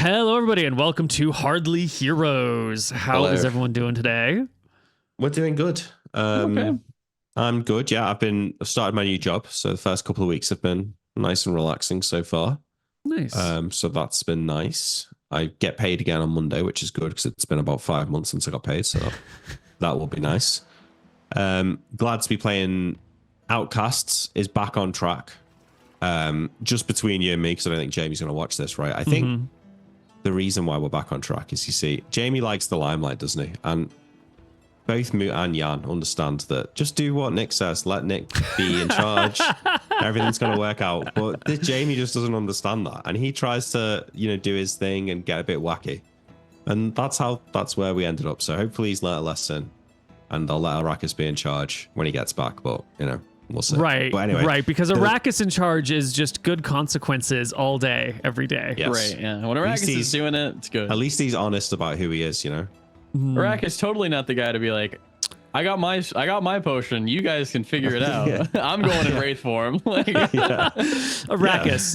Hello, everybody, and welcome to Hardly Heroes. How is everyone doing today? We're doing good. Okay. I'm good. Yeah, I've started my new job, so the first couple of weeks have been nice and relaxing so far. Nice. So that's been nice. I get paid again on Monday, which is good because it's been about 5 months since I got paid, so that will be nice. Glad to be playing. Outcasts is back on track. Just between you and me, because I don't think Jamie's going to watch this, right? I think the reason why we're back on track is, you see, Jamie likes the limelight, doesn't he? And both Moot and Jan understand that just do what Nick says. Let Nick be in charge. Everything's going to work out. But this Jamie just doesn't understand that. And he tries to, do his thing and get a bit wacky. And that's where we ended up. So hopefully he's learnt a lesson. And I'll let Arrakis be in charge when he gets back. But, we'll see. Right, but anyway, right, because Arrakis in charge is just good consequences all day, every day. Yes. Right, yeah. When Arrakis is doing it, it's good. At least he's honest about who he is, Arrakis totally not the guy to be like, I got my potion. You guys can figure it out. Yeah. I'm going in Wraith form. Arrakis,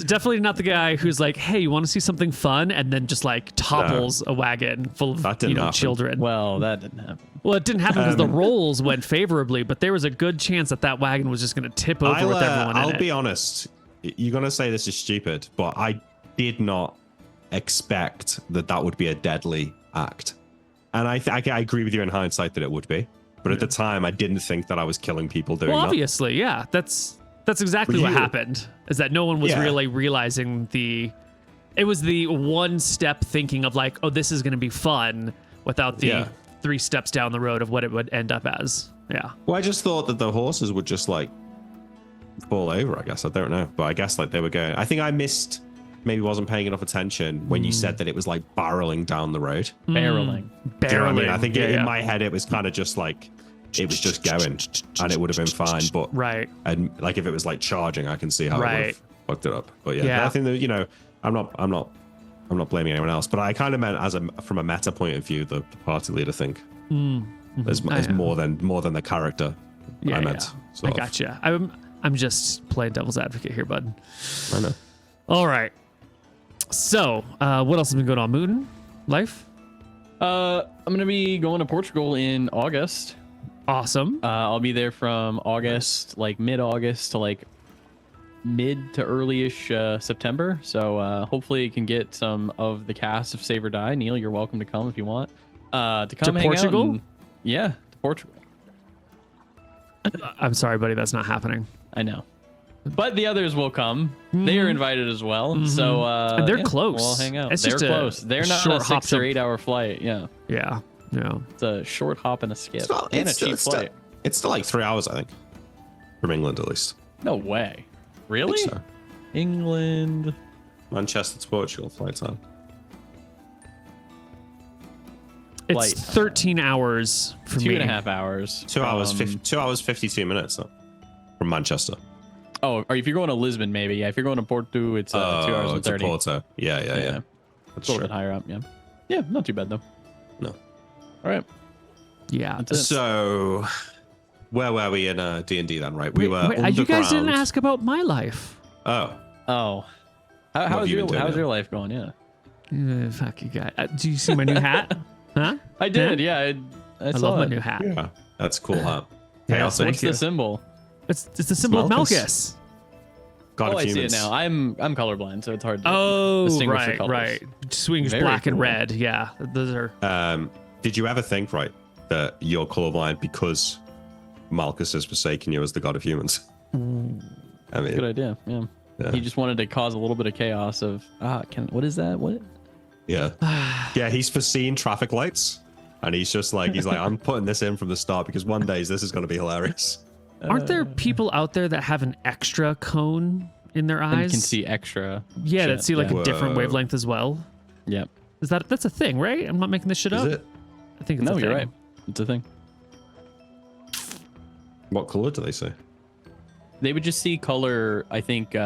definitely not the guy who's like, hey, you want to see something fun? And then just like topples a wagon full of children. Well, that didn't happen. Well, it didn't happen because the rolls went favorably, but there was a good chance that wagon was just going to tip over with everyone in it. I'll be honest. You're going to say this is stupid, but I did not expect that would be a deadly act. And I agree with you in hindsight that it would be. But at the time, I didn't think that I was killing people doing that. Well, obviously, yeah. That's exactly what happened, is that no one was really realizing it was the one step thinking of like, oh, this is going to be fun, without the 3 steps down the road of what it would end up as. Yeah. Well, I just thought that the horses would just like fall over, I guess. I don't know. But I guess like they were going. I think I maybe wasn't paying enough attention when you said that it was like barreling down the road. Barreling. Do you know what I mean? I think in my head, it was kind of just like, it was just going and it would have been fine. But and like if it was like charging, I can see how it would have fucked it up. But I think that, I'm not blaming anyone else, but I kind of meant from a meta point of view, the party leader thing is more than the character. Yeah, I meant. I gotcha. I'm just playing devil's advocate here, bud. I know. All right. So, what else has been going on, Mooton? Life? I'm gonna be going to Portugal in August. Awesome. I'll be there from August, like mid-August to like mid to early-ish September. So hopefully you can get some of the cast of Save or Die. Neil, you're welcome to come if you want. To come hang Portugal? Out to Portugal. I'm sorry, buddy. That's not happening. I know. But the others will come. They are invited as well. So and they're close. We'll hang out. It's they're close. They're not on a 6 or 8 hour flight. Yeah. Yeah. It's a short hop and a skip. And a cheap flight. It's still like 3 hours, I think. From England, at least. No way. Really? I think so. England. Manchester to Portugal flight time. It's 13 hours for me. 2.5 hours. 2 hours, 2 hours, 52 minutes from Manchester. Oh, or if you're going to Lisbon, maybe. Yeah, if you're going to Porto, it's 2 hours and 30. Porto. Yeah. That's a little bit higher up, Yeah, not too bad, though. No. All right. Yeah. So, where were we in D&D then, right? We were underground. You guys didn't ask about my life. Oh. How's your life going? Yeah. Fuck you guys. Do you see my new hat? Huh? I did, yeah. I love my new hat. Yeah, that's a cool hat. Yeah, what's the symbol? It's the symbol of Malchus. God of I humans. see it now. I'm colorblind, so it's hard to distinguish the colors. Right. Swings black and red. Yeah, those are. Did you ever think, that you're colorblind because Malchus has forsaken you as the god of humans? I mean, good idea. Yeah. He just wanted to cause a little bit of chaos of what is that? What? Yeah. Yeah, he's foreseen traffic lights, and he's like, I'm putting this in from the start because one day this is going to be hilarious. Aren't there people out there that have an extra cone in their eyes? And can see extra. Yeah, that see like a different wavelength as well. Yep. That's a thing, right? I'm not making this shit up. Is it? I think it's a thing. No, you're right. It's a thing. What color do they say? They would just see color, I think,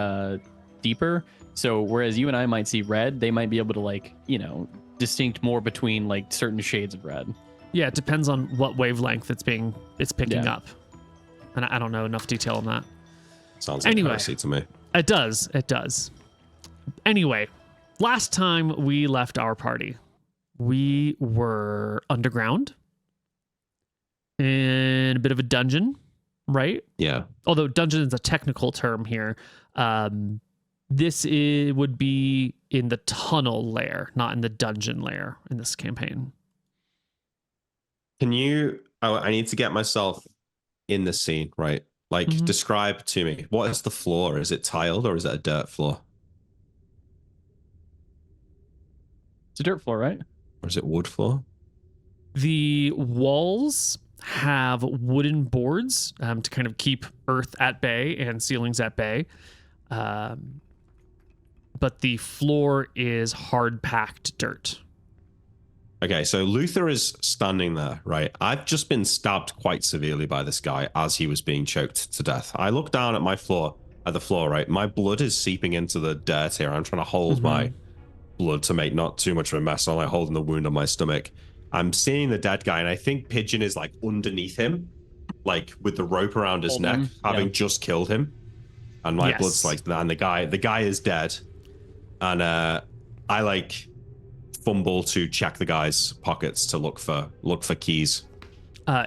deeper. So whereas you and I might see red, they might be able to distinct more between like certain shades of red. Yeah, it depends on what wavelength it's picking up. And I don't know enough detail on that. Sounds like heresy to me. It does. Anyway, last time we left our party, we were underground in a bit of a dungeon, right? Yeah. Although dungeon is a technical term here. Would be in the tunnel layer, not in the dungeon layer in this campaign. Can you... I need to get myself in the scene, right? Like, describe to me, what is the floor? Is it tiled or is it a dirt floor? It's a dirt floor, right? Or is it wood floor? The walls have wooden boards to kind of keep earth at bay and ceilings at bay. But the floor is hard-packed dirt. Okay, so Luther is standing there, right? I've just been stabbed quite severely by this guy as he was being choked to death. I look down at the floor, right? My blood is seeping into the dirt here. I'm trying to hold my blood to make not too much of a mess. I'm like holding the wound on my stomach. I'm seeing the dead guy, and I think Pigeon is like underneath him, like with the rope around his neck, having just killed him. And my blood's like, and the guy is dead. And I like fumble to check the guy's pockets to look for keys.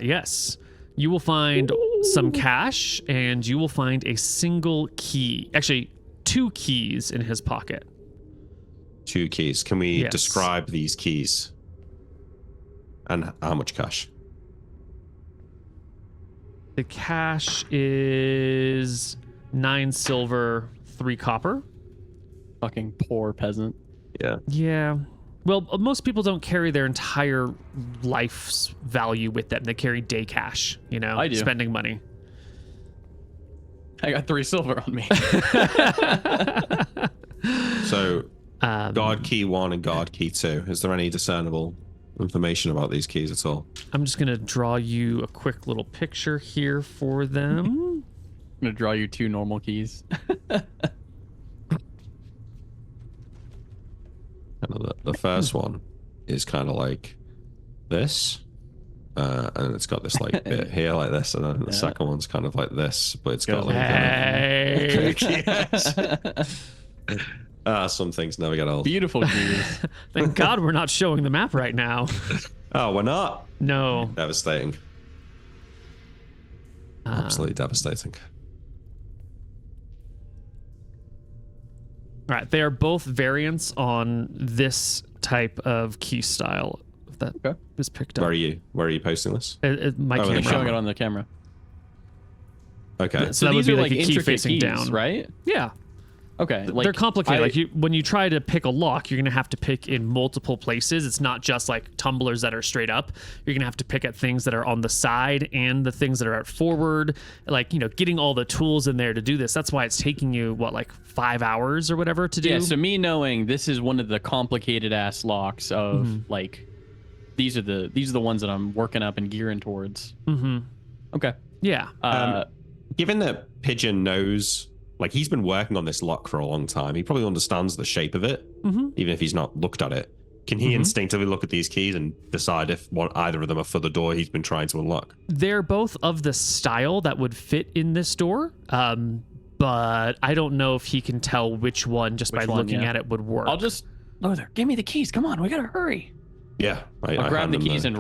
Yes. You will find some cash, and you will find a single key. Actually, 2 keys in his pocket. 2 keys. Can we describe these keys? And how much cash? The cash is 9 silver, 3 copper. Fucking poor peasant. Yeah. Yeah. Well, most people don't carry their entire life's value with them. They carry day cash, I do. Spending money. I got 3 silver on me. So, guard key 1 and guard key 2. Is there any discernible information about these keys at all? I'm just going to draw you a quick little picture here for them. I'm going to draw you 2 normal keys. The first one is kind of like this, and it's got this like bit here like this, and then the second one's kind of like this, but it's got like some things never get old. Beautiful keys. Thank God we're not showing the map right now. Oh, we're not? No. Devastating. Absolutely devastating. All right, they are both variants on this type of key style that is picked up. Where are you posting this? My camera. I'm showing it on the camera. Okay. So that would be like a key intricate facing keys, down, right? Yeah. Okay. They're complicated. When you try to pick a lock, you're going to have to pick in multiple places. It's not just like tumblers that are straight up. You're going to have to pick at things that are on the side and the things that are forward. Like, getting all the tools in there to do this. That's why it's taking you, like 5 hours or whatever to do? Yeah, so me knowing this is one of the complicated ass locks of like, these are the ones that I'm working up and gearing towards. Mm-hmm. Okay. Yeah. Given that Pigeon knows... Like, he's been working on this lock for a long time. He probably understands the shape of it, even if he's not looked at it. Can he instinctively look at these keys and decide if either of them are for the door he's been trying to unlock? They're both of the style that would fit in this door, but I don't know if he can tell which one just by looking at it would work. I'll just... Luther, give me the keys. Come on, we gotta hurry. Yeah. I'll grab the keys and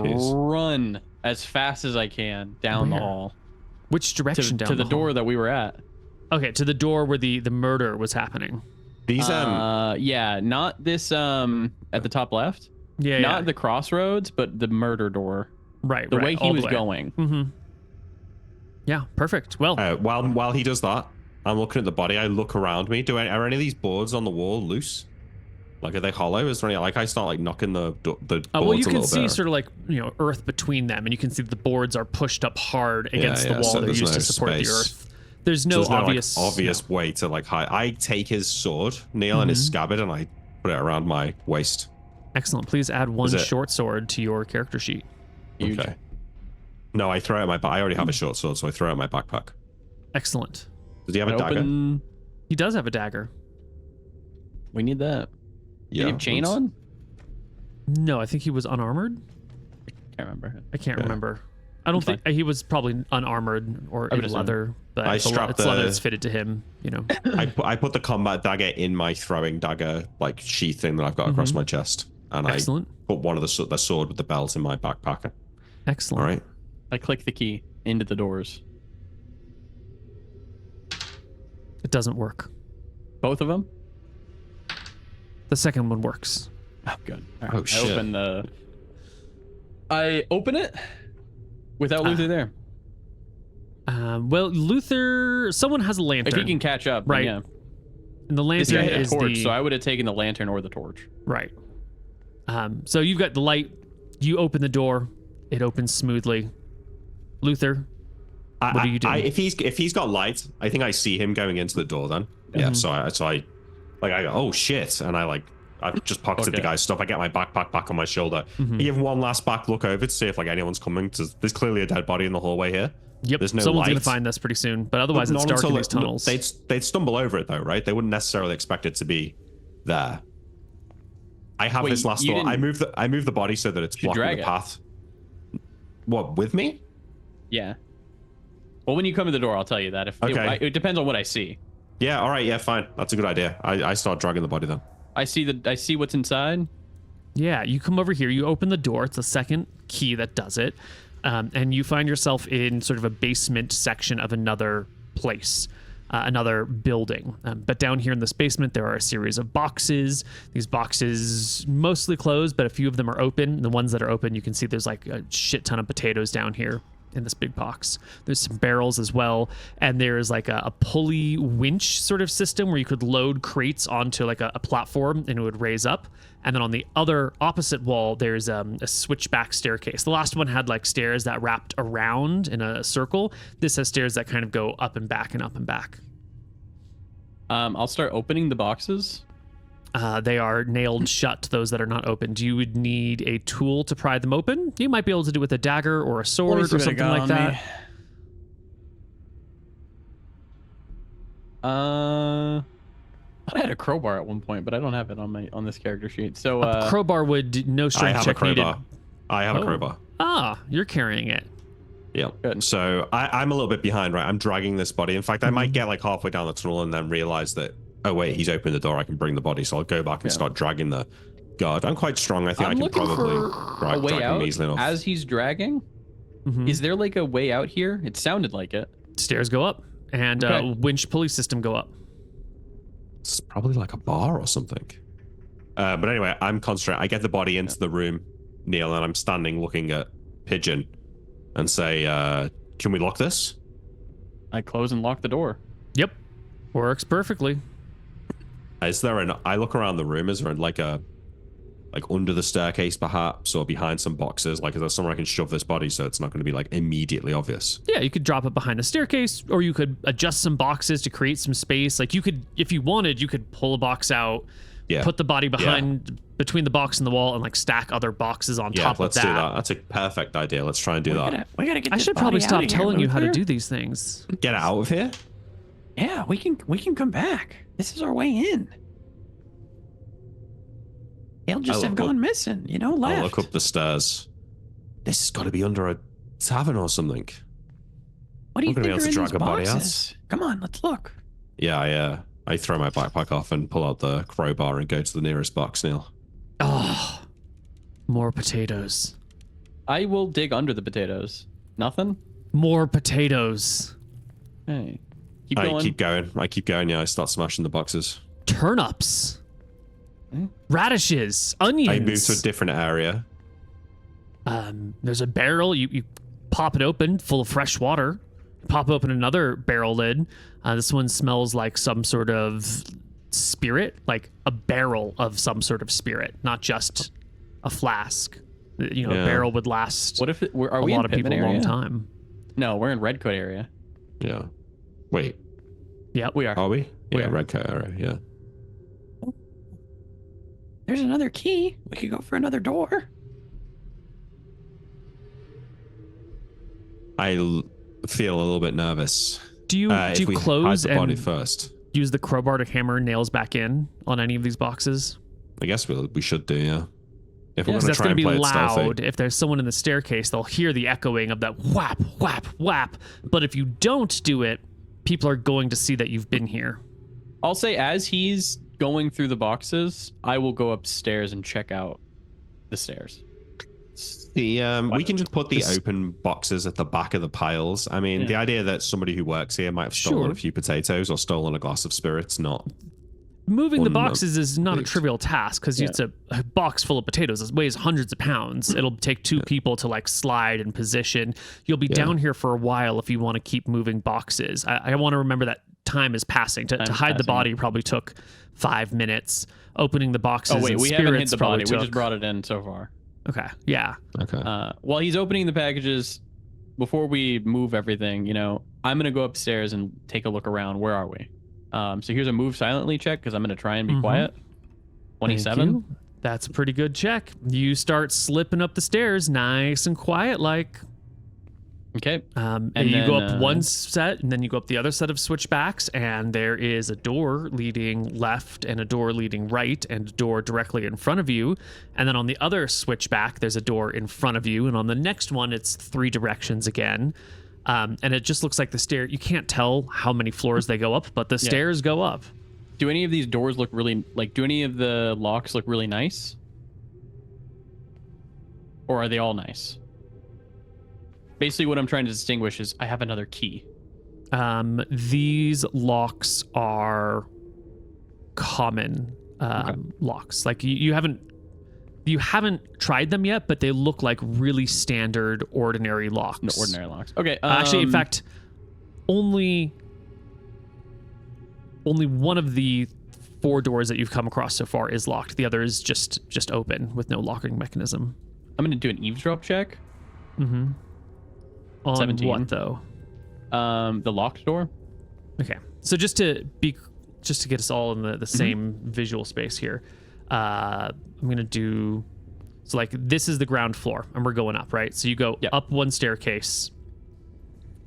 run as fast as I can down the hall. Which direction down to the door that we were at. Okay, to the door where the murder was happening. These not this at the top left. Not the crossroads, but the murder door. Right. The way he was going. Mm-hmm. Yeah, perfect. Well, while he does that, I'm looking at the body. I look around me. Are any of these boards on the wall loose? Like, are they hollow? Is there any, like, I start like knocking the boards well, you a can little see bit. sort of like earth between them, and you can see the boards are pushed up hard against the wall. So they're used to support the earth. There's no obvious way to like hide. I take his sword, Neil, and his scabbard, and I put it around my waist. Excellent. Please add 1 short sword to your character sheet. Huge. Okay. No, I throw it in my back. I already have a short sword, so I throw it in my backpack. Excellent. Does he have a dagger? He does have a dagger. We need that. Yeah. Did he have chain on? No, I think he was unarmored. Can't remember. I can't remember. I don't think he was probably unarmored or in leather, but I it's strapped leather that's fitted to him, you know. I put the combat dagger in my throwing dagger like sheath thing that I've got across my chest, and Excellent. I put one of the sword with the belt in my backpack. Excellent. All right. I click the key into the doors. It doesn't work. Both of them? The second one works. Oh, good. All Oh, shit. I open it without Luther there. Well, Luther, someone has a lantern. If he can catch up, right? Yeah. And the This guy lantern had a is torch, the so I would have taken the lantern or the torch. right. So you've got the light. You open the door. It opens smoothly. Luther, what are you doing? If he's got light, I think I see him going into the door. Then yeah. So I go, oh shit, and I've just pocketed the guy's stuff. I get my backpack back on my shoulder. I give one last back look over to see if like anyone's coming. There's clearly a dead body in the hallway here. Yep. There's no Someone's light. gonna find this pretty soon, but otherwise it's dark in these tunnels. They'd stumble over it though, right? They wouldn't necessarily expect it to be there. I have this last door. I move the body so that it's blocking the path. What, with me? Yeah. Well, when you come to the door, I'll tell you that. It depends on what I see. Yeah. All right. Yeah. Fine. That's a good idea. I start dragging the body then. I see what's inside. Yeah. You come over here. You open the door. It's the second key that does it, and you find yourself in sort of a basement section of another place. Another building. But down here in this basement, there are a series of boxes. These boxes mostly closed, but a few of them are open. The ones that are open, you can see there's like a shit ton of potatoes down here in this big box. There's some barrels as well. And there's like a pulley winch sort of system where you could load crates onto like a platform and it would raise up. And then on the other opposite wall, there's a switchback staircase. The last one had like stairs that wrapped around in a circle. This has stairs that kind of go up and back and up and back. I'll start opening the boxes. They are nailed shut, those that are not opened. You would need a tool to pry them open. You might be able to do it with a dagger or a sword or something like that. I had a crowbar at one point, but I don't have it on this character sheet. So a crowbar would no strength check needed. I have a crowbar. Ah, you're carrying it. Yeah. Good. So I'm a little bit behind, right? I'm dragging this body. In fact, I might get like halfway down the tunnel and then realize that, oh wait, he's opened the door. I can bring the body. So I'll go back and start dragging the guard. I'm quite strong. I think I can probably drag him easily enough. As he's dragging, is there like a way out here? It sounded like it. Stairs go up and winch pulley system go up. It's probably like a bar or something. But anyway, I'm concentrating. I get the body into the room, Neil, and I'm standing looking at Pigeon and say, can we lock this? I close and lock the door. Yep. Works perfectly. Is there I look around the room, is there like under the staircase perhaps, or behind some boxes? Like, is there somewhere I can shove this body so it's not going to be like immediately obvious? Yeah, you could drop it behind the staircase, or you could adjust some boxes to create some space. Like you could, if you wanted, you could pull a box out, put the body between the box and the wall, and like stack other boxes on top of that. Let's do that. That's a perfect idea. Let's try and do that. We gotta get. I should probably stop telling you how to do these things. Get out of here. Yeah, we can come back. This is our way in. He'll just have gone missing, left. I'll look up the stairs. This has got to be under a tavern or something. What do you think are in these drag a body boxes? Come on, let's look. Yeah. I throw my backpack off and pull out the crowbar and go to the nearest box, Neil. Oh, more potatoes. I will dig under the potatoes. Nothing? More potatoes. Hey. I keep going. Yeah, I start smashing the boxes. Turnips. Radishes, onions. I move to a different area. There's a barrel. You pop it open, full of fresh water. Pop open another barrel lid. This one smells like some sort of spirit, like a barrel of some sort of spirit, not just a flask. A barrel would last. What if a lot of people a long time? No, we're in Redcoat area. Yeah. Wait. Yeah, we are. Are we? Yeah, Redcoat area. Yeah. There's another key. We could go for another door. I feel a little bit nervous. Do you close hide the body first? Use the crowbar to hammer nails back in on any of these boxes? I guess we should do, yeah. If we're Because going to that's try going and to be play it loud. stealthy. If there's someone in the staircase, they'll hear the echoing of that whap, whap, whap. But if you don't do it, people are going to see that you've been here. I'll say as he's going through the boxes, I will go upstairs and check out the stairs. We can just put the open boxes at the back of the piles. I mean, the idea that somebody who works here might have stolen a few potatoes or stolen a glass of spirits, not... Moving the boxes is not a trivial task because it's a box full of potatoes. It weighs hundreds of pounds. It'll take two people to like slide and position. You'll be down here for a while if you want to keep moving boxes. I want to remember that time is passing. To hide the body probably took 5 minutes. Opening the boxes. Oh, wait, and we haven't hid the body. Took... We just brought it in so far. Okay, yeah. Okay. While he's opening the packages, before we move everything, you know, I'm going to go upstairs and take a look around. Where are we? So here's a move silently check because I'm going to try and be quiet. 27. That's a pretty good check. You start slipping up the stairs nice and quiet like. Okay. And you go up one set and then you go up the other set of switchbacks and there is a door leading left and a door leading right and a door directly in front of you. And then on the other switchback, there's a door in front of you. And on the next one, it's 3 directions again. And it just looks like the stair. You can't tell how many floors they go up, but the stairs go up. Do any of these doors look really do any of the locks look really nice? Or are they all nice? Basically what I'm trying to distinguish is I have another key. These locks are common locks. Like you haven't tried them yet, but they look like really standard ordinary locks. No, ordinary locks. Okay. Actually, in fact, only one of the 4 doors that you've come across so far is locked. The other is just open with no locking mechanism. I'm going to do an eavesdrop check. Mm-hmm. On 17. what though? The locked door. Okay. So just to get us all in the same visual space here. I'm gonna do so like this is the ground floor and we're going up, right? So you go up one staircase,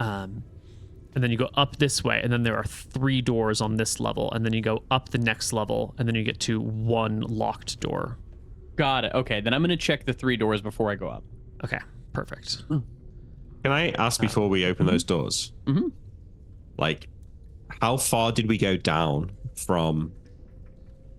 and then you go up this way, and then there are 3 doors on this level, and then you go up the next level, and then you get to one locked door. Got it. Okay, then I'm gonna check the 3 doors before I go up. Okay, perfect. Can I ask before we open those doors? Mm-hmm. Like, how far did we go down from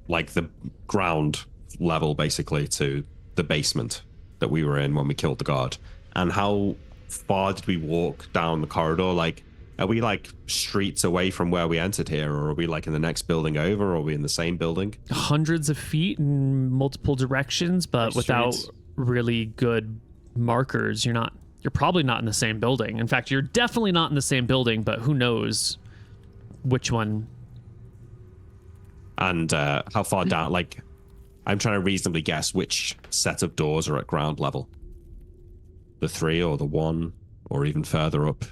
like the ground level basically to the basement that we were in when we killed the guard? And how far did we walk down the corridor? Like, are we like streets away from where we entered here, or are we like in the next building over, or are we in the same building? Hundreds of feet in multiple directions, but without really good markers, you're probably not in the same building. In fact, you're definitely not in the same building, but who knows which one. And how far down? Like, I'm trying to reasonably guess which set of doors are at ground level. The 3 or the 1 or even further up.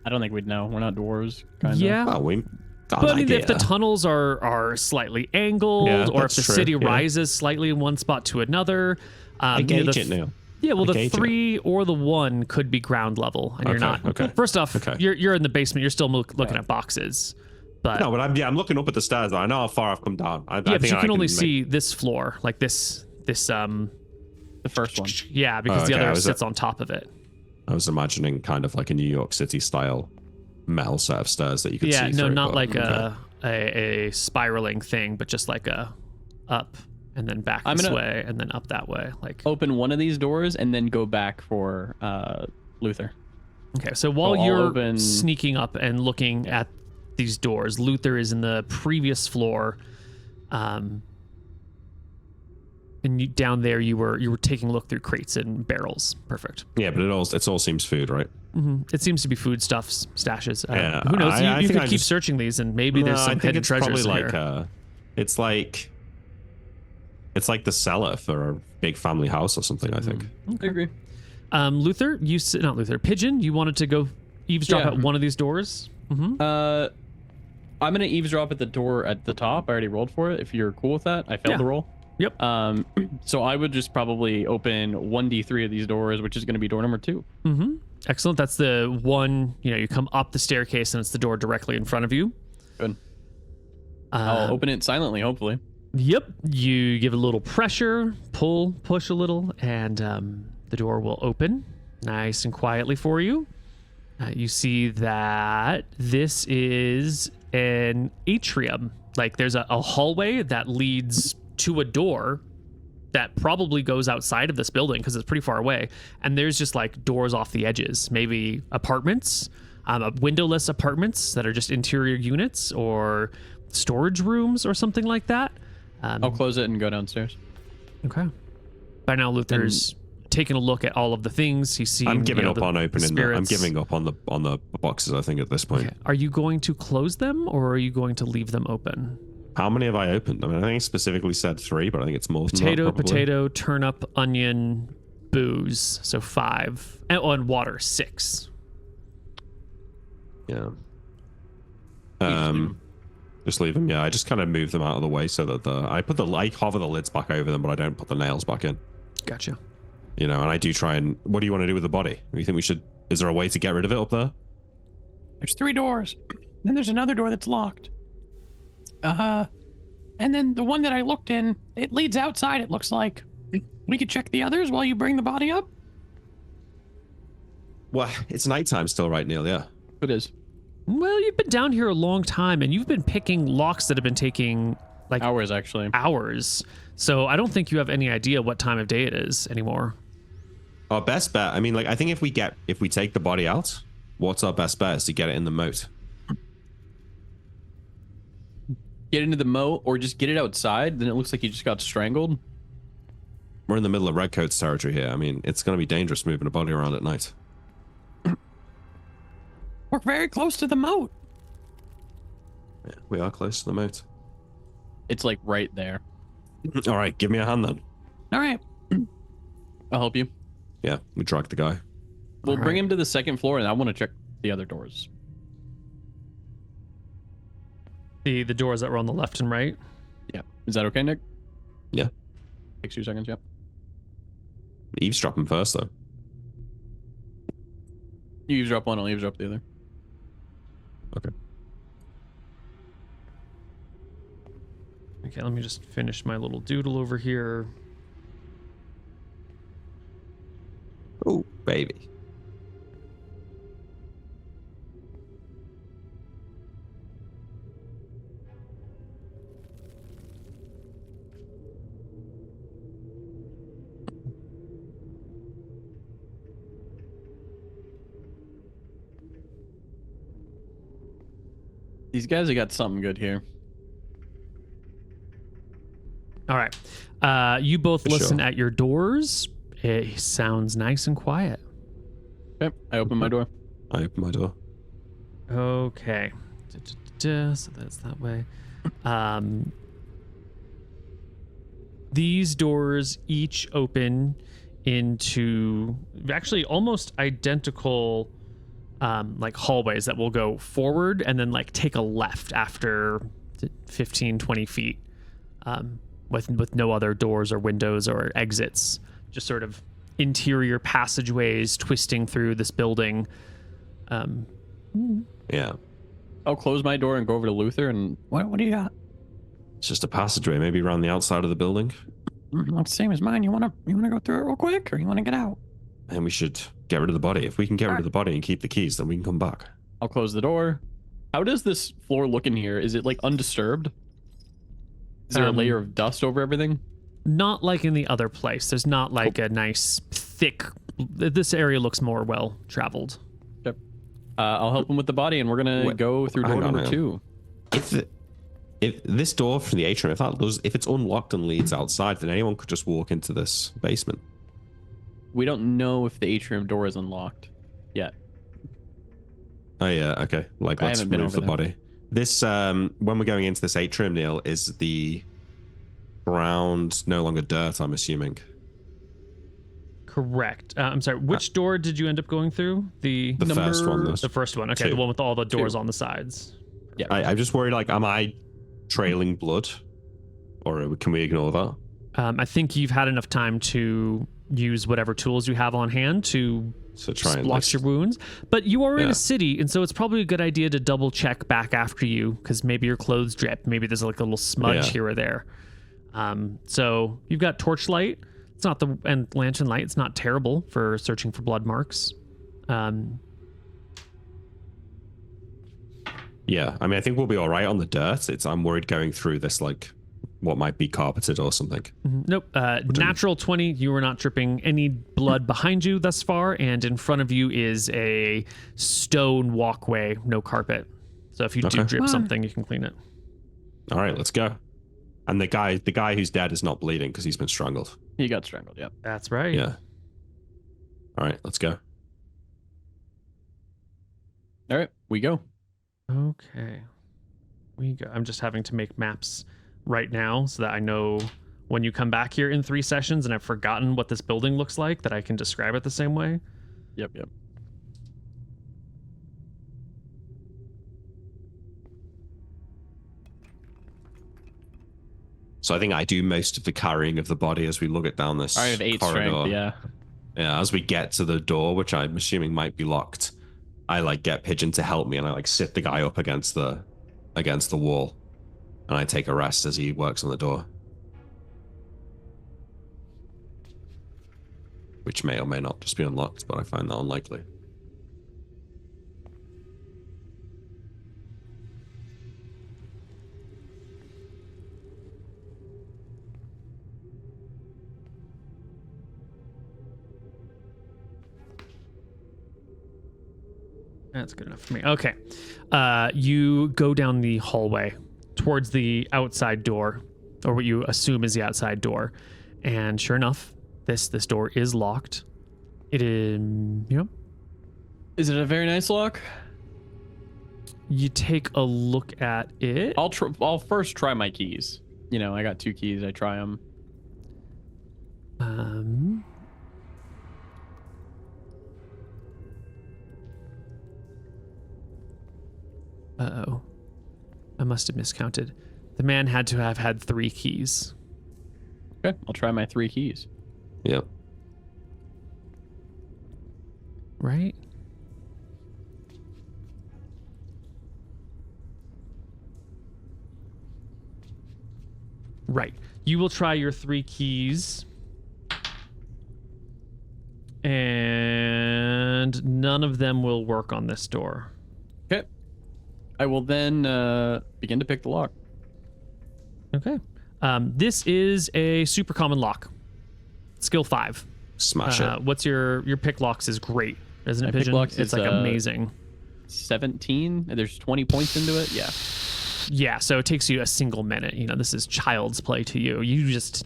I don't think we'd know. We're not dwarves. Kinda. Yeah. Well, we got But an I mean, idea. if the tunnels are slightly angled, or if the city rises slightly in one spot to another, I gauge it now. Yeah, well, the 3 or the 1 could be ground level, and you're not. Okay. First off, you're in the basement. You're still looking at boxes, but no, but I'm looking up at the stairs. I know how far I've come down. I but think you can only see this floor, like this. The first one. Yeah, because the other sits on top of it. I was imagining kind of like a New York City style metal set of stairs that you could see. Yeah, no, through, not but, like a spiraling thing, but just like a up and then back this way and then up that way. Like open one of these doors and then go back for Luther. Okay, so while you're sneaking up and looking at these doors, Luther is in the previous floor. And down there, you were taking a look through crates and barrels. Perfect. Yeah, but it all seems food, right? Mm-hmm. It seems to be foodstuffs, stashes. Yeah, who knows? You could keep searching these, and maybe there's some hidden treasures here. It's like the cellar for a big family house or something. I think. I agree. Luther, not Luther. Pigeon, you wanted to go eavesdrop at one of these doors. Mm-hmm. I'm gonna eavesdrop at the door at the top. I already rolled for it. If you're cool with that, I failed the roll. Yep. So I would just probably open 1d3 of these doors, which is going to be door number 2. Mm-hmm. Excellent. That's the one. You come up the staircase and it's the door directly in front of you. Good. I'll open it silently, hopefully. Yep. You give a little pressure, pull, push a little, and the door will open nice and quietly for you. You see that this is an atrium. Like there's a hallway that leads to a door that probably goes outside of this building because it's pretty far away. And there's just like doors off the edges, maybe apartments, windowless apartments that are just interior units or storage rooms or something like that. I'll close it and go downstairs. Okay. By now, Luther's taking a look at all of the things. He's seen. I'm giving up on opening them. I'm spirits. giving up on the boxes, I think, at this point. Okay. Are you going to close them or are you going to leave them open? How many have I opened? I mean, I think it specifically said 3, but I think it's more than that, probably. Potato, turnip, onion, booze. So 5. And water, 6. Yeah. Just leave them. Yeah, I just kind of move them out of the way so that I hover the lids back over them, but I don't put the nails back in. Gotcha. You know, and I do try and. What do you want to do with the body? Do you think we should? Is there a way to get rid of it up there? There's 3 doors. Then there's another door that's locked. And then the one that I looked in, it leads outside, it looks like. We could check the others while you bring the body up? Well, it's nighttime still, right, Neil? Yeah. It is. Well, you've been down here a long time and you've been picking locks that have been taking like Hours, actually. hours. So I don't think you have any idea what time of day it is anymore. Our best bet. I mean, like, I think if we take the body out, what's our best bet is to get it in the moat. Get into the moat or just get it outside, then it looks like you just got strangled. We're in the middle of Redcoats territory here. I mean, it's going to be dangerous moving a body around at night. We're very close to the moat. Yeah, we are close to the moat. It's like right there. All right, give me a hand then. All right. I'll help you. Yeah, we drag the guy. We'll All bring right. him to the second floor and I want to check the other doors. The doors that were on the left and right. Yeah. Is that okay, Nick? Yeah. Takes 2 seconds, yep. Eavesdrop him first, though. You eavesdrop one, I'll eavesdrop the other. Okay. Okay, let me just finish my little doodle over here. Oh, baby. These guys have got something good here. All right. You both For listen sure. at your doors. It sounds nice and quiet. Okay, I open my door. I open my door. Okay. So that's that way. These doors each open into actually almost identical like hallways that will go forward and then like take a left after 15, 20 feet with no other doors or windows or exits. Just sort of interior passageways twisting through this building. Yeah. I'll close my door and go over to Luther and What do you got? It's just a passageway, maybe around the outside of the building. Looks the same as mine. You wanna go through it real quick, or you wanna get out? And we should get rid of the body. If we can get rid of the body and keep the keys, then we can come back. I'll close the door. How does this floor look in here? Is it like undisturbed? Is there a layer of dust over everything? Not like in the other place. There's not like a nice thick. This area looks more well traveled. Yep. I'll help him with the body, and we're gonna Wait, go through door hang on, number hang on. 2. If this door from the atrium, if it's unlocked and leads outside, then anyone could just walk into this basement. We don't know if the atrium door is unlocked yet. Oh yeah, okay. Like, I let's haven't been move over the there. body. This when we're going into this atrium, Neil, is the ground no longer dirt, I'm assuming. Correct. I'm sorry. Which door did you end up going through? The The first one. the first one. Okay, 2. the one with all the doors 2. on the sides. Yeah. I'm just worried, like, am I trailing blood? Or can we ignore that? I think you've had enough time to use whatever tools you have on hand to So try and blotch your wounds. But you are in Yeah. a city, and so it's probably a good idea to double check back after you, because maybe your clothes drip. Maybe there's like a little smudge Yeah. here or there. So you've got torchlight. It's not and lantern light. It's not terrible for searching for blood marks. Yeah, I mean, I think we'll be all right on the dirt. I'm worried going through this, like, what might be carpeted or something. Nope. Natural 20. You are not tripping any blood behind you thus far, and in front of you is a stone walkway, no carpet. So if you do drip something, you can clean it. All right, let's go. And the guy who's dead is not bleeding because he's been strangled. He got strangled. Yep. That's right. Yeah. All right, let's go. All right, we go. Okay. We go. I'm just having to make maps right now so that I know when you come back here in 3 sessions and I've forgotten what this building looks like, that I can describe it the same way. Yep. So I think I do most of the carrying of the body as we lug it down this I have 8 corridor. strength, yeah. Yeah, as we get to the door, which I'm assuming might be locked, I like get Pigeon to help me, and I like sit the guy up against the wall, and I take a rest as he works on the door, which may or may not just be unlocked, but I find that unlikely. That's good enough for me. Okay. You go down the hallway towards the outside door, or what you assume is the outside door. And sure enough, this door is locked. It is, Is it a very nice lock? You take a look at it. I'll first try my keys. You know, I got 2 keys. I try them. Uh-oh. I must have miscounted. The man had to have had 3 keys. Okay, I'll try my 3 keys. Yep. Right? Right. You will try your 3 keys. And none of them will work on this door. Okay. I will then begin to pick the lock. Okay. This is a super common lock. Skill 5. Smash it. What's your pick locks is great, isn't it, My pick Pigeon? locks It's is, like amazing. 17. There's 20 points into it. Yeah. Yeah, so it takes you a single minute. You know, this is child's play to you. You just,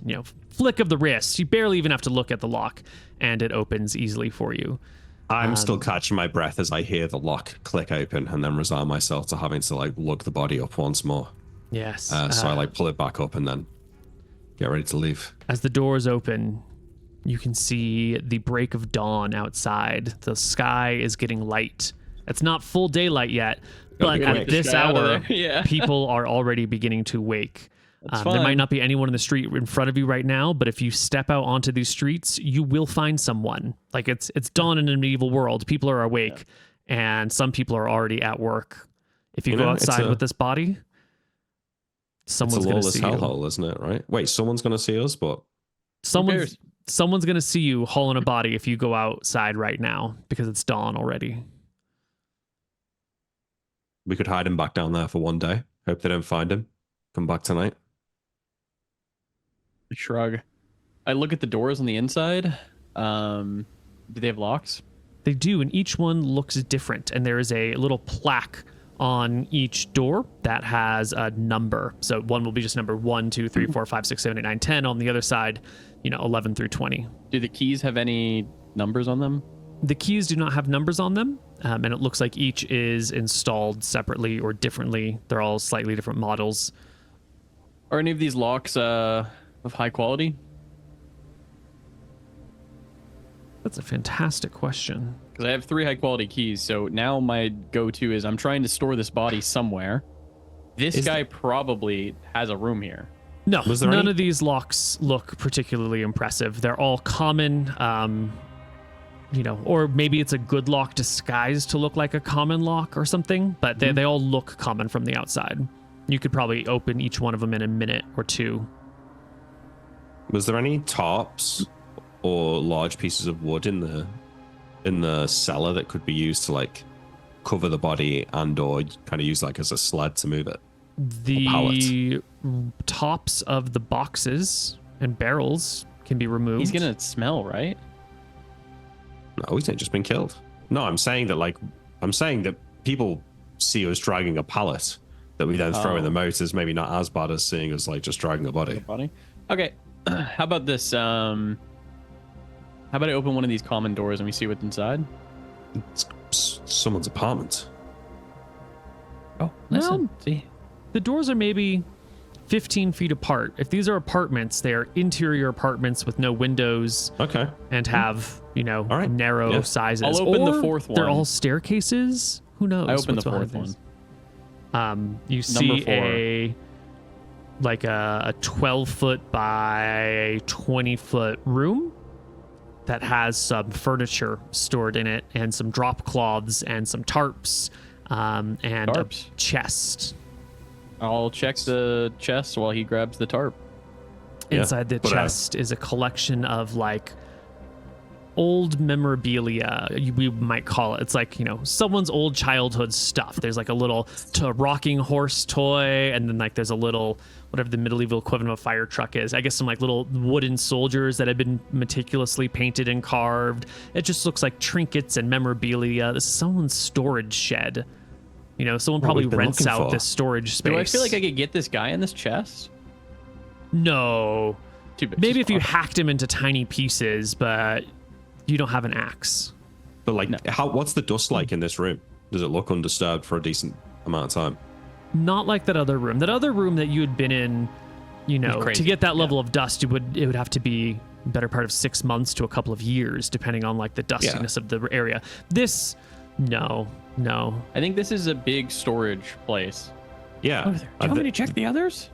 flick of the wrist. You barely even have to look at the lock, and it opens easily for you. I'm still catching my breath as I hear the lock click open and then resign myself to having to like lug the body up once more. Yes. So I like pull it back up and then get ready to leave. As the doors open, you can see the break of dawn outside. The sky is getting light. It's not full daylight yet, but at this hour, people are already beginning to wake. There might not be anyone in the street in front of you right now, but if you step out onto these streets, you will find someone. Like it's dawn in a medieval world. People are awake, and some people are already at work. If you go outside with this body, someone's going to see you. It's a lawless hellhole, isn't it? Right? Wait, someone's going to see us, but someone's going to see you hauling a body if you go outside right now because it's dawn already. We could hide him back down there for one day. Hope they don't find him. Come back tonight. Shrug. I look at the doors on the inside. Do they have locks? They do, and each one looks different. And there is a little plaque on each door that has a number. So one will be just number 1, 2, 3, 4, 5, 6, 7, 8, 9, 10. On the other side, 11 through 20. Do the keys have any numbers on them? The keys do not have numbers on them, and it looks like each is installed separately or differently. They're all slightly different models. Are any of these locks of high quality? That's a fantastic question. Because I have 3 high quality keys, so now my go-to is I'm trying to store this body somewhere. This guy probably has a room here. No, none of these locks look particularly impressive. They're all common, or maybe it's a good lock disguised to look like a common lock or something, but they all look common from the outside. You could probably open each one of them in a minute or 2. Was there any tarps or large pieces of wood in the cellar that could be used to like cover the body and or kind of use like as a sled to move it? The tops of the boxes and barrels can be removed. He's gonna smell, right? No, he's not just been killed. No, I'm saying that people see us dragging a pallet that we then throw in the moat is maybe not as bad as seeing us like just dragging a body. Okay. How about this? How about I open one of these common doors and we see what's inside? It's someone's apartment. Oh, listen. See? The doors are maybe 15 feet apart. If these are apartments, they are interior apartments with no windows. Okay. And have, right. narrow sizes. I'll open the Or fourth one. They're all staircases. Who knows? I open the what's fourth one. You Number see 4. a 12-foot by 20-foot room that has some furniture stored in it and some drop cloths and some tarps and Tarps? a chest. I'll check the chest while he grabs the tarp. Inside the chest is a collection of like old memorabilia, we might call it. It's like, someone's old childhood stuff. There's like a little rocking horse toy, and then like there's a little, whatever the medieval equivalent of a fire truck is. I guess some like little wooden soldiers that have been meticulously painted and carved. It just looks like trinkets and memorabilia. This is someone's storage shed. Someone probably rents out this storage space. Do I feel like I could get this guy in this chest? No. Too big. Maybe if you hacked him into tiny pieces, but you don't have an axe. But like, what's the dust like in this room? Does it look undisturbed for a decent amount of time? Not like that other room. That other room that you had been in, to get that level of dust, it would have to be a better part of 6 months to a couple of years, depending on like the dustiness of the area. This, no. I think this is a big storage place. Yeah. Do you want me to check the others?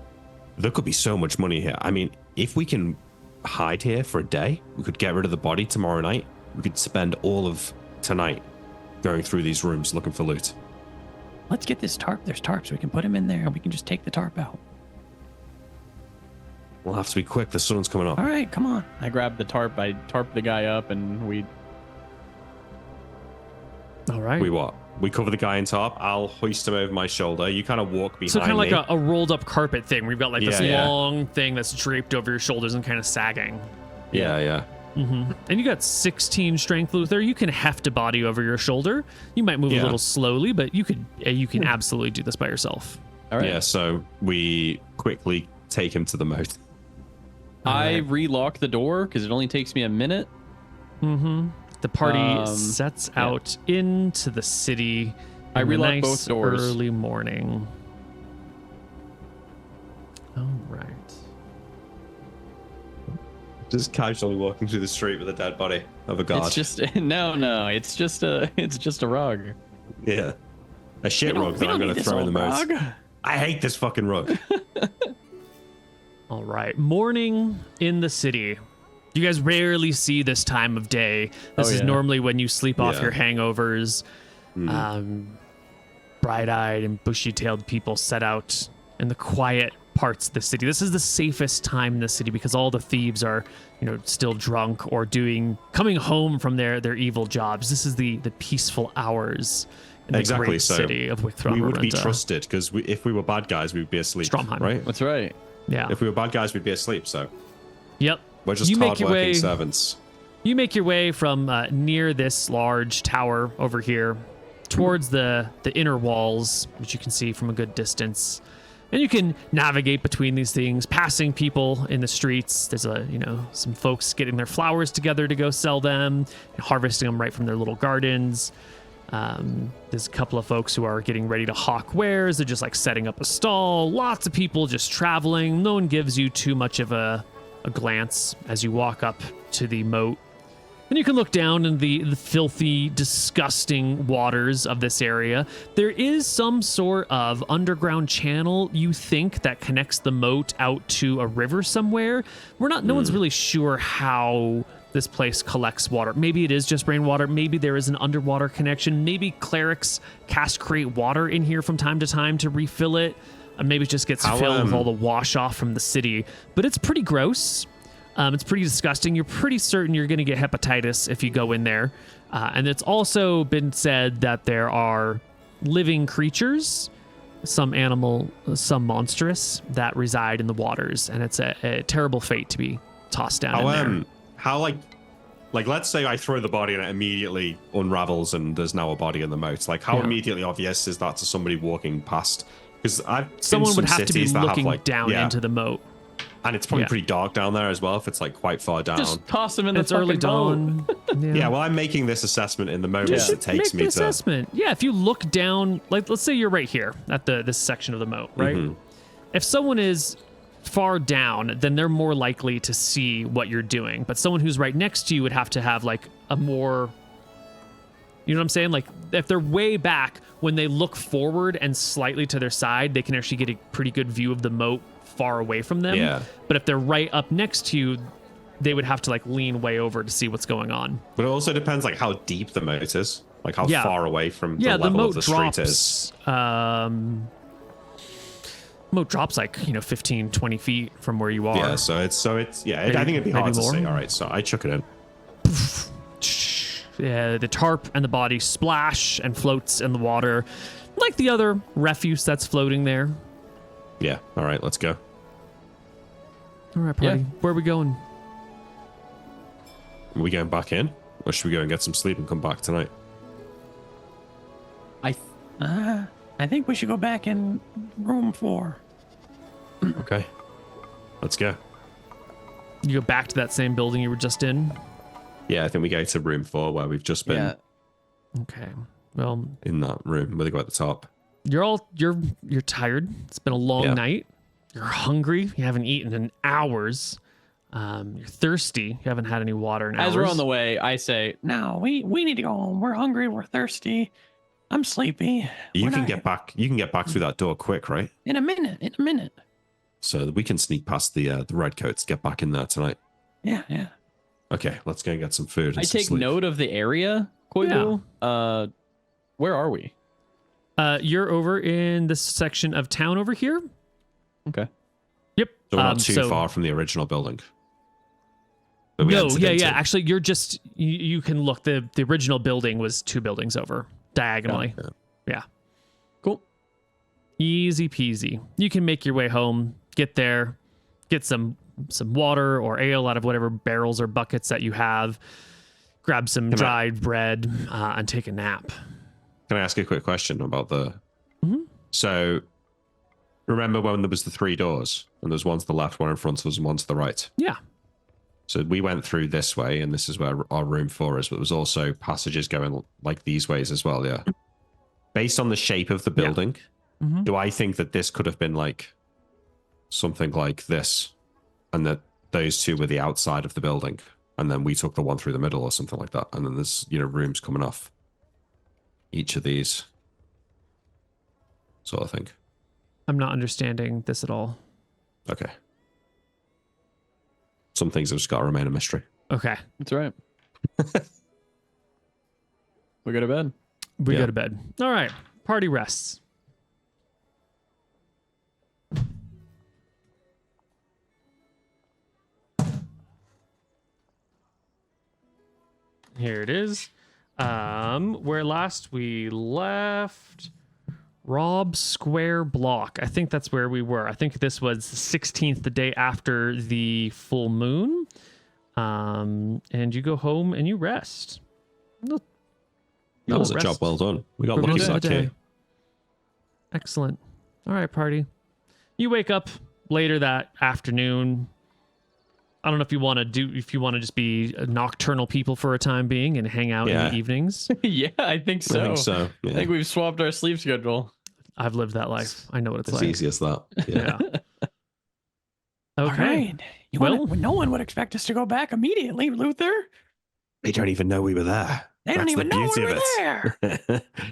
There could be so much money here. I mean, if we can hide here for a day, we could get rid of the body tomorrow night. We could spend all of tonight going through these rooms looking for loot. Let's get this tarp. There's tarps. We can put him in there and we can just take the tarp out. We'll have to be quick. The sun's coming up. All right, come on. I grab the tarp. I tarp the guy up, and we. All right. We cover the guy in top. I'll hoist him over my shoulder. You kind of walk behind me. So kind of like a rolled up carpet thing. We've got like this Yeah. long thing that's draped over your shoulders and kind of sagging. Yeah. Mm-hmm. And you got 16 strength, Luther. You can heft a body over your shoulder. You might move a little slowly, but you can absolutely do this by yourself. All right. Yeah, so we quickly take him to the moat. I relock the door because it only takes me a minute. Mm-hmm. The party sets out into the city. I relock nice both doors. Early morning. All right. Just casually walking through the street with a dead body of a guard. It's just it's just a rug. Yeah. A shit rug that I'm going to throw in the moat. I hate this fucking rug. All right. Morning in the city. You guys rarely see this time of day. This is normally when you sleep off your hangovers. Bright-eyed and bushy-tailed people set out in the quiet parts of the city. This is the safest time in the city because all the thieves are, still drunk or coming home from their evil jobs. This is the peaceful hours in the great city of Wickthrun. We would be trusted because if we were bad guys, we'd be asleep. Stromheim. Right? That's right. Yeah. If we were bad guys, we'd be asleep. So. Yep. We're just hard-working servants. You make your way from near this large tower over here towards the inner walls, which you can see from a good distance. And you can navigate between these things, passing people in the streets. There's some folks getting their flowers together to go sell them, harvesting them right from their little gardens. There's a couple of folks who are getting ready to hawk wares. They're just like setting up a stall. Lots of people just traveling. No one gives you too much of a glance as you walk up to the moat. And you can look down in the filthy, disgusting waters of this area. There is some sort of underground channel, you think, that connects the moat out to a river somewhere. No one's really sure how this place collects water. Maybe it is just rainwater. Maybe there is an underwater connection. Maybe clerics create water in here from time to time to refill it. Maybe it just gets filled with all the wash off from the city. But it's pretty gross. It's pretty disgusting. You're pretty certain you're going to get hepatitis if you go in there. And it's also been said that there are living creatures, some animal, some monstrous, that reside in the waters. And it's a terrible fate to be tossed down in there. How, like, let's say I throw the body and it immediately unravels and there's now a body in the moat. Like, how immediately obvious is that to somebody walking past? Because someone would have to be looking down into the moat. And it's probably pretty dark down there as well if it's like quite far down. Just toss them in the It's early dawn. Yeah, well, I'm making this assessment in the moment it takes me to. Assessment. Yeah, if you look down, like let's say you're right here at this section of the moat, right? Mm-hmm. If someone is far down, then they're more likely to see what you're doing. But someone who's right next to you would have to have like a more, you know what I'm saying? Like if they're way back, when they look forward and slightly to their side, they can actually get a pretty good view of the moat far away from them. Yeah. But if they're right up next to you, they would have to like lean way over to see what's going on. But it also depends like how deep the moat is, like how far away from the level of the street is. Moat drops like 15, 20 feet from where you are. Yeah, so it's maybe, I think it'd be hard to see. All right, so I chuck it in. Yeah, the tarp and the body splash and floats in the water like the other refuse that's floating there. Yeah, all right, let's go. All right, party. Where are we going? Are we going back in? Or should we go and get some sleep and come back tonight? I think we should go back in room 4. Okay, let's go. You go back to that same building you were just in? Yeah, I think we go to room 4 where we've just been. Yeah. Okay. Well, in that room where they go at the top. You're tired. It's been a long night. You're hungry. You haven't eaten in hours. You're thirsty. You haven't had any water in hours. As we're on the way, I say, No, we need to go home. We're hungry. We're thirsty. I'm sleepy. You can get back through that door quick, right? In a minute. So that we can sneak past the redcoats, get back in there tonight. Yeah. Okay, let's go and get some food. I take note of the area, Koibu. Yeah. Where are we? You're over in this section of town over here. Okay. Yep. So we're not too far from the original building. Actually, you're just you can look. The original building was 2 buildings over diagonally. Yeah. Cool. Easy peasy. You can make your way home. Get there. Get some water or ale out of whatever barrels or buckets that you have. Grab some dried bread and take a nap. Can I ask you a quick question about the... Mm-hmm. So, remember when there was the 3 doors? And there's one to the left, one in front of us, and one to the right? Yeah. So we went through this way, and this is where our room 4 is, but there was also passages going like these ways as well, yeah? Based on the shape of the building, do I think that this could have been like something like this, and that those 2 were the outside of the building, and then we took the one through the middle or something like that, and then there's, rooms coming off each of these sort of thing? I'm not understanding this at all. Okay. Some things have just got to remain a mystery. Okay. That's right. We go to bed. We go to bed. All right. Party rests. Here it is. Where last we left Rob Square Block. I think that's where we were. I think this was the 16th, the day after the full moon. And you go home and you rest. That was a job well done. We got lucky that day. Excellent. All right, party. You wake up later that afternoon. I don't know if you want to just be nocturnal people for a time being and hang out in the evenings. Yeah, I think so. Yeah. I think we've swapped our sleep schedule. I've lived that life. I know what it's like. As easy as that. Yeah. Okay. All right. No one would expect us to go back immediately, Luther. They don't even know we were there. They don't even know we were there.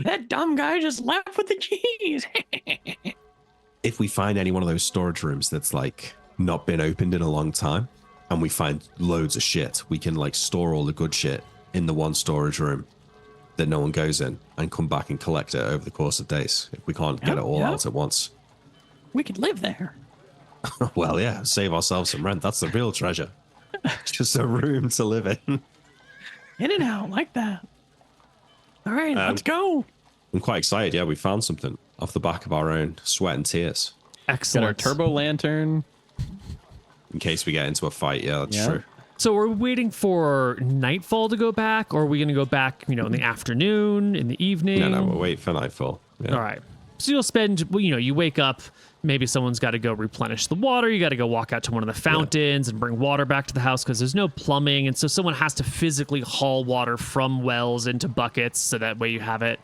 That dumb guy just left with the keys. If we find any one of those storage rooms that's like not been opened in a long time, and we find loads of shit, we can like store all the good shit in the one storage room that no one goes in and come back and collect it over the course of days if we can't get it all out at once. We could live there. Well, yeah, save ourselves some rent. That's the real treasure. Just a room to live in. In and out like that. All right, let's go. I'm quite excited. Yeah, we found something off the back of our own sweat and tears. Got Excellent. our turbo lantern. In case we get into a fight. Yeah, that's true. So we're waiting for nightfall to go back, or are we going to go back, in the afternoon, in the evening? No, we'll wait for nightfall. Yeah. All right. So you'll spend, you wake up, maybe someone's got to go replenish the water. You got to go walk out to one of the fountains and bring water back to the house because there's no plumbing. And so someone has to physically haul water from wells into buckets so that way you have it,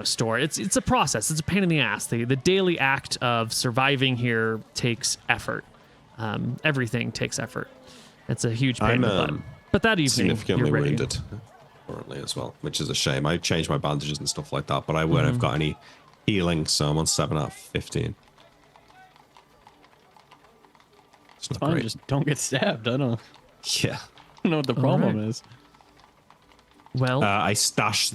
store. It's a process. It's a pain in the ass. The daily act of surviving here takes effort. Everything takes effort. It's a huge pain in the butt. But that evening, significantly you're ready. wounded currently as well, which is a shame. I changed my bandages and stuff like that, but I wouldn't have got any healing, so I'm on 7 out of 15. It's not Fine, great. just don't get stabbed. I don't Yeah. know what the problem is. Well, I stash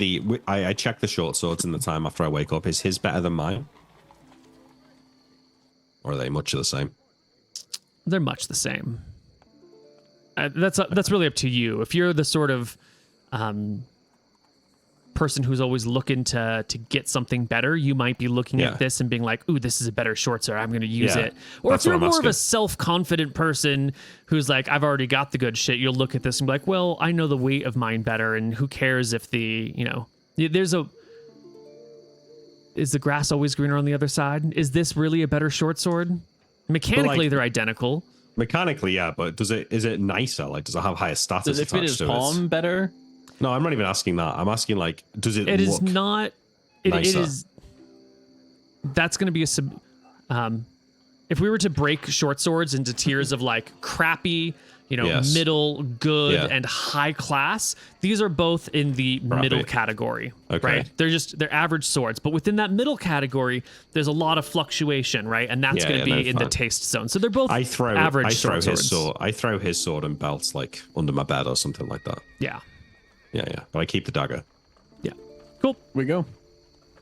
I check the short swords in the time after I wake up. Is his better than mine? Or are they much of the same? they're much the same. That's really up to you. If you're the sort of person who's always looking to get something better, you might be looking at this and being like, ooh, this is a better short sword, I'm going to use it. Or if you're more of a self-confident person who's like, I've already got the good shit, you'll look at this and be like, well, I know the weight of mine better, and who cares if is the grass always greener on the other side? Is this really a better short sword? Mechanically, they're identical. Mechanically, yeah, but is it nicer? Like, does it have higher status? Does it fit his palm better? No, I'm not even asking that. I'm asking, like, does it It look is not. It nicer? is. That's going to be if we were to break short swords into tiers of like crappy, middle, good, and high class, these are both in the middle category. Okay. Right? They're average swords, but within that middle category, there's a lot of fluctuation, right? And that's going to be in the taste zone. So they're both average short swords. I throw his sword and belts like under my bed or something like that. Yeah. Yeah. But I keep the dagger. Yeah. Cool. We go.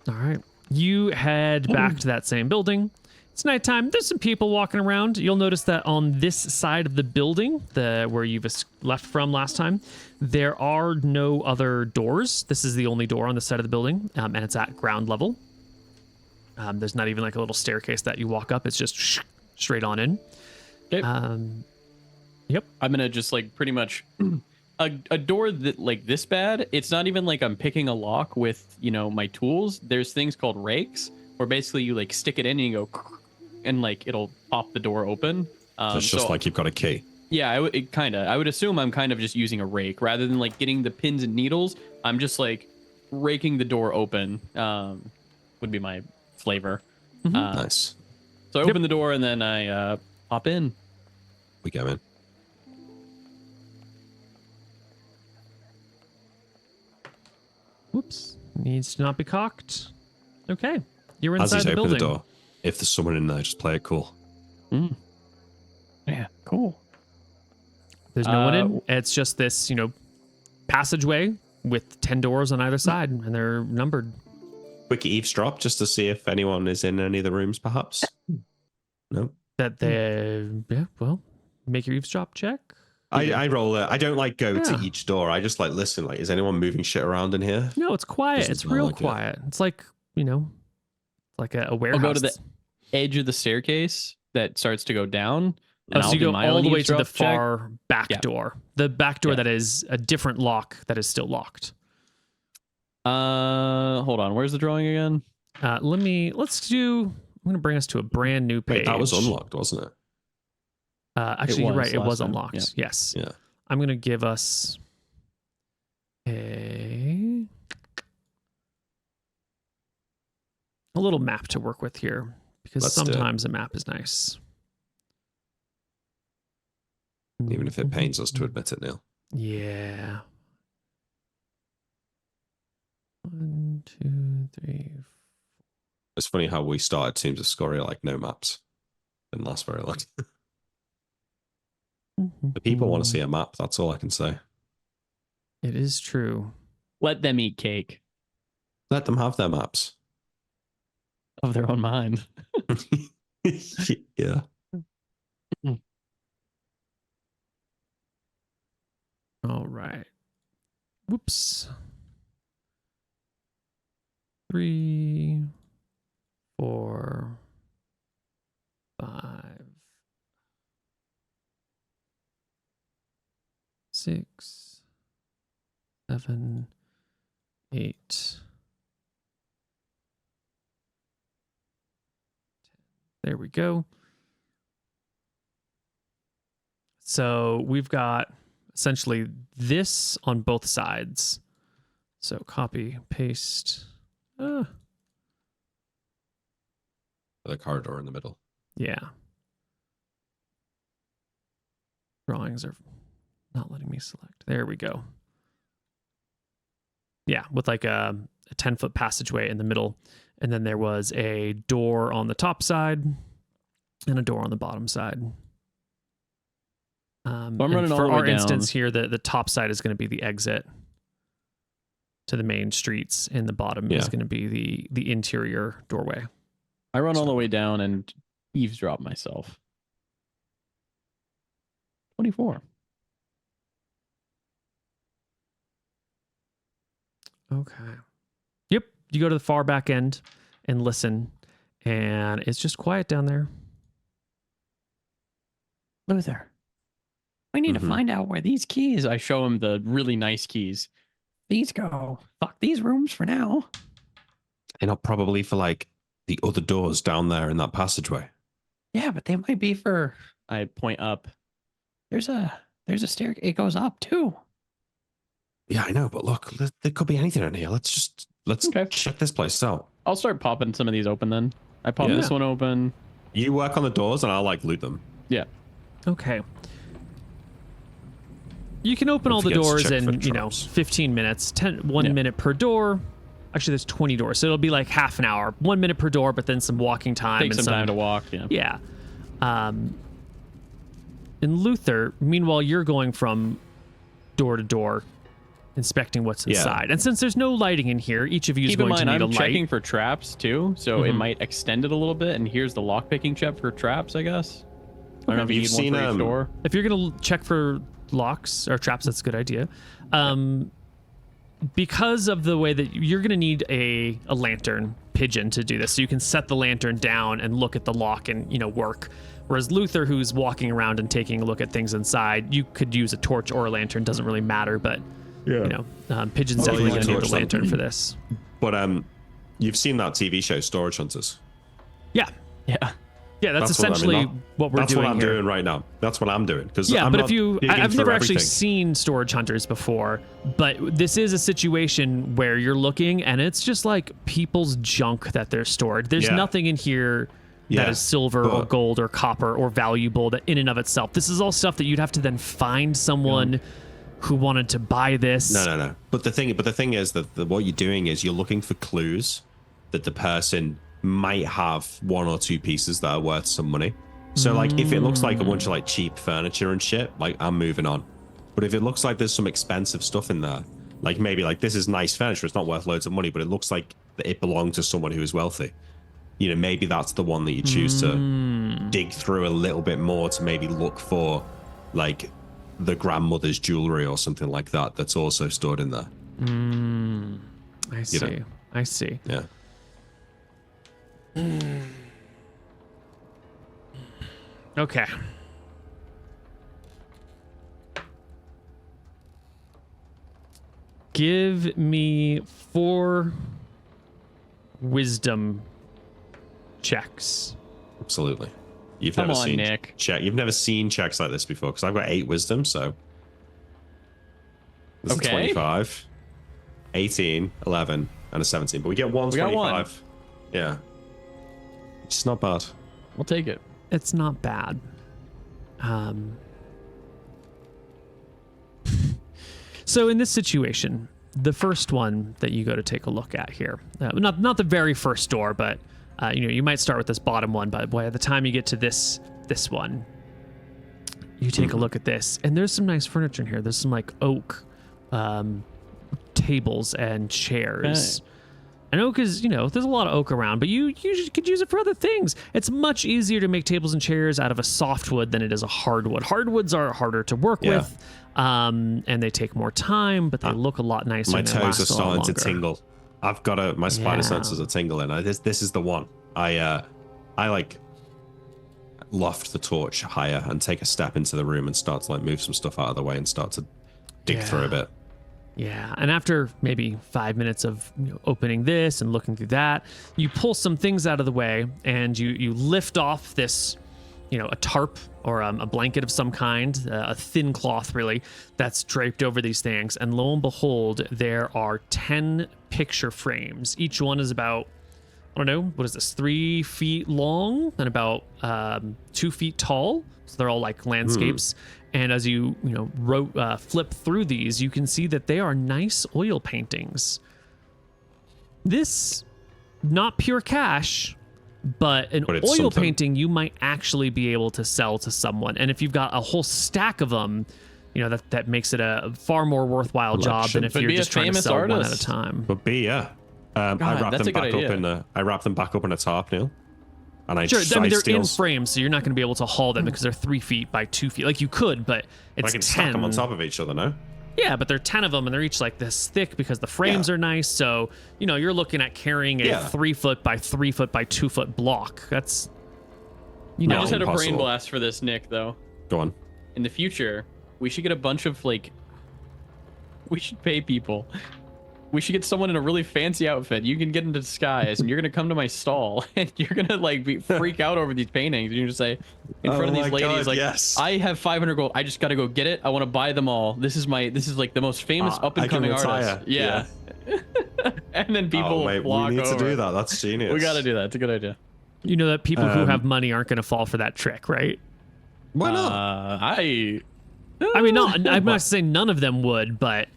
All right. You head back to that same building. It's nighttime. There's some people walking around. You'll notice that on this side of the building, where you've left from last time, there are no other doors. This is the only door on this side of the building, and it's at ground level. There's not even like a little staircase that you walk up. It's just straight on in. Okay. Yep. I'm gonna just like pretty much a door that like this bad. It's not even like I'm picking a lock with my tools. There's things called rakes where basically you like stick it in and you go. And like it'll pop the door open. So it's just like you've got a key. Yeah, I would assume I'm kind of just using a rake rather than like getting the pins and needles. I'm just like raking the door open. Would be my flavor. Nice. So I open the door and then I hop in. We go in. Whoops. Needs to not be cocked. Okay. You're As inside he's the opened building. the door, if there's someone in there, just play it cool. Yeah, cool. There's no one in. It's just this, passageway with 10 doors on either side, and they're numbered. Quick eavesdrop just to see if anyone is in any of the rooms, perhaps. No. Make your eavesdrop check. I roll it. I don't like go to each door. I just like listen. Like, is anyone moving shit around in here? No, it's quiet. Doesn't It's smell real like it. quiet. It's like, like a warehouse. I'll go to the edge of the staircase that starts to go down. And so I'll you do go my all own the way to the eavesdrop check. far back door. The back door that is a different lock that is still locked. Hold on. Where's the drawing again? I'm going to bring us to a brand new page. Wait, that was unlocked, wasn't it? Actually, you're right. It was time. unlocked. Yeah. Yes. Yeah. I'm going to give us a little map to work with here, because sometimes a map is nice. Even if it pains us to admit it, Neil. Yeah. 1, 2, 3. It's funny how we started Teams of Scoria like no maps. Didn't last very long. The people want to see a map. That's all I can say. It is true. Let them eat cake Let them have their maps. of their own mind. Yeah. All right. Whoops. 3, 4, 5, 6, 7, 8. There we go. So we've got essentially this on both sides. So copy, paste. The corridor in the middle. Yeah. Drawings are not letting me select. There we go. Yeah, with like a 10-foot passageway in the middle. And then there was a door on the top side and a door on the bottom side. I'm running all for the way our down. instance here, the top side is going to be the exit to the main streets, and the bottom is going to be the interior doorway. I run all the way down and eavesdrop myself. 24. Okay. Yep. You go to the far back end and listen, and it's just quiet down there. Luther, we need to find out where these keys. I show him the really nice keys. These go. Fuck these rooms for now. They're not probably for like the other doors down there in that passageway. Yeah, but they might be for. I point up. There's a stair. It goes up too. Yeah, I know, but look, there could be anything in here. Let's check this place out. I'll start popping some of these open then. I pop this one open. You work on the doors and I'll like loot them. Yeah. Okay. You can open all the doors in, 15 minutes, 1 minute per door. Actually, there's 20 doors, so it'll be like half an hour, 1 minute per door, but then some walking time. Take some time to walk. Yeah. And Luther, meanwhile, you're going from door to door, inspecting what's inside. And since there's no lighting in here, each of you is going to need a light. I'm checking for traps too, so it might extend it a little bit. And here's the lock-picking check for traps, I guess. I don't know if you need one for each door. If you're going to check for locks or traps, that's a good idea. Because of the way that you're going to need a lantern pigeon to do this, so you can set the lantern down and look at the lock and work. Whereas Luther, who's walking around and taking a look at things inside, you could use a torch or a lantern, doesn't really matter, but pigeon's definitely going to need the lantern for this. But you've seen that TV show Storage Hunters. Yeah, that's essentially what we're doing. That's what I'm here. doing right now. That's what I'm doing. I've never actually seen Storage Hunters before, but this is a situation where you're looking and it's just like people's junk that they're stored. There's nothing in here that is silver or gold or copper or valuable that in and of itself. This is all stuff that you'd have to then find someone who wanted to buy this. No. But the thing is that what you're doing is you're looking for clues that the person might have one or two pieces that are worth some money. So like if it looks like a bunch of like cheap furniture and shit, like I'm moving on. But if it looks like there's some expensive stuff in there, like maybe like this is nice furniture, it's not worth loads of money, but it looks like it belonged to someone who is wealthy. Maybe that's the one that you choose to dig through a little bit more to maybe look for like the grandmother's jewelry or something like that that's also stored in there. I see. I see. Yeah. Okay. Give me 4 wisdom checks. Absolutely. You've Come never on, seen Nick. You've never seen checks like this before because I've got 8 wisdom, so this is 25, 18, 11, and a 17. But we get 125. Yeah. It's not bad. We'll take it. It's not bad. So in this situation, the first one that you go to take a look at here, not the very first door, but you might start with this bottom one, but by the time you get to this one, you take a look at this, and there's some nice furniture in here. There's some like oak tables and chairs. Okay. I know because, there's a lot of oak around, but you usually could use it for other things. It's much easier to make tables and chairs out of a softwood than it is a hardwood. Hardwoods are harder to work with, and they take more time, but they look a lot nicer. My and they toes last are a lot starting to longer. tingle. I've got my spider senses are tingling. This is the one. I like loft the torch higher and take a step into the room and start to like move some stuff out of the way and start to dig through a bit. Yeah, and after maybe 5 minutes of opening this and looking through that, you pull some things out of the way and you lift off this, a tarp or a blanket of some kind, a thin cloth really, that's draped over these things. And lo and behold, there are 10 picture frames. Each one is about, I don't know, what is this, 3 feet long and about 2 feet tall. So they're all like landscapes. And as you flip through these, you can see that they are nice oil paintings. This, not pure cash, but an oil painting you might actually be able to sell to someone. And if you've got a whole stack of them, that makes it a far more worthwhile job than if you're just trying to sell one at a time. But I wrap them back up in a tarp, Neil. And they're in frames, so you're not going to be able to haul them because they're 3 feet by 2 feet. Like you could, but it's 10. I can stack them on top of each other, no? Yeah, but they're 10 of them, and they're each like this thick because the frames are nice. So you're looking at carrying a 3 foot by 3 foot by 2 foot block. That's I just had a brain blast for this, Nick. Though. Go on. In the future, we should get a bunch of we should pay people. We should get someone in a really fancy outfit. You can get into disguise, and you're gonna come to my stall, and you're gonna freak out over these paintings. And you just say, in front of these ladies, yes. I have 500 gold. I just gotta go get it. I want to buy them all. This is like the most famous up and coming artist. Yeah. And then people flock we need over. to do that. That's genius. We gotta do that. It's a good idea. You know that people who have money aren't gonna fall for that trick, right? Why not? I mean, I'm not saying none of them would, but.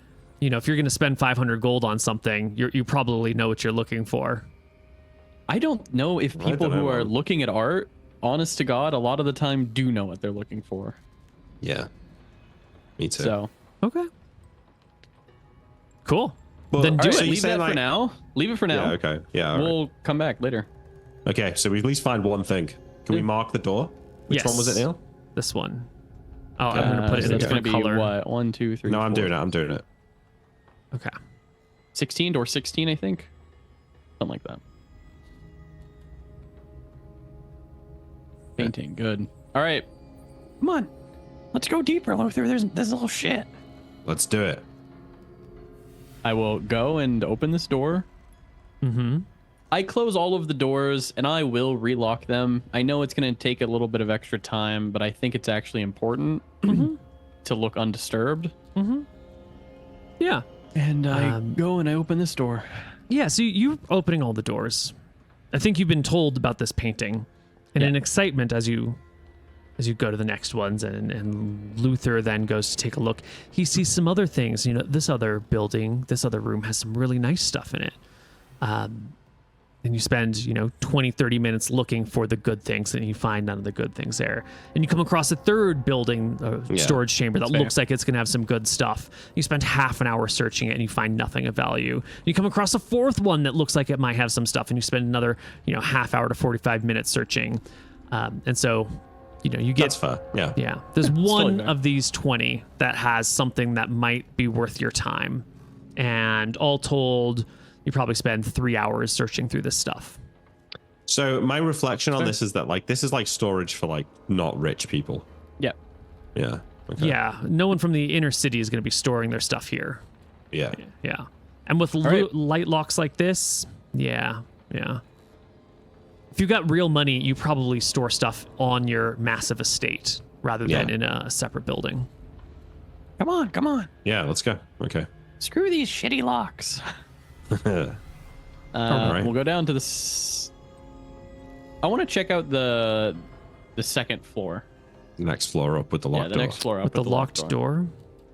If you're going to spend 500 gold on something, you probably know what you're looking for. I don't know if people who are looking at art, honest to God, a lot of the time do know what they're looking for. Yeah. Me too. So. Okay. Cool. Well, then do it. Leave that for now. Leave it for now. Yeah, okay. Yeah. We'll come back later. Okay, so we at least find one thing. Can we mark the door? Which one was it, Neil? This one. Oh, I'm going to put it in a different color. What? 1, 2, 3, No, 4. I'm doing it. Okay. 16 or 16, I think. Something like that. Painting, good. All right. Come on. Let's go deeper, Luther. There's a little shit. Let's do it. I will go and open this door. Mm-hmm. I close all of the doors, and I will relock them. I know it's going to take a little bit of extra time, but I think it's actually important to look undisturbed. Mm-hmm. Yeah. And I go and I open this door. Yeah, so you're opening all the doors. I think you've been told about this painting. And in excitement as you go to the next ones and Luther then goes to take a look, he sees some other things. This other building, this other room has some really nice stuff in it. And you spend, 20, 30 minutes looking for the good things, and you find none of the good things there. And you come across a third building, storage chamber that looks like it's going to have some good stuff. You spend half an hour searching it, and you find nothing of value. You come across a fourth one that looks like it might have some stuff, and you spend another, half hour to 45 minutes searching. And so, you get... That's fair, yeah. Yeah. There's one of these 20 that has something that might be worth your time. And all told... You probably spend 3 hours searching through this stuff. So my reflection on this is that this is like storage for not rich people. Yeah. Yeah. Okay. Yeah. No one from the inner city is going to be storing their stuff here. Yeah. Yeah. And with light locks like this, yeah. If you got real money, you probably store stuff on your massive estate rather than in a separate building. Come on. Yeah, let's go. Okay. Screw these shitty locks. Right. We'll go down to this. I want to check out the second floor. The next floor up with the locked door. The next floor up with the locked door.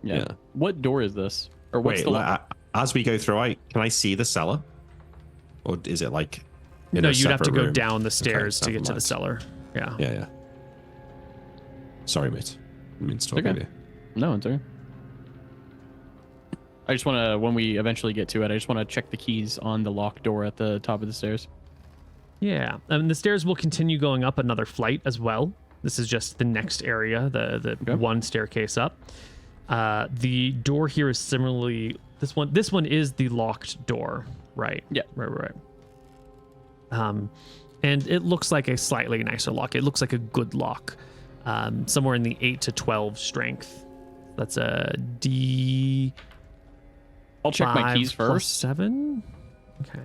Yeah. What door is this? Or what's as we go through, can I see the cellar? Or is it in No, a you'd have to go room? down the stairs Okay, to get to the cellar. Yeah. Yeah. Sorry, mate. I mean, stop Okay. you. No, it's okay. I just want to, when we eventually get to it, I just want to check the keys on the locked door at the top of the stairs. Yeah, and the stairs will continue going up another flight as well. This is just the next area, the one staircase up. The door here is similarly this one is the locked door, right? Yeah. Right. And it looks like a slightly nicer lock. It looks like a good lock. Somewhere in the 8 to 12 strength. That's a D. I'll check my keys first. 7. Okay.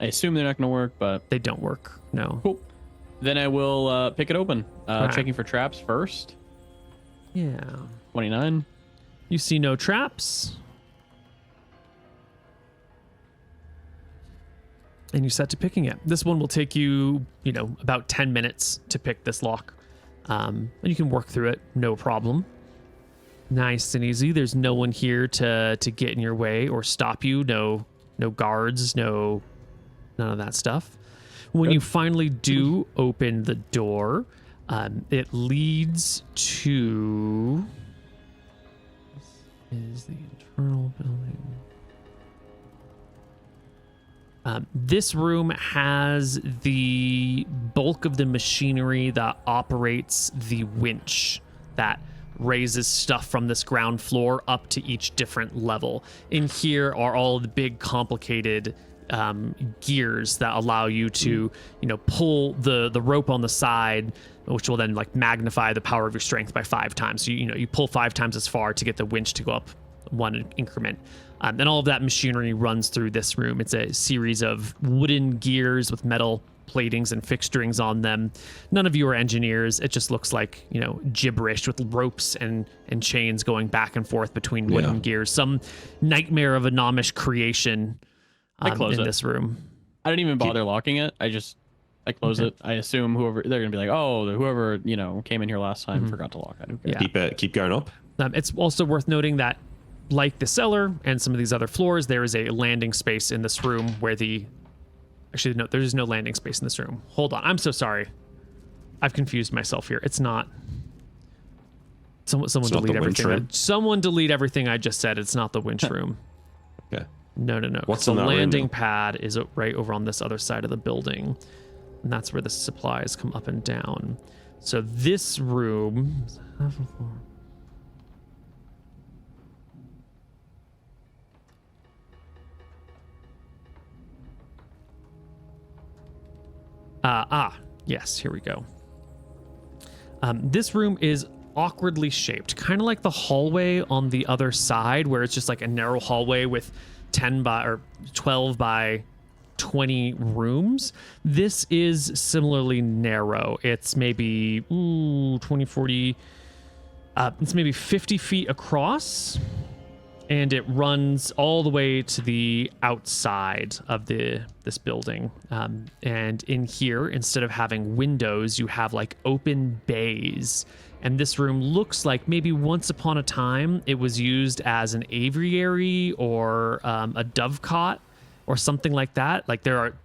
I assume they're not going to work, but They don't work. No. cool. Then I will pick it open. Alright. Checking for traps first. Yeah. 29. You see no traps. And you set to picking it. This one will take you, about 10 minutes to pick this lock. And you can work through it, no problem. Nice and easy. There's no one here to get in your way or stop you. No guards, none of that stuff. When you finally do open the door, it leads to... This is the internal building. This room has the bulk of the machinery that operates the winch that raises stuff from this ground floor up to each different level. In here are all the big complicated gears that allow you to, pull the rope on the side, which will then magnify the power of your strength by 5 times. So you pull 5 times as far to get the winch to go up 1 increment. And all of that machinery runs through this room. It's a series of wooden gears with metal platings and fixturings on them. None of you are engineers. It just looks like, gibberish with ropes and chains going back and forth between wooden gears. Some nightmare of a gnomish creation in this room. I didn't even bother locking it. I close it. I assume they're gonna be like, whoever came in here last time forgot to lock it. Okay. Yeah. Keep going up. It's also worth noting that, like the cellar and some of these other floors, there is a landing space in this room where actually, no, there's no landing space in this room. Hold on. I'm so sorry. I've confused myself here. It's not. Someone delete everything. Someone delete everything I just said. It's not the winch room. Okay. No. What's the in that landing room? pad is right over on this other side of the building. And that's where the supplies come up and down. So this room... Yes, here we go. This room is awkwardly shaped, kind of like the hallway on the other side, where it's just like a narrow hallway with 12 by 20 rooms. This is similarly narrow. It's maybe 20, 40. It's maybe 50 feet across. And it runs all the way to the outside of this building. And in here, instead of having windows, you have open bays. And this room looks like maybe once upon a time it was used as an aviary or a dovecot or something like that.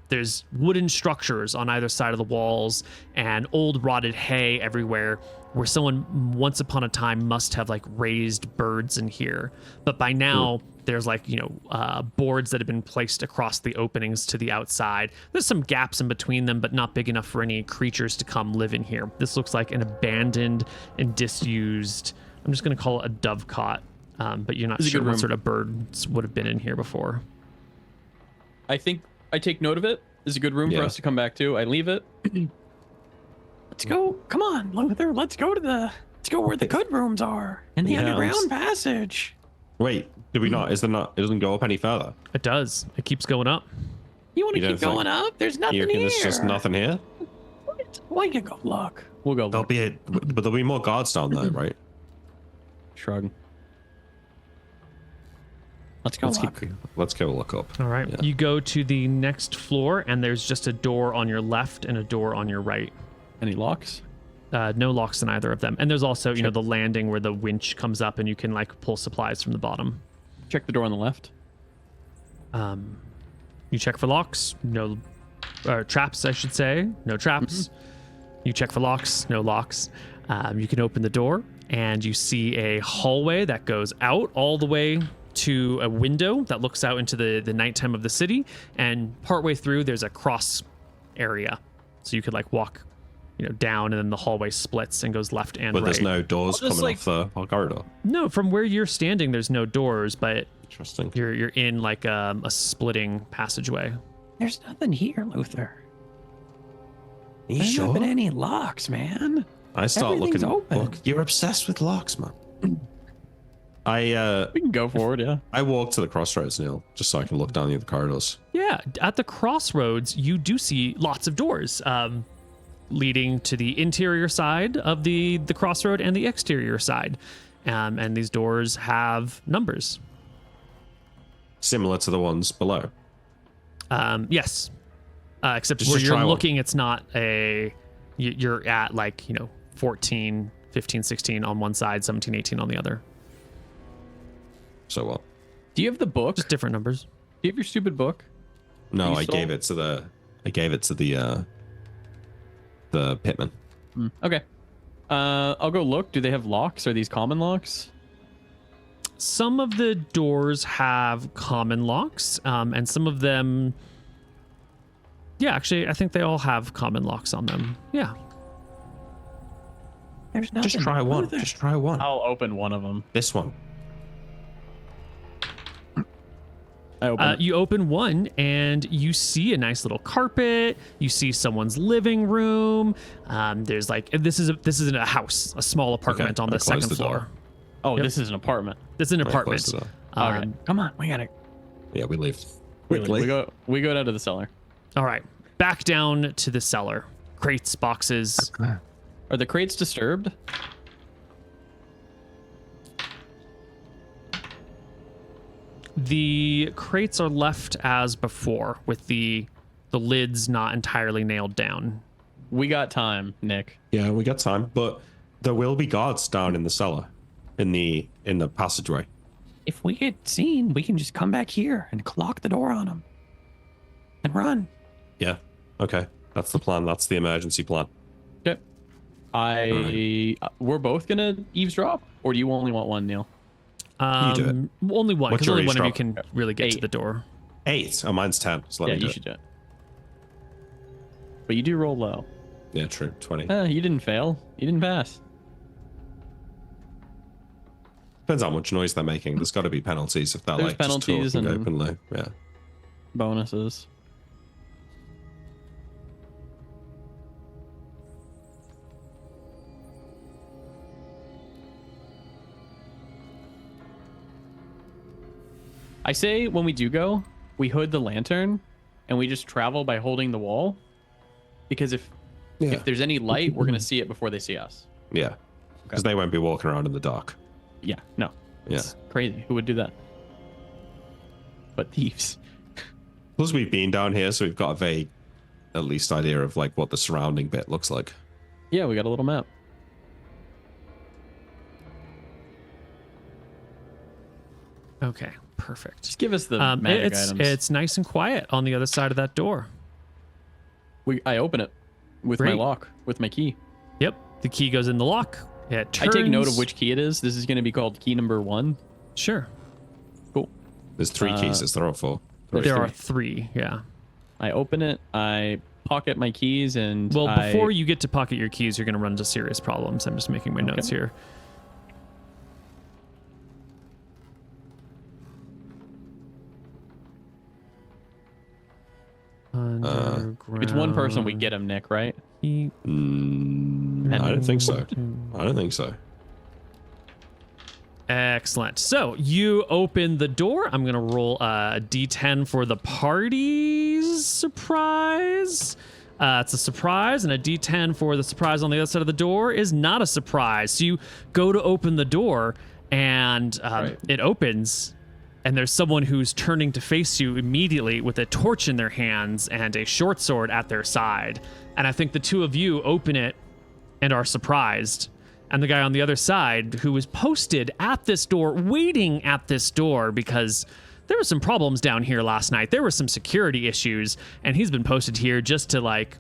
There's wooden structures on either side of the walls and old rotted hay everywhere, where someone once upon a time must have raised birds in here. But by now there's boards that have been placed across the openings to the outside. There's some gaps in between them, but not big enough for any creatures to come live in here. This looks like an abandoned and disused, I'm just going to call it a dovecot, but you're not sure what sort of birds would have been in here before. I think I take note of it. This is a good room for us to come back to. I leave it. Let's go. Come on, Luther. Let's go where the good rooms are in the underground passage. Wait, did we not? Is there not? It doesn't go up any further. It does. It keeps going up. You want to keep going up? There's nothing here. There's just nothing here. Why you go look? We'll go. But there'll be more guards down there, right? Shrug. Let's go look. Let's go look up. All right. Yeah. You go to the next floor, and there's just a door on your left and a door on your right. Any locks? No locks in either of them. And there's also, the landing where the winch comes up and you can pull supplies from the bottom. Check the door on the left. You check for locks. No traps, I should say. No traps. You check for locks. No locks. You can open the door. and you see a hallway that goes out all the way to a window that looks out into the nighttime of the city, and partway through there's a cross area, so you could like walk down, and then the hallway splits and goes left and right. But there's no doors coming off the corridor. No, from where you're standing there's no doors, but Interesting. you're in like a splitting passageway. There's nothing here, Luther. Are you There's sure? not been any locks, man. I start Everything's looking. open. Look, you're obsessed with locks, man. We can go forward, yeah. I walk to the crossroads, Neil, just so I can look down the other corridors. Yeah, at the crossroads you do see lots of doors leading to the interior side of the crossroad and the exterior side, and these doors have numbers. Similar to the ones below. Yes, except Just where to you're try one. looking, it's not you're at like 14, 15, 16 on one side, 17, 18 on the other. So what? Do you have the book? Just different numbers. Do you have your stupid book? No, You I stole- gave it to the pitman. Okay. I'll go look. Do they have locks? Are these common locks? Some of the doors have common locks, and some of them, yeah, actually, I think they all have common locks on them. Yeah. There's nothing. Just try one. Luther. Just try one. I'll open one of them. This one. I open it. You open one and you see a nice little carpet. You see someone's living room. There's like this is a house, a small apartment on I the close second the door. floor. Oh, Yep. this is an apartment. It's an I close apartment. the door. Okay. Come on, we gotta. Yeah, we leave. We Quickly. go down to the cellar. All right, back down to the cellar. Crates, boxes. Are the crates disturbed? The crates are left as before, with the lids not entirely nailed down. We got time, Nick. Yeah, we got time, but there will be guards down in the cellar, in the passageway. If we get seen, we can just come back here and lock the door on them and run. Yeah. Okay. That's the plan. That's the emergency plan. Okay. We're both gonna eavesdrop, or do you only want one, Neil? You do it. Only one, What's because your only one of you eavesdrop? can really get to 8. the door. 8. Oh, mine's 10. So let Yeah, me you do should it. do it. But you do roll low. Yeah, true. 20. You didn't fail. You didn't pass. Depends how much noise they're making. There's got to be penalties if they're There's like penalties just talking and- openly. Yeah. Bonuses. I say when we do go, we hood the lantern and we just travel by holding the wall. Because if there's any light, we're gonna see it before they see us. Yeah. Because they won't be walking around in the dark. Yeah, no. Yeah. It's crazy. Who would do that? But thieves. Plus, we've been down here, so we've got a vague, at least, idea of like what the surrounding bit looks like. Yeah, we got a little map. Okay, perfect. Just give us the magic items. It's nice and quiet on the other side of that door. I open it with my Great. lock, with my key. Yep, the key goes in the lock. It turns. I take note of which key it is. This is going to be called key number 1. Sure. Cool. There's 3 keys. Is there all 4? There are 3, yeah. I open it. I pocket my keys and Well, before you get to pocket your keys, you're going to run into serious problems. I'm just making my notes here. It's one person, we get him, Nick, right? I don't think so. I don't think so. Excellent. So you open the door. I'm going to roll a d10 for the party's surprise. It's a surprise, and a d10 for the surprise on the other side of the door is not a surprise. So you go to open the door, and it opens, and there's someone who's turning to face you immediately with a torch in their hands and a short sword at their side. And I think the two of you open it and are surprised. And the guy on the other side, who was posted at this door, waiting at this door because there were some problems down here last night. There were some security issues, and he's been posted here just to like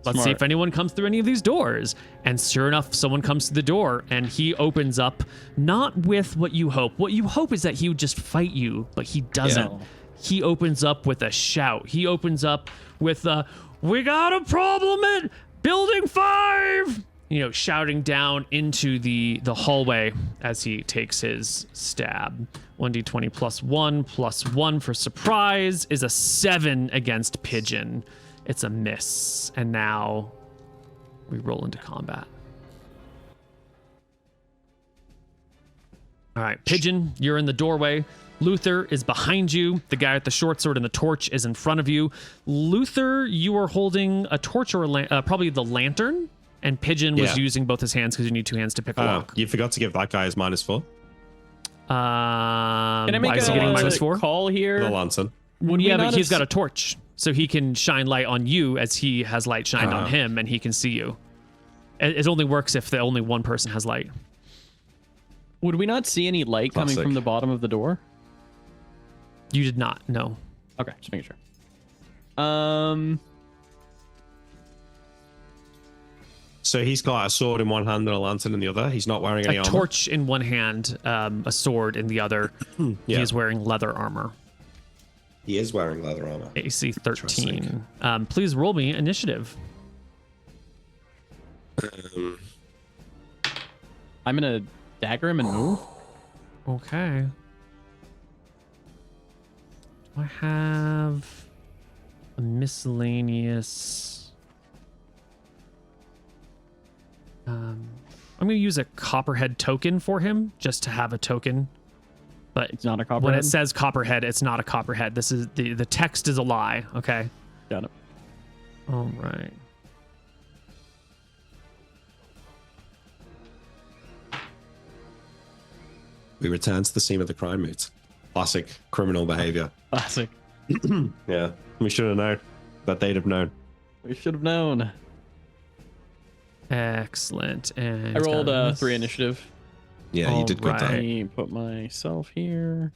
Let's see if anyone comes through any of these doors. And sure enough, someone comes to the door and he opens up, not with what you hope. What you hope is that he would just fight you, but he doesn't. Yeah. He opens up with a shout. He opens up with we got a problem at building 5. You know, shouting down into the hallway as he takes his stab. 1d20 +1 for surprise is a 7 against Pigeon. It's a miss. And now we roll into combat. All right, Pigeon, you're in the doorway. Luther is behind you. The guy with the short sword and the torch is in front of you. Luther, you are holding a torch or probably the lantern. And Pigeon was using both his hands because you need 2 hands to pick a lock. You forgot to give that guy his -4. Can I make why is he getting -4? call here? The lantern. Yeah, but he's got a torch, so he can shine light on you as he has light shined on him, and he can see you. It only works if only one person has light. Would we not see any light coming from the bottom of the door? You did not, no. Okay, just making sure. So he's got a sword in one hand and a lantern in the other. He's not wearing any armor. A torch in one hand, a sword in the other. He is wearing leather armor. He is wearing leather armor. AC 13. Please roll me initiative. I'm gonna dagger him and move. Okay. Do I have a miscellaneous? I'm going to use a copperhead token for him just to have a token. But it's not a copperhead. When it says copperhead, it's not a copperhead. This is the text is a lie. Okay. Got it. All right. We return to the scene of the crime, mate. Classic criminal behavior. Classic. Yeah. We should have known. That they'd have known. We should have known. Excellent. And I rolled 3 initiative. Yeah, you did good Alright. there. Let me put myself here.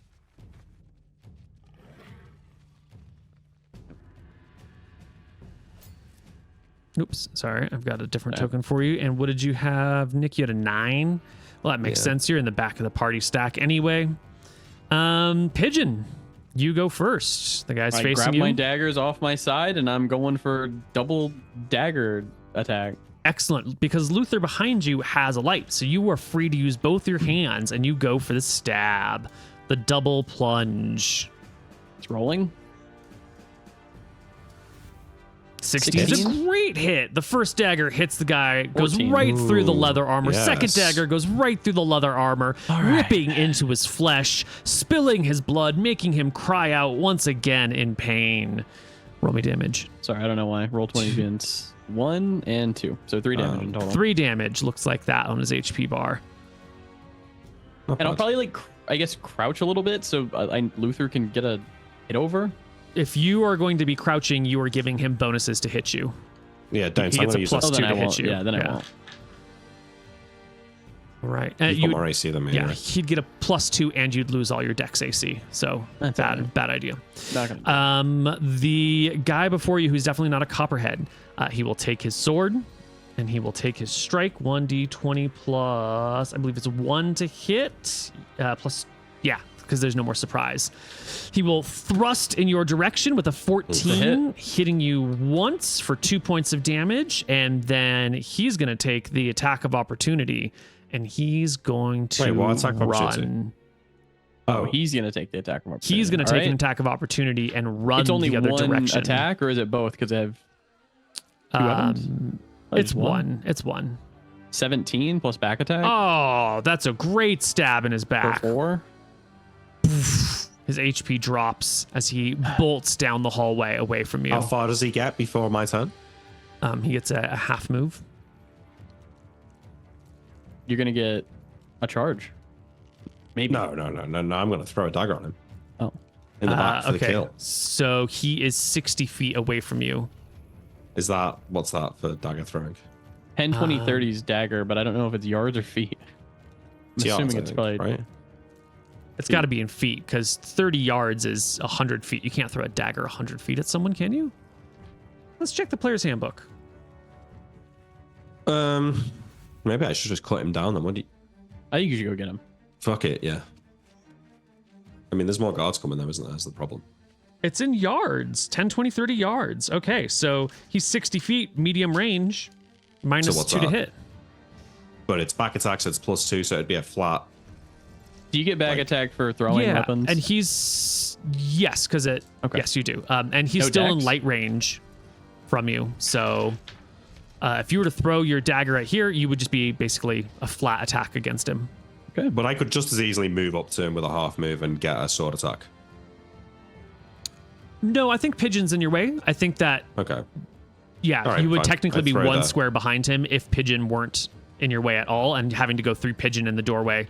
Oops, sorry. I've got a different token for you. And what did you have, Nick? You had a 9. Well, that makes sense. You're in the back of the party stack anyway. Pigeon, you go first. The guy's facing grab you. my daggers off my side, and I'm going for double dagger attack. Excellent, because Luther behind you has a light, so you are free to use both your hands, and you go for the stab, the double plunge. It's rolling. 16 is a great hit. The first dagger hits the guy, goes 14. right through the leather armor. Yes. Second dagger goes right through the leather armor, ripping into his flesh, spilling his blood, making him cry out once again in pain. Roll me damage. Sorry, I don't know why. Roll 20 against 1 and 2. So 3 damage in total. 3 damage looks like that on his HP bar. Not And I'll bad. probably, I guess, crouch a little bit so Luther can get a hit over. If you are going to be crouching, you are giving him bonuses to hit you. Yeah, don't. He I'm gets a gonna use plus that. 2 then to I hit won't. you. Yeah, then I won't. All right. You've got more AC than me. Yeah, anyway. he'd get a plus 2 and you'd lose all your dex AC. So That's bad idea. Not gonna The guy before you, who's definitely not a copperhead, he will take his sword and he will take his strike. 1d20 plus, I believe it's 1 to hit. Plus, yeah, because there's no more surprise. He will thrust in your direction with a 14, hitting you once for 2 points of damage, and then he's going to take the attack of opportunity, and he's going to Wait, what attack of opportunity? run. Oh, he's gonna take the attack of opportunity. He's going to All take an right. attack of opportunity and run It's only the other one direction. attack, or is it both? Because I have 2 of them. It's one. It's one. 17 plus back attack. Oh, that's a great stab in his For back. 4. His HP drops as he bolts down the hallway away from you. How far does he get before my turn? He gets a half move. You're gonna get a charge. Maybe. No. I'm going to throw a dagger on him Oh. in the back for the kill. So he is 60 feet away from you. What's that for dagger throwing? 10, 20, 30's dagger, but I don't know if it's yards or feet. I'm Yards, assuming I it's think, probably right. It's got to be in feet because 30 yards is 100 feet. You can't throw a dagger 100 feet at someone, can you? Let's check the player's handbook. Maybe I should just cut him down then. What do you... I think you should go get him. Fuck it, yeah. I mean, there's more guards coming though, isn't there? That's the problem. It's in yards, 10, 20, 30 yards. Okay, so he's 60 feet, medium range, minus what's 2 to that? hit. But it's back attack, so it's +2, so it'd be a flat. Do you get back attack for throwing weapons? And he's yes, because it yes you do. And he's No still in dex? light range from you. So if you were to throw your dagger at here, you would just be basically a flat attack against him. Okay. But I could just as easily move up to him with a half move and get a sword attack. No, I think Pigeon's in your way. I think that Okay. yeah, All right, you would fine. technically I'd be throw one that. square behind him if Pigeon weren't in your way at all, and having to go through Pigeon in the doorway,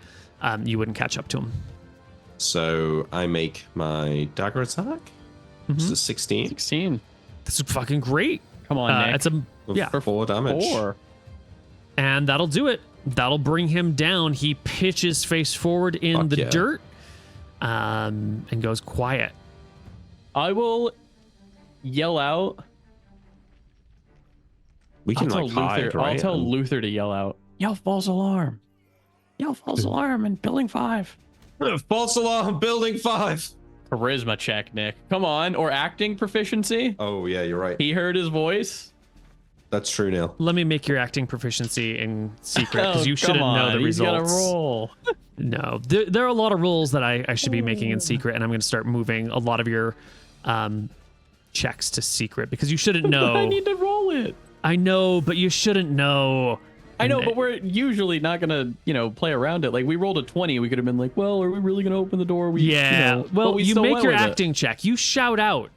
you wouldn't catch up to him. So I make my dagger attack. It's a 16. 16. This is fucking great. Come on, Nick. It's a yeah, For 4 damage. 4. and that'll do it. That'll bring him down. He pitches face forward in Fuck the yeah. dirt, and goes quiet. I will yell out. We can I'll like tell hide, Luther. right? I'll tell And- Luther to yell out. Yell false alarm. Yell false alarm in building 5. False alarm, building 5. Charisma check, Nick. Come on. Or acting proficiency. Oh yeah, you're right. He heard his voice. That's true, Neil. Let me make your acting proficiency in secret because Oh, you shouldn't come know on. the He's results. got a roll. No, there are a lot of rules that I should be making in secret, and I'm going to start moving a lot of your checks to secret because you shouldn't know. I need to roll it. I know, but you shouldn't know. I know, And but we're usually not gonna, play around it. Like we rolled a 20, we could have been like, well, are we really gonna open the door? We, yeah. but Well, we you still make went your with it. acting check. You shout out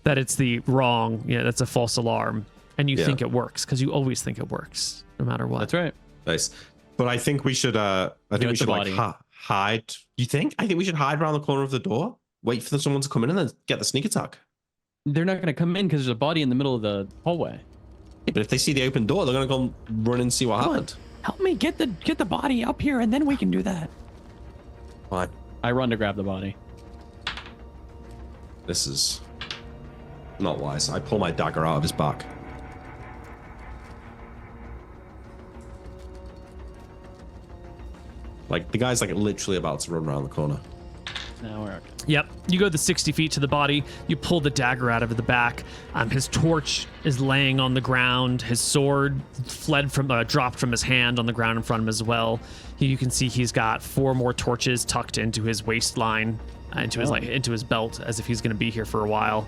that it's the wrong. Yeah, that's a false alarm, and you Yeah. think it works because you always think it works no matter what. That's right. Nice. But I think we should I think Give we it should the like body. hide. You think? I think we should hide around the corner of the door, wait for someone to come in and then get the sneak attack. They're not gonna come in because there's a body in the middle of the hallway. Yeah, but if they see the open door, they're gonna go run and see what happened. Help me get the body up here, and then we can do that. Fine. I run to grab the body. This is not wise. I pull my dagger out of his back. Like the guy's like literally about to run around the corner. Now we're okay. Yep. You go the 60 feet to the body. You pull the dagger out of the back. His torch is laying on the ground. His sword dropped from his hand on the ground in front of him as well. You can see he's got 4 more torches tucked into his waistline, into his belt, as if he's going to be here for a while.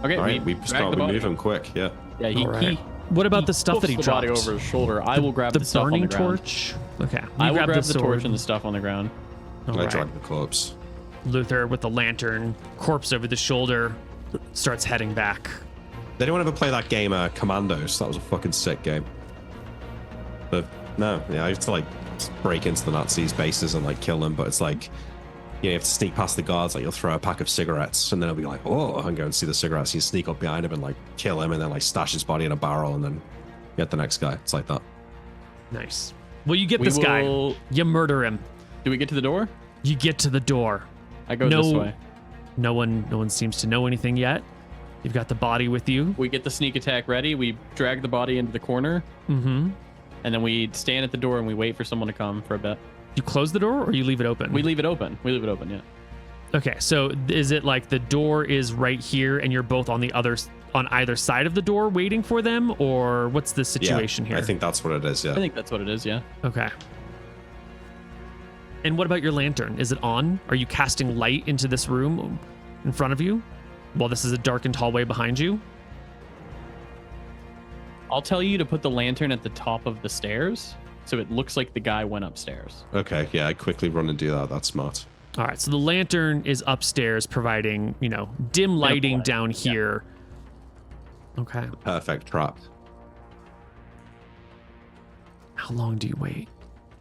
Okay, All right, we drag start the body. moving quick. Yeah. Yeah, he, All right. he What about the stuff that he hoofs the dropped? body over his shoulder. I will grab the stuff on burning the ground. torch. Okay. You I will grab the sword. torch and the stuff on the ground. All I right. drag the corpse. Luther with the lantern, corpse over the shoulder, starts heading back. Did anyone ever play that game, Commandos? That was a fucking sick game. But no, yeah, I used to like break into the Nazis' bases and like kill them, but it's like you have to sneak past the guards. Like you'll throw a pack of cigarettes, and then it'll be like, oh, and go and see the cigarettes. You sneak up behind him and like kill him, and then like stash his body in a barrel, and then get the next guy. It's like that. Nice. Well, you get We this guy. will- You murder him. Do we get to the door? You get to the door. I go this way. No one seems to know anything yet. You've got the body with you. We get the sneak attack ready. We drag the body into the corner, Mm-hmm. and then we stand at the door and we wait for someone to come for a bit. You close the door or you leave it open? We leave it open. Yeah. Okay, so is it like the door is right here and you're both on either side of the door waiting for them, or what's the situation here? I think that's what it is. Yeah. I think that's what it is, yeah. Okay. And what about your lantern? Is it on? Are you casting light into this room in front of you while this is a darkened hallway behind you? I'll tell you to put the lantern at the top of the stairs so it looks like the guy went upstairs. Okay. Yeah. I quickly run and do that. That's smart. All right, so the lantern is upstairs providing, dim lighting light. down Yeah. here. Okay. Perfect trap. How long do you wait?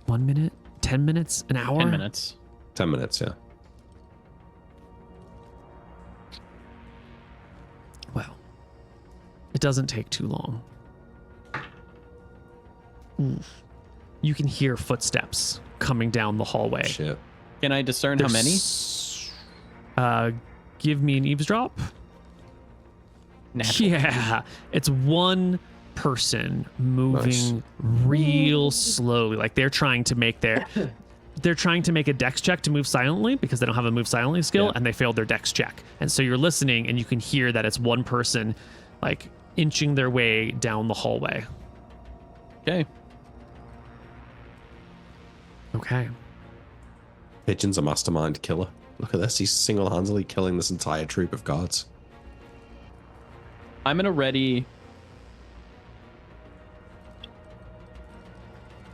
1 minute? 10 minutes? An hour? 10 minutes. 10 minutes. Yeah. Well, it doesn't take too long. You can hear footsteps coming down the hallway. Shit. Can I discern how many? Give me an eavesdrop. Natural. Yeah, it's one person moving real slowly. Like they're trying to make a dex check to move silently because they don't have a move silently skill, and they failed their dex check. And so you're listening and you can hear that it's one person like inching their way down the hallway. Okay. Okay. Pigeon's a mastermind killer. Look at this. He's single-handedly killing this entire troop of guards. I'm gonna ready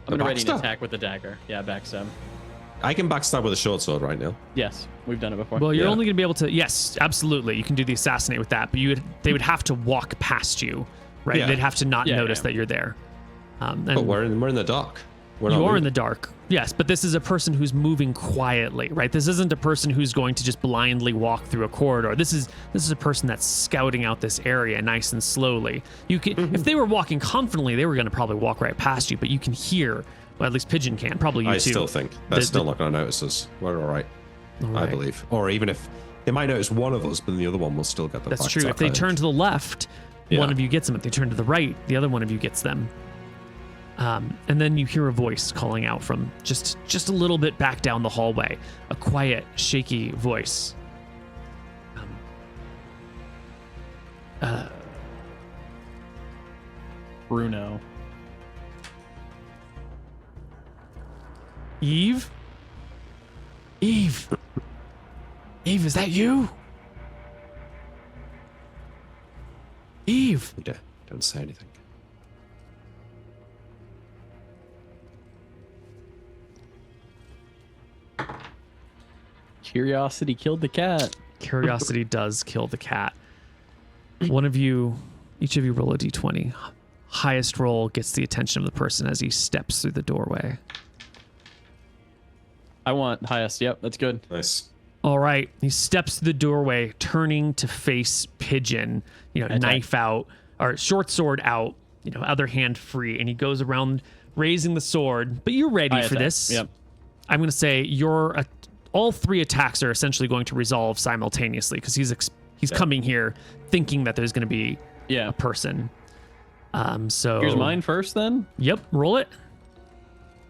an attack with the dagger. Yeah, backstab. I can backstab with a short sword right now. Yes, we've done it before. Well, you're only going to be able to. Yes, absolutely. You can do the assassinate with that, but they would have to walk past you, right? Yeah. They'd have to not notice that you're there. But we're in the dark. You are in the dark. Yes, but this is a person who's moving quietly, right? This isn't a person who's going to just blindly walk through a corridor. This is a person that's scouting out this area nice and slowly. You can, if they were walking confidently, they were going to probably walk right past you, but you can hear. Well, at least Pigeon can. Probably you too. I still think they're still not going to notice us. We're all right, I believe. Or even if they might notice one of us, but the other one will still get the. That's true. If they turn to the left, one of you gets them. If they turn to the right, the other one of you gets them. And then you hear a voice calling out from just a little bit back down the hallway. A quiet, shaky voice. Bruno. Eve? Eve, is that you? Eve. Don't say anything. Curiosity killed the cat. Curiosity does kill the cat. Each of you roll a d20. Highest roll gets the attention of the person as he steps through the doorway. I want highest. Yep, that's good. Nice. All right. He steps through the doorway, turning to face Pigeon, knife out, or short sword out, other hand free. And he goes around raising the sword, but you're ready for this. Yep. I'm going to say all three attacks are essentially going to resolve simultaneously because he's coming here thinking that there's going to be a person. So here's mine first then. Yep. Roll it.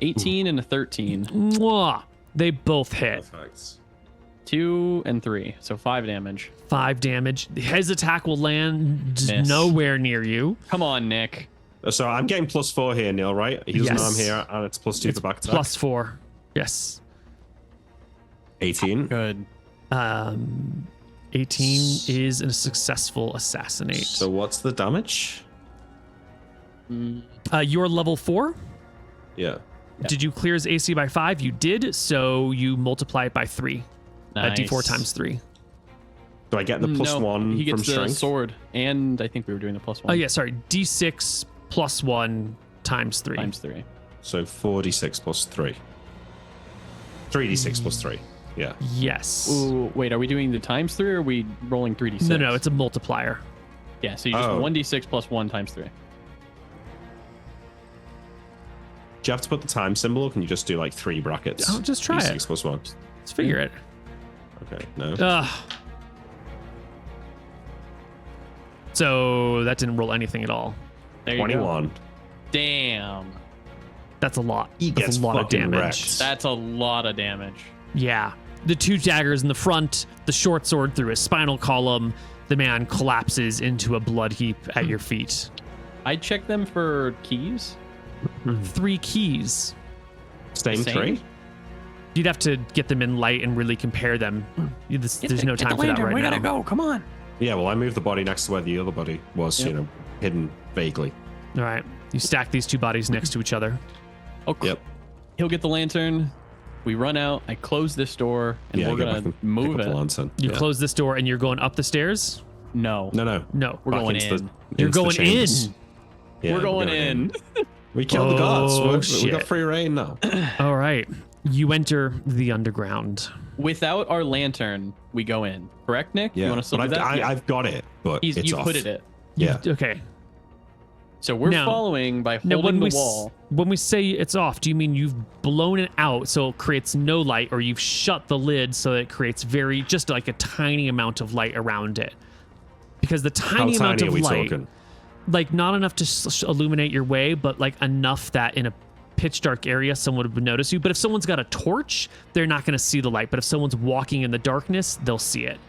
18 and a 13. Mwah. They both hit. Perfect. 2 and 3, so 5 damage. 5 damage. His attack will land nowhere near you. Come on, Nick. So I'm getting +4 here, Neil, right? He doesn't know I'm here, and it's +2 for back attack. +4. Yes. 18. Good. 18 is a successful assassinate. So what's the damage? You're level 4. Yeah. Did you clear his AC by 5? You did, so you multiply it by 3. Nice. D4 times 3. Do I get the +1 he gets from the strength? sword, and I think we were doing the +1. Oh, yeah, sorry. D6 +1 times 3. Times 3. So 4d6 +3. 3d6 +3. Yeah. Yes. Ooh, wait, are we doing the times 3 or are we rolling 3d6? No, it's a multiplier. Yeah, so you just 1d6 +1 times 3. Do you have to put the time symbol, or can you just do like 3 brackets? I'll just try D6 it. +1. Let's figure it. Okay, no. So that didn't roll anything at all. There you 21. go. Damn. That's a lot. He That's gets a lot of fucking damage. wrecked. That's a lot of damage. Yeah. The 2 daggers in the front, the short sword through his spinal column. The man collapses into a blood heap at your feet. I check them for keys. 3 keys. Same Same? tree? You'd have to get them in light and really compare them. There's no time for that right we now. gotta go. Come on. Yeah, well, I moved the body next to where the other body was, hidden vaguely. All right. You stack these 2 bodies next to each other. Okay. Yep. He'll get the lantern. We run out. I close this door, and we're going to move it. You close this door and you're going up the stairs? No. No. No. We're Back going into in. You're into the going chambers. in. Yeah, we're going in. We killed the guards. We shit. got free reign now. All right. You enter the underground. Without our lantern, we go in. Correct, Nick? Yeah, You want to still but do that? I've got it, but it's you off. put it. Yeah. Okay. So we're Now- following by Now, holding the wall. when we say it's off, do you mean you've blown it out so it creates no light, or you've shut the lid so that it creates just like a tiny amount of light around it? Because the How tiny amount tiny are of we light, talking? like not enough to illuminate your way, but like enough that in a pitch dark area someone would notice you. But if someone's got a torch, they're not going to see the light. But if someone's walking in the darkness, they'll see it.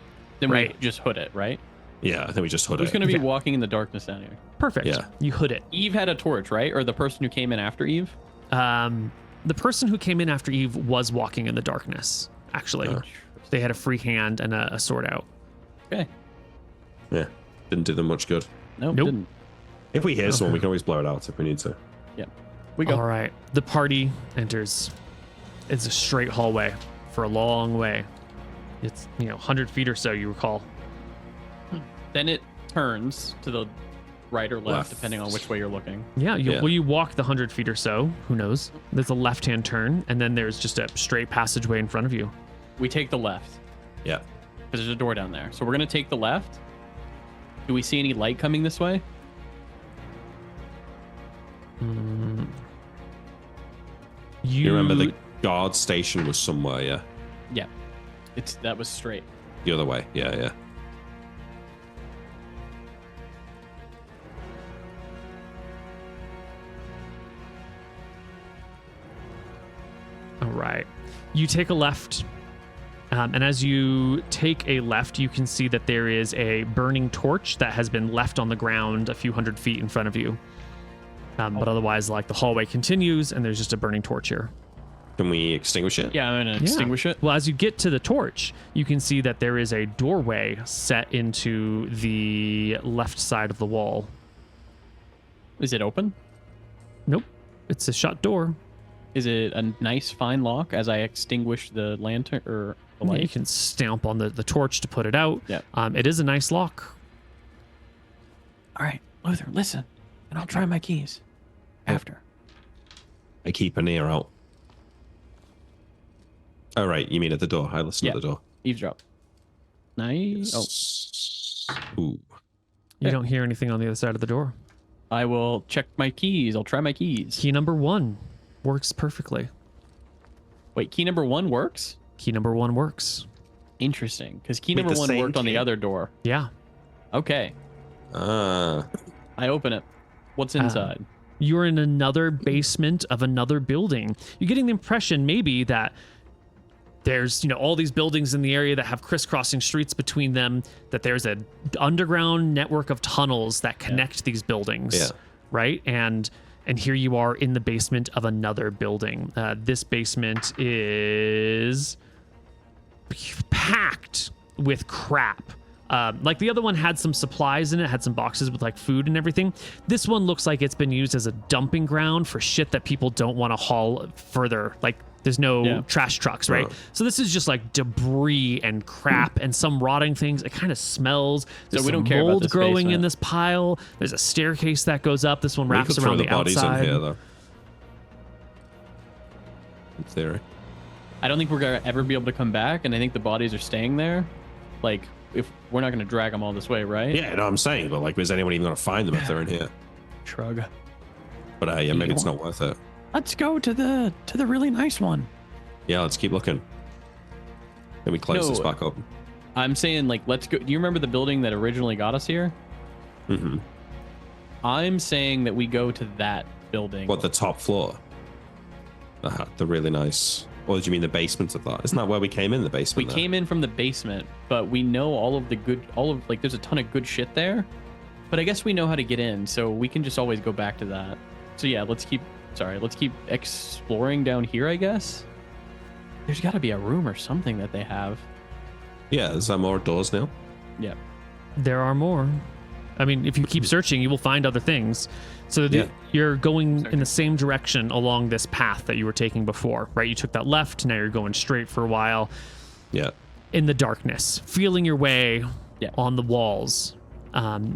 Then we just hood it, right? Yeah, I think we just hood Who's it. going to be walking in the darkness down here? Perfect. Yeah. You hood it. Eve had a torch, right? Or the person who came in after Eve? The person who came in after Eve was walking in the darkness, actually. They had a free hand and a sword out. Okay. Yeah, didn't do them much good. Nope. Nope. If we hear someone, we can always blow it out if we need to. Yeah. We go. All right. The party enters. It's a straight hallway for a long way. It's, 100 feet or so, you recall. Then it turns to the right or left, Left. depending on which way you're looking. Yeah, Yeah. Well, you walk the 100 feet or so. Who knows? There's a left-hand turn, and then there's just a straight passageway in front of you. We take the left, Yeah. because there's a door down there. So we're going to take the left. Do we see any light coming this way? You remember the guard station was somewhere, yeah? Yeah. That was straight. The other way, yeah. All right. You take a left, and as you take a left, you can see that there is a burning torch that has been left on the ground a few hundred feet in front of you. But otherwise, like, the hallway continues, and there's just a burning torch here. Can we extinguish it? Yeah, I'm going to extinguish it. Well, as you get to the torch, you can see that there is a doorway set into the left side of the wall. Is it open? Nope. It's a shut door. Is it a nice, fine lock as I extinguish the lantern or the Yeah, light? you can stamp on the torch to put it out. Yeah. It is a nice lock. All right, Luther, listen, and I'll try my keys after. I keep an ear out. Oh, right. You mean at the door? I listen Yeah. at the door. Eavesdrop. Nice. Oh, Ooh. You don't hear anything on the other side of the door. I will check my keys. I'll try my keys. Key number 1 works perfectly. Wait, key number 1 works? Key number 1 works. Interesting, because key With number the 1 same worked on the key? other door. Yeah. Okay, Ah. I open it. What's inside? You're in another basement of another building. You're getting the impression maybe that there's, all these buildings in the area that have crisscrossing streets between them, that there's an underground network of tunnels that connect these buildings. Yeah. Right? And here you are in the basement of another building. This basement is packed with crap. Like the other one had some supplies in it, had some boxes with like food and everything. This one looks like it's been used as a dumping ground for shit that people don't want to haul further. Like there's no trash trucks, right? Oh. So this is just like debris and crap and some rotting things. It kind of smells. There's we don't some care about mold this growing in basement. this pile. There's a staircase that goes up. This one We wraps could throw around the the bodies outside. in here, though. In theory. I don't think we're gonna ever be able to come back, and I think the bodies are staying there. Like, if we're not gonna drag them all this way, right? Yeah, no, I'm saying, but like, is anyone even going to find them if they're in here? Shrug. But yeah, maybe it's not worth it. Let's go to the really nice one. Yeah, let's keep looking. Then we close No. this back up. I'm saying, like, let's go. Do you remember the building that originally got us here? Mm-hmm. I'm saying that we go to that building. What, the top floor? The really nice. Or do you mean the basement of that? Isn't that where we came in, the We basement? came in from the basement, but we know like, there's a ton of good shit there. But I guess we know how to get in, so we can just always go back to that. So yeah, let's keep exploring down here, I guess. There's got to be a room or something that they have. Yeah, is there more doors now? Yeah. There are more. I mean, if you keep searching, you will find other things. So you're going in the same direction along this path that you were taking before, right? You took that left, now you're going straight for a while Yeah. in the darkness, feeling your way Yeah. on the walls,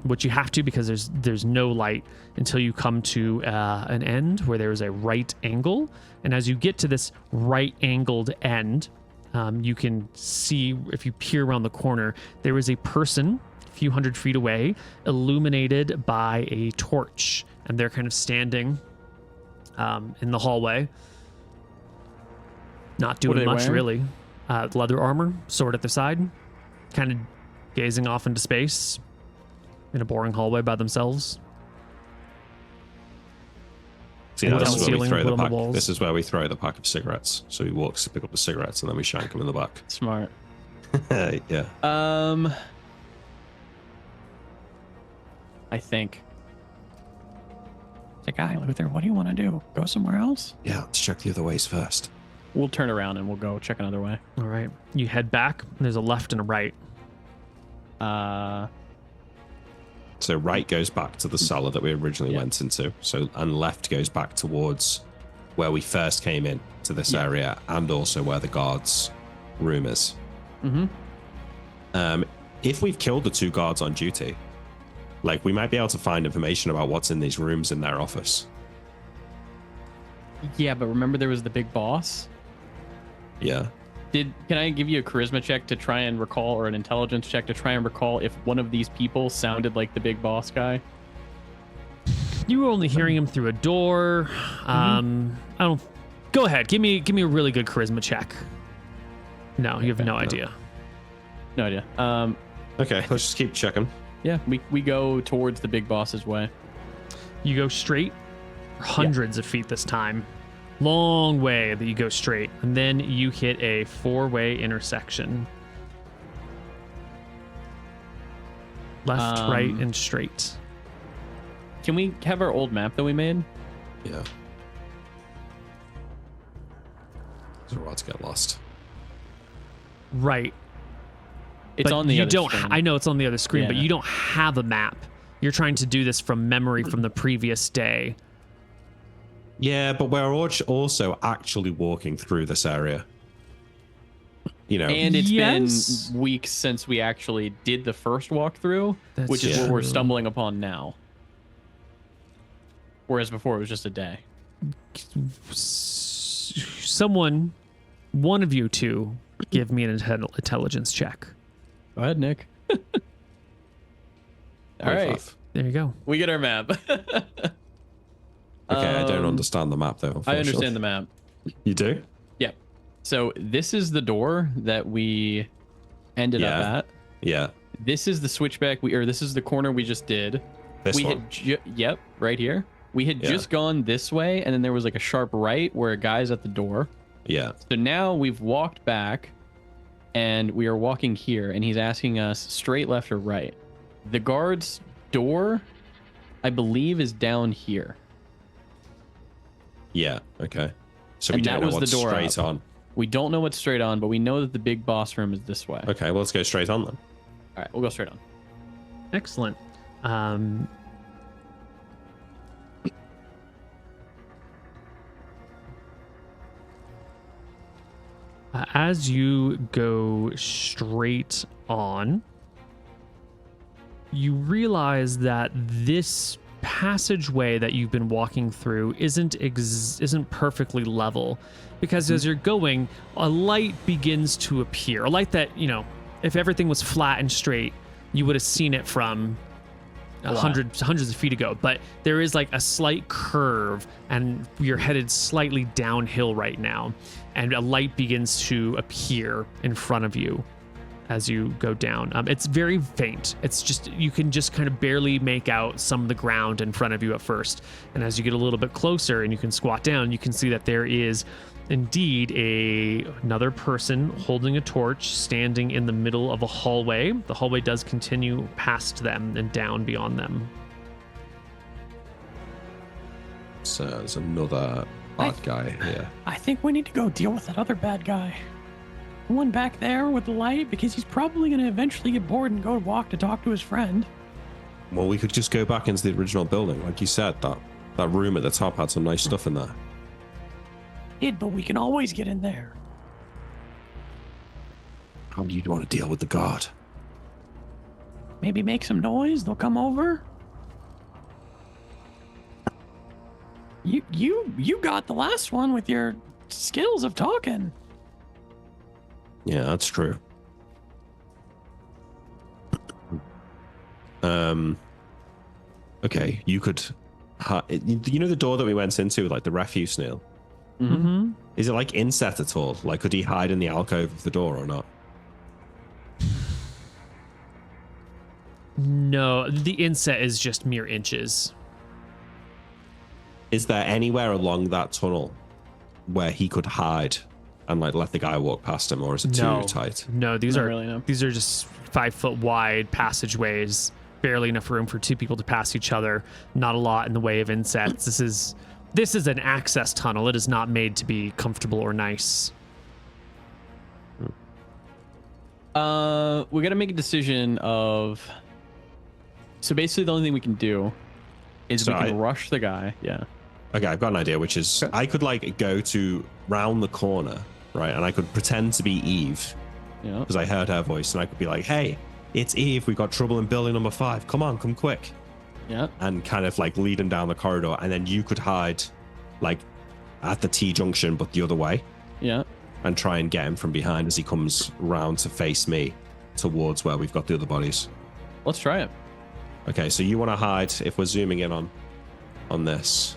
which you have to because there's no light until you come to an end where there is a right angle. And as you get to this right angled end, you can see, if you peer around the corner, there is a person a few hundred feet away, illuminated by a torch. And they're kind of standing in the hallway, not What are doing they much wearing? really. Leather armor, sword at their side, kind of gazing off into space in a boring hallway by themselves. See, Wood this on is the where we ceiling, throw wood the on the pack. walls. This is where we throw the pack of cigarettes. So he walks to pick up the cigarettes and then we shank him in the back. Smart. Yeah. I think. It's like, "Guy, Luther, what do you want to do? Go somewhere else?" Yeah, let's check the other ways first. We'll turn around and we'll go check another way. All right. You head back. There's a left and a right. So right goes back to the cellar that we originally went into. So and left goes back towards where we first came in to this area, and also where the guards' room is. If we've killed the 2 guards on duty, like we might be able to find information about what's in these rooms in their office. Yeah, but remember there was the big boss? Yeah. Can I give you a charisma check to try and recall, or an intelligence check to try and recall if one of these people sounded like the big boss guy? You were only hearing him through a door. I don't. Go ahead. Give me a really good charisma check. No, you have no idea. No idea. Okay, let's just keep checking. Yeah, we go towards the big boss's way. You go straight, hundreds of feet this time. Long way that you go straight, and then you hit a 4-way intersection. Left, right, and straight. Can we have our old map that we made? Yeah. So we're about to get lost. Right. It's But on the you other don't. screen. I know it's on the other screen, but Yeah. you don't have a map. You're trying to do this from memory from the previous day. Yeah, but we're also actually walking through this area. You know, And it's Yes. been weeks since we actually did the first walkthrough, That's which is what we're true. stumbling upon now. Whereas before it was just a day. Someone, one of you two, give me an intelligence check. Go ahead, Nick. All right, 25. There you go. we get our map. Okay, I don't Um, understand the map though. I understand the map. You do? Yeah. So this is the door that we ended up Yeah. at. Yeah. This is the switchback this is the corner we just did. This we one. had yep, right here. We had Yeah. just gone this way, and then there was like a sharp right where a guy's at the door. Yeah. So now we've walked back, and we are walking here, and he's asking us straight, left, or right. The guard's door, I believe, is down here. Yeah. Okay. So we And don't that know was the what's door straight up. on. We don't know what's straight on, but we know that the big boss room is this way. Okay, well, let's go straight on then. All right, we'll go straight on. Excellent. As you go straight on, you realize that this passageway that you've been walking through isn't perfectly level, because as you're going, a light begins to appear. A light that, you know, if everything was flat and straight, you would have seen it from hundreds of feet ago. But there is like a slight curve, and you're headed slightly downhill right now, and a light begins to appear in front of you as you go down. It's very faint. It's just, you can just kind of barely make out some of the ground in front of you at first. And as you get a little bit closer and you can squat down, you can see that there is indeed another person holding a torch standing in the middle of a hallway. The hallway does continue past them and down beyond them. So there's another bad guy here. I think we need to go deal with that other bad guy. The one back there with the light, because he's probably going to eventually get bored and go walk to talk to his friend. Well, we could just go back into the original building. Like you said, that room at the top had some nice stuff in there. But we can always get in there. How do you want to deal with the guard? Maybe make some noise. They'll come over. You got the last one with your skills of talking. Yeah, that's true. Okay, you could. You know the door that we went into, like the refuse, Neil? Mm-hmm. Is it like inset at all? Like, could he hide in the alcove of the door or not? No, the inset is just mere inches. Is there anywhere along that tunnel where he could hide and like let the guy walk past him, or is it too tight? No, these Not are really, no. these are just 5 foot wide passageways, barely enough room for 2 people to pass each other. Not a lot in the way of insects. This is an access tunnel. It is not made to be comfortable or nice. We got to make a decision of. So basically, the only thing we can do is we can rush the guy. Yeah. Okay, I've got an idea, which is I could like go to round the corner, right? And I could pretend to be Eve. Yeah. Because I heard her voice, and I could be like, "Hey, it's Eve. We got trouble in building number 5. Come on, come quick." Yeah. And kind of like lead him down the corridor, and then you could hide like at the T junction, but the other way. Yeah. And try and get him from behind as he comes round to face me towards where we've got the other bodies. Let's try it. Okay, so you want to hide, if we're zooming in on this,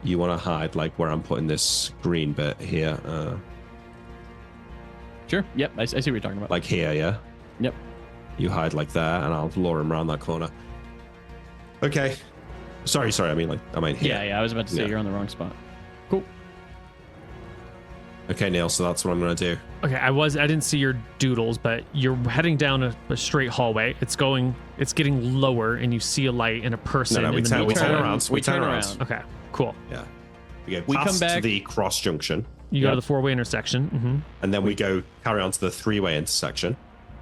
you want to hide like where I'm putting this green bit here. Sure. Yep. I see what you're talking about. Like here, yeah? Yep. You hide like there, and I'll lure him around that corner. Okay. Sorry, I mean here. Yeah. I was about to say you're on the wrong spot. Cool. Okay, Neil, so that's what I'm going to do. Okay, I didn't see your doodles, but you're heading down a straight hallway. It's getting lower, and you see a light and a person in the middle. We turn around. We turn around. Okay, cool. Yeah. We go We past come back to the cross junction, You go to the 4-way intersection. Mm-hmm. and then we go carry on to the 3-way intersection.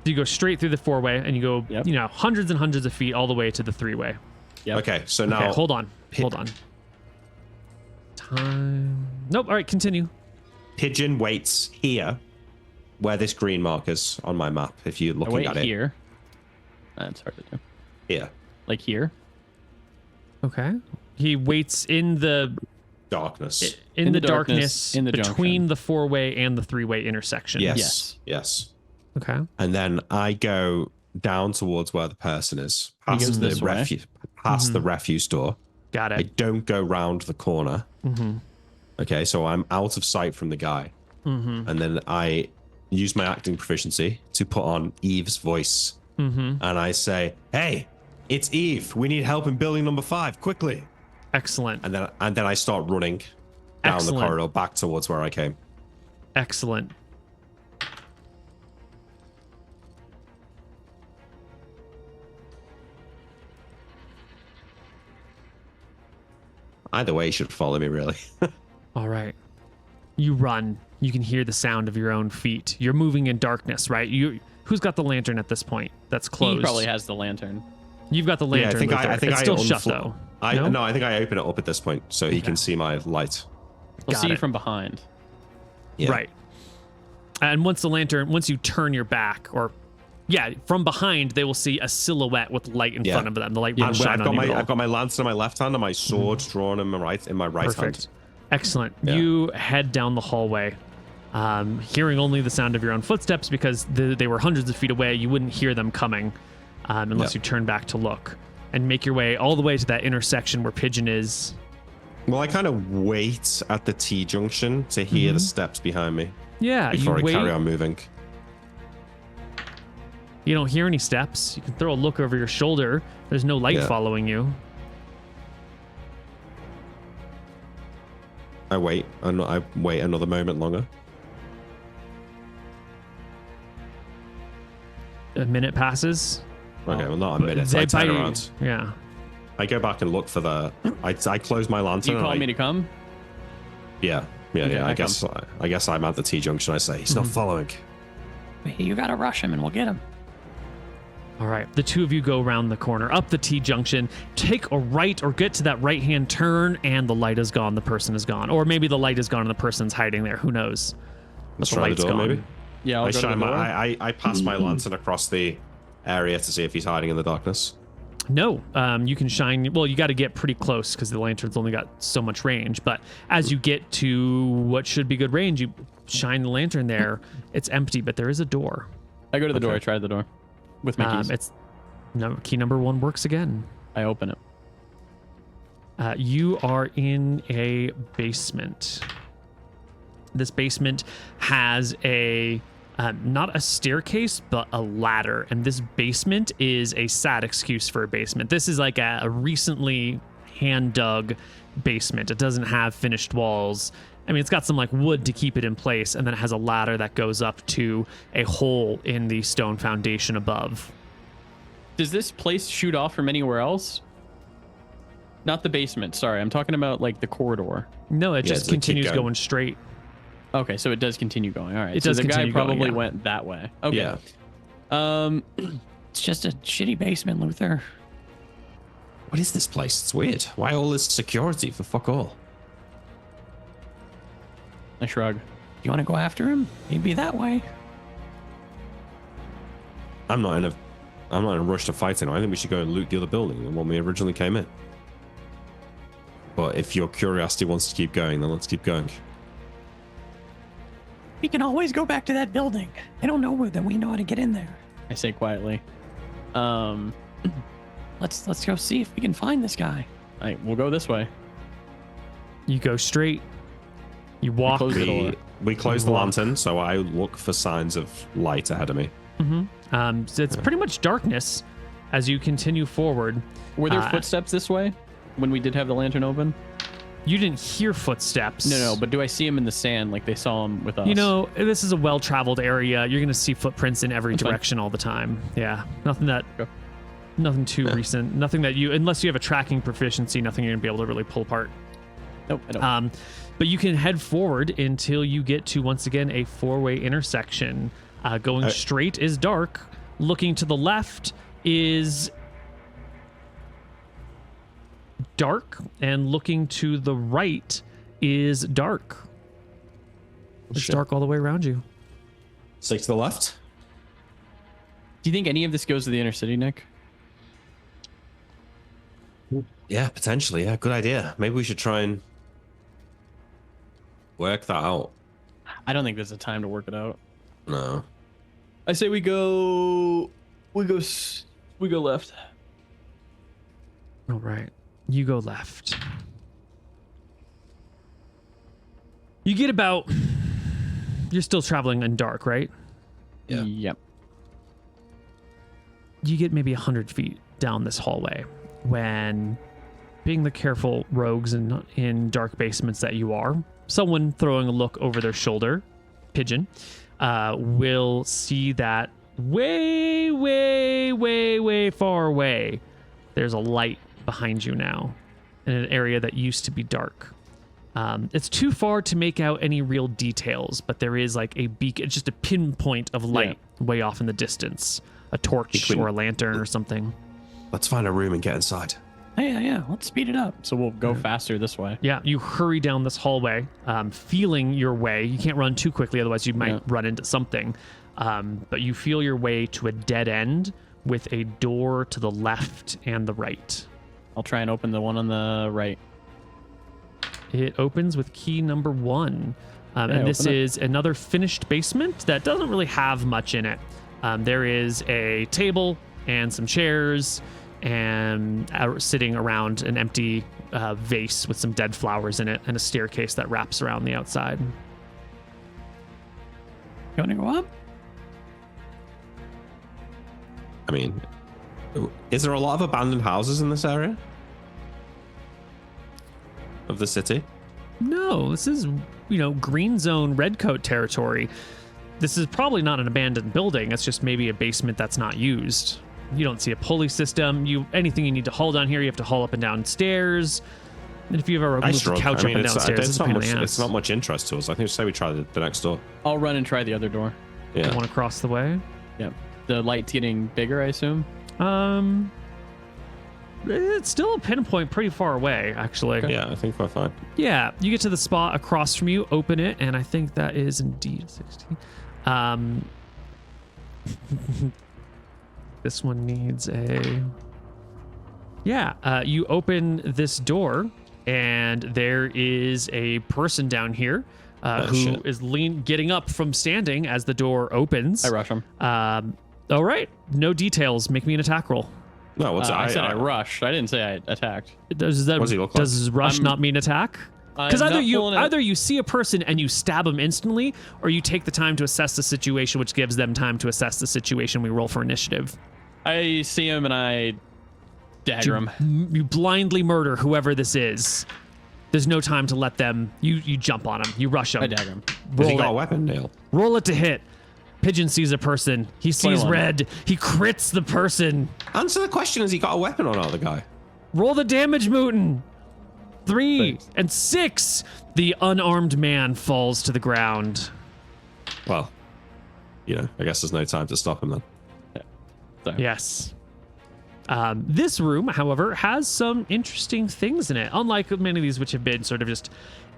You go straight through the 4-way, and you go, hundreds and hundreds of feet all the way to the 3-way. Yep. Okay, so now... Okay, hold on. Time. Nope. All right, continue. Pigeon waits here, where this green mark is on my map, if you're looking at it. Here. That's hard to do. Here. Like here? Okay. He waits in the Darkness. in the darkness in the between junction. the 4-way and the 3-way intersection. Yes. Okay. And then I go down towards where the person is, He goes past this the way? refuse, past the refuse door. Got I it. don't go round the corner. Okay, so I'm out of sight from the guy. And then I use my acting proficiency to put on Eve's voice. And I say, "Hey, it's Eve. We need help in building number 5, quickly." Excellent. And then I start running down Excellent. the corridor back towards where I came. Excellent. Either way, you should follow me, really. All right. You run. You can hear the sound of your own feet. You're moving in darkness, right? Who's got the lantern at this point? That's closed. He probably has the lantern. You've got the lantern. I think it's I still shut though. No, I think I open it up at this point so he can see my light. We'll Got see you it. from behind. Yeah. Right. And once you turn your back, from behind, they will see a silhouette with light in front of them. The light will shine on you. I've got my lantern in my left hand and my sword drawn in my right Perfect. hand. Excellent. Yeah. You head down the hallway, hearing only the sound of your own footsteps because they were hundreds of feet away. You wouldn't hear them coming unless you turn back to look, and make your way all the way to that intersection where Pigeon is. Well, I kind of wait at the T junction to hear the steps behind me Yeah, before I you wait. carry on moving. You don't hear any steps. You can throw a look over your shoulder. There's no light following you. I wait another moment longer. A minute passes. Okay, well, not a minute. So I turn around. Yeah. I go back and look for I close my lantern. Do you call me to come? Yeah. Okay, I guess I'm at the T junction. I say he's not following. You gotta rush him and we'll get him. All right. The two of you go around the corner, up the T junction, take a right or get to that right-hand turn, and the light is gone. The person is gone. Or maybe the light is gone and the person's hiding there. Who knows? Let's the try the light's door, gone. maybe. Yeah, I'll I go to the shine door. I pass my lantern across the area to see if he's hiding in the darkness. No, you can shine. Well, you got to get pretty close because the lantern's only got so much range. But as you get to what should be good range, you shine the lantern there. It's empty, but there is a door. I go to the door. Okay. I try the door with my keys. Key number 1 works again. I open it. You are in a basement. This basement has not a staircase, but a ladder. And this basement is a sad excuse for a basement. This is like a recently hand dug basement. It doesn't have finished walls. I mean, it's got some like wood to keep it in place, and then it has a ladder that goes up to a hole in the stone foundation above. Does this place shoot off from anywhere else? Not the basement. Sorry, I'm talking about like the corridor. No, it just continues going straight. Okay, so it does continue going. All right. It so does the guy continue probably going, yeah. went that way. Okay. Yeah. It's just a shitty basement, Luther. What is this place? It's weird. Why all this security for fuck all? I shrug. You want to go after him? He'd be that way. I'm not in a rush to fight him. I think we should go and loot the other building, the one we originally came in. But if your curiosity wants to keep going, then let's keep going. We can always go back to that building. I don't know that we know how to get in there. I say quietly. Let's go see if we can find this guy. All right, we'll go this way. You go straight. You walk. Close the door. We close the Walk. lantern, so I look for signs of light ahead of me. So it's pretty much darkness as you continue forward. Were there footsteps this way when we did have the lantern open? You didn't hear footsteps. No, but do I see him in the sand like they saw him with us? You know, this is a well-traveled area. You're going to see footprints in every That's fine. direction all the time. Yeah, nothing too Yeah. recent. Nothing that unless you have a tracking proficiency, nothing you're going to be able to really pull apart. Nope, I don't. But you can head forward until you get to, once again, a four-way intersection. Going straight is dark. Looking to the left is dark. And looking to the right is dark. It's shit. dark all the way around you. Stick to the left. Do you think any of this goes to the inner city, Nick? Yeah, potentially. Yeah, good idea. Maybe we should try and work that out. I don't think there's a time to work it out. No. I say we go left. All right. You go left. You get about... You're still traveling in dark, right? Yeah. Yep. You get maybe 100 feet down this hallway when, being the careful rogues in dark basements that you are, someone throwing a look over their shoulder, pigeon, will see that way, way, way, way far away, there's a light behind you now in an area that used to be dark. It's too far to make out any real details, but there is like a beacon, just a pinpoint of light way off in the distance. A torch or a lantern or something. Let's find a room and get inside. Yeah. Let's speed it up. So we'll go faster this way. Yeah, you hurry down this hallway, feeling your way. You can't run too quickly, otherwise you might run into something. But you feel your way to a dead end with a door to the left and the right. I'll try and open the one on the right. It opens with key number 1. And this is another finished basement that doesn't really have much in it. There is a table and some chairs and sitting around an empty vase with some dead flowers in it and a staircase that wraps around the outside. You want to go up? I mean, is there a lot of abandoned houses in this area of the city? No, this is, green zone redcoat territory. This is probably not an abandoned building. It's just maybe a basement that's not used. You don't see a pulley system. Anything you need to haul down here, you have to haul up and down stairs. And if you've ever moved the couch up and downstairs, it's not much interest to us. I think say we try the next door. I'll run and try the other door. Yeah. Want to cross the way? Yep. The light's getting bigger, I assume. It's still a pinpoint pretty far away, actually. Okay. Yeah, I think we're fine. Yeah, you get to the spot across from you, open it, and I think that is indeed 16. This one needs a... Yeah, you open this door, and there is a person down here who is getting up from standing as the door opens. I rush him. All right, no details. Make me an attack roll. No, I said I rushed. I didn't say I attacked. Does he look like? Does rush not mean attack? Because either you see a person and you stab them instantly, or you take the time to assess the situation, which gives them time to assess the situation. We roll for initiative. I see him and I dagger him. You blindly murder whoever this is. There's no time to let them. You jump on him. You rush him. I dagger him. Has he Roll got a it. weapon, Neil? Roll it to hit. Pigeon sees a person. He sees 21. red. He crits the person. Answer the question. Has he got a weapon or not, the guy? Roll the damage, Mooten. 3 Thanks. and 6. The unarmed man falls to the ground. Well, I guess there's no time to stop him then. So, Yes. This room, however, has some interesting things in it. Unlike many of these, which have been sort of just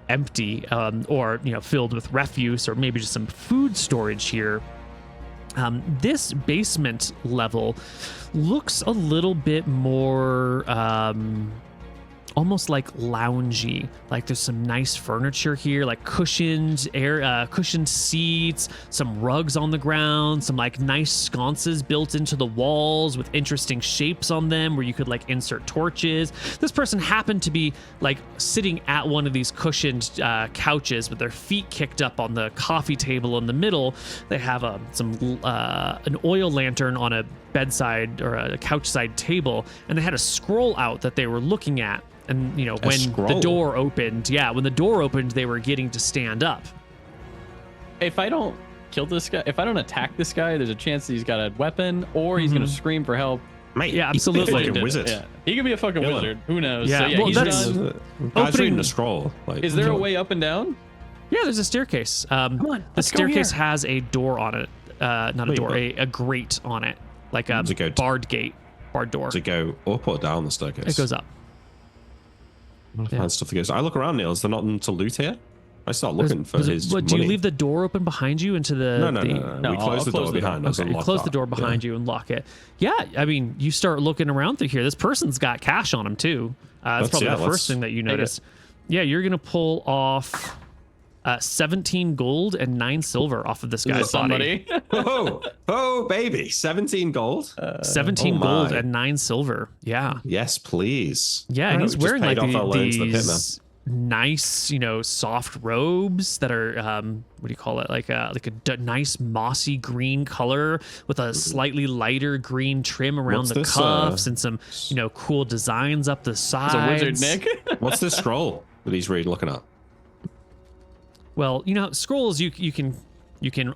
empty or filled with refuse or maybe just some food storage here. This basement level looks a little bit more almost like loungy. Like there's some nice furniture here, like cushioned seats, some rugs on the ground, some like nice sconces built into the walls with interesting shapes on them where you could like insert torches. This person happened to be like sitting at one of these cushioned couches with their feet kicked up on the coffee table in the middle. They have an oil lantern on a bedside or a couchside table, and they had a scroll out that they were looking at. And when the door opened, when the door opened, they were getting to stand up. if I don't kill this guy, if I don't attack this guy, there's a chance that he's got a weapon or he's gonna scream for help. Mate, Yeah, he could be a absolutely. fucking wizard. Yeah, he could be a fucking Kill him. wizard. Who knows? Yeah, So, yeah, well, he's that's- done. Guy's Opening- reading a scroll. Like, Is there a way up and down? Yeah, there's a staircase. on, the let's go staircase here. has a door on it. Not a Wait, door, what? a grate on it, like a Does it go to- barred gate, barred door. Does it go up or down the staircase? It goes up. I'm gonna yeah. find stuff that goes. I look around, Neil. Is there nothing to loot here? I start looking for Was it- his what, do money. you leave the door open behind you into the? No. No, We I'll close the close door the door. behind us Okay, and you lock close the that. door behind you and lock it. Yeah, I mean, you start looking around through here. This person's got cash on him too. That's Let's- probably yeah, the let's first thing that you take it. notice. Yeah, you're gonna pull off 17 gold and 9 silver off of this guy's body. Somebody. Oh, baby. 17 gold? 17 Oh, gold my. and 9 silver. Yeah. Yes, please. Yeah, I and know, he's we just wearing paid like off our loan to the these nice, soft robes that are what do you call it? Like a nice mossy green color with a slightly lighter green trim around What's the this, cuffs and some cool designs up the sides. He's a wizard, Nick. What's this scroll that he's reading, looking at? Well, scrolls you can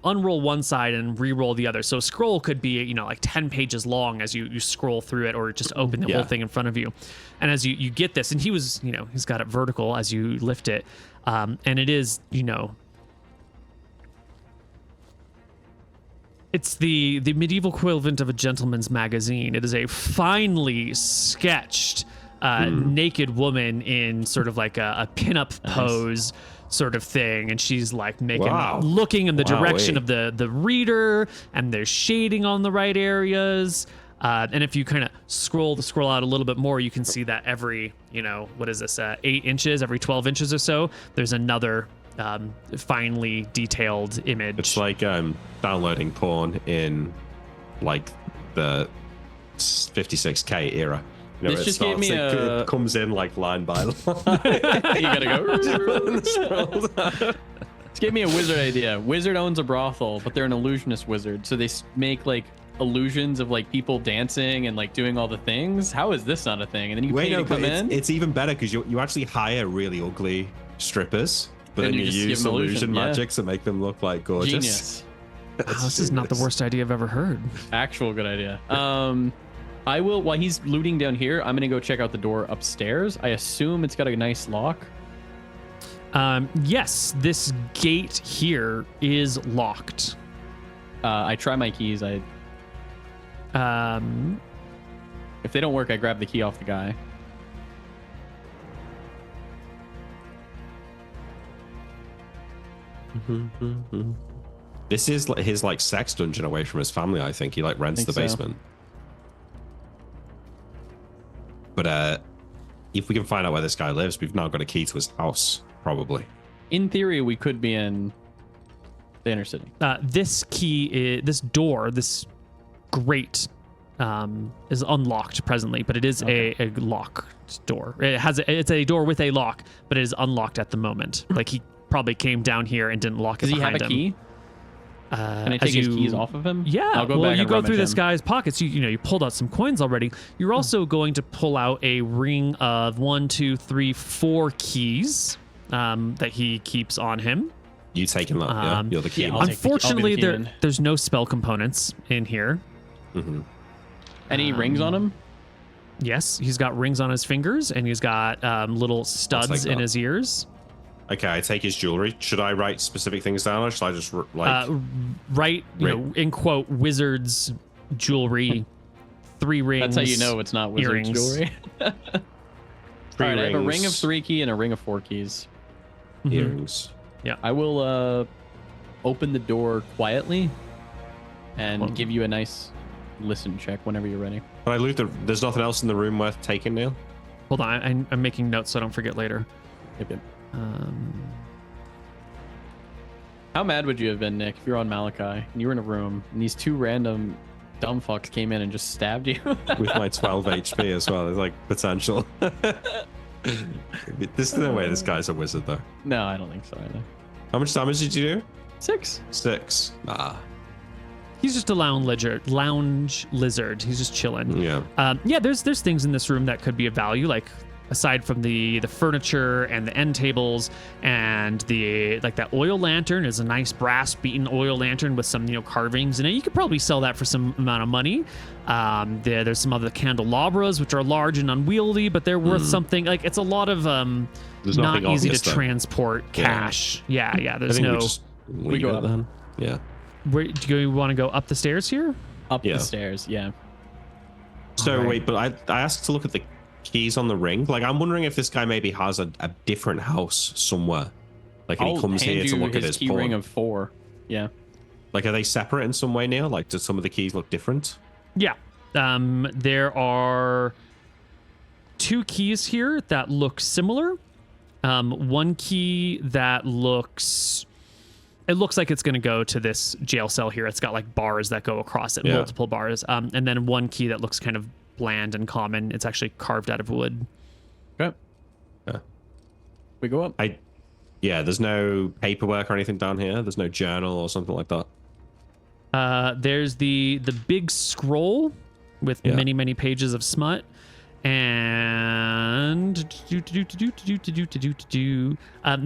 unroll one side and re-roll the other. So a scroll could be like 10 pages long as you scroll through it, or just open the Yeah. whole thing in front of you. And as you get this, and he was he's got it vertical as you lift it, and it is it's the medieval equivalent of a gentleman's magazine. It is a finely sketched naked woman in sort of like a pinup pose sort of thing, and she's like looking in the direction of the reader, and there's shading on the right areas. And if you kind of scroll out a little bit more, you can see that every what is this 8 inches, every 12 inches or so, there's another finely detailed image. It's like downloading porn in like the 56K era. This just gave me it comes in like line by line. You gotta go. This gave me a wizard idea. Wizard owns a brothel, but they're an illusionist wizard, so they make like illusions of like people dancing and like doing all the things. How is this not a thing? And then you pay to come in. it's even better because you actually hire really ugly strippers, but then And you you just use give them illusion illusion, yeah. magic to make them look like gorgeous. Genius. Wow, this is not the worst idea I've ever heard. Actual good idea. I will, while he's looting down here, I'm gonna go check out the door upstairs. I assume it's got a nice lock. Yes, this gate here is locked. I try my keys. If they don't work, I grab the key off the guy. This is like his sex dungeon away from his family. I think he rents the so. basement. But if we can find out where this guy lives, we've now got a key to his house, probably. In theory, we could be in the inner city. This this door, this grate, is unlocked presently, but it is a locked door. It's a door with a lock, but it is unlocked at the moment. Like he probably came down here and didn't lock it Does he behind have a him. key? Can I take his keys off of him? Yeah. I'll go well, back you and go rummage through this him. guy's pockets. You pulled out some coins already. You're also going to pull out a ring of 1, 2, 3, 4 keys that he keeps on him. You taking that? Yeah, you're the key. yeah, man. I'll take the key. Unfortunately, I'll be the key man. there's no spell components in here. Any rings on him? Yes, he's got rings on his fingers and he's got little studs in that. his ears. Okay, I take his jewelry. Should I write specific things down, or should I just Right, in quote, wizard's jewelry, 3 rings. That's how you know it's not wizard earrings. jewelry. All 3 right, I have a ring of rings, 3 key and a ring of 4 keys. earrings? I will open the door quietly and give you a nice listen check whenever you're ready. But I loot there's nothing else in the room worth taking, Neil. Hold on, I'm making notes so I don't forget later. Yep. How mad would you have been, Nick, if you're on Malachi and you were in a room and these 2 random dumb fucks came in and just stabbed you? With my 12 HP as well. There's like potential. There's no way this guy's a wizard, though. No, I don't think so either. How much damage did you do? 6. 6. Nah. He's just a lounge lizard. He's just chilling. Yeah. There's things in this room that could be of value, like aside from the furniture and the end tables and that oil lantern is a nice brass beaten oil lantern with some carvings in it. You could probably sell that for some amount of money. There's some other candelabras which are large and unwieldy, but they're worth something. Like it's a lot of not easy to transport cash. Yeah. There's no. We go go up. then. Yeah. Where do you want to go up the stairs here? Up the stairs, yeah. So Alright. wait, but I asked to look at the keys on the ring. Like I'm wondering if this guy maybe has a different house somewhere. Like and he comes here to look at his key pawn. ring of 4. Yeah. Like are they separate in some way, Neil? Like do some of the keys look different? Yeah. There are 2 keys here that look similar. One key that looks like it's going to go to this jail cell here. It's got like bars that go across it, multiple bars. And then one key that looks kind of bland and common. It's actually carved out of wood. Okay. Yeah. We go up. There's no paperwork or anything down here. There's no journal or something like that. There's the big scroll with many pages of smut. And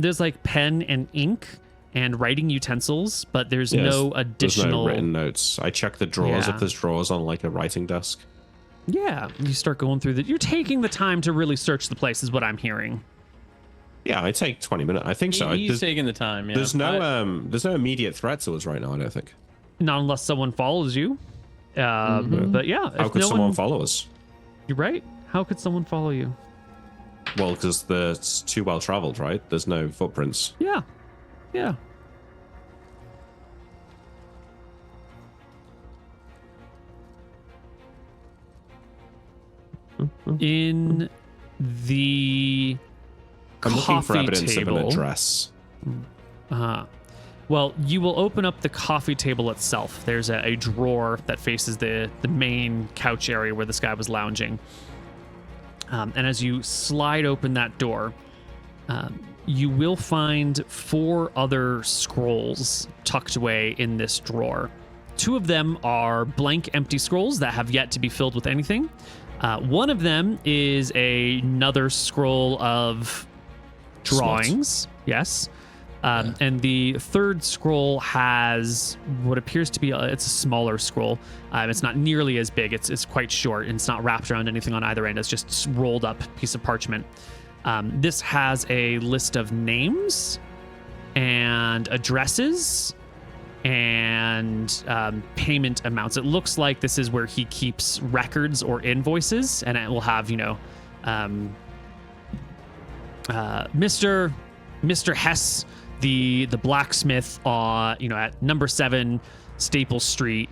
there's like pen and ink and writing utensils, but there's no additional there's no written notes. I check the drawers if there's drawers on like a writing desk. Yeah, you start going through that. You're taking the time to really search the place, is what I'm hearing. Yeah, I take 20 minutes. I think so. He's taking the time. Yeah. There's no immediate threat to us right now. I don't think. Not unless someone follows you. But yeah, How could someone follow us? You're right. How could someone follow you? Well, because it's too well traveled, right? There's no footprints. Yeah. In the I'm looking for coffee evidence of an table. address. Well, you will open up the coffee table itself. There's a drawer that faces the main couch area where this guy was lounging. And as you slide open that door, you will find 4 other scrolls tucked away in this drawer. 2 of them are blank, empty scrolls that have yet to be filled with anything. One of them is another scroll of drawings. Yes. And the 3rd scroll has what appears to be it's a smaller scroll. It's not nearly as big. It's quite short, and it's not wrapped around anything on either end. It's just rolled up piece of parchment. This has a list of names and addresses and payment amounts. It looks like this is where he keeps records or invoices, and it will have Mr. Hess, the blacksmith, at number 7 Staple Street,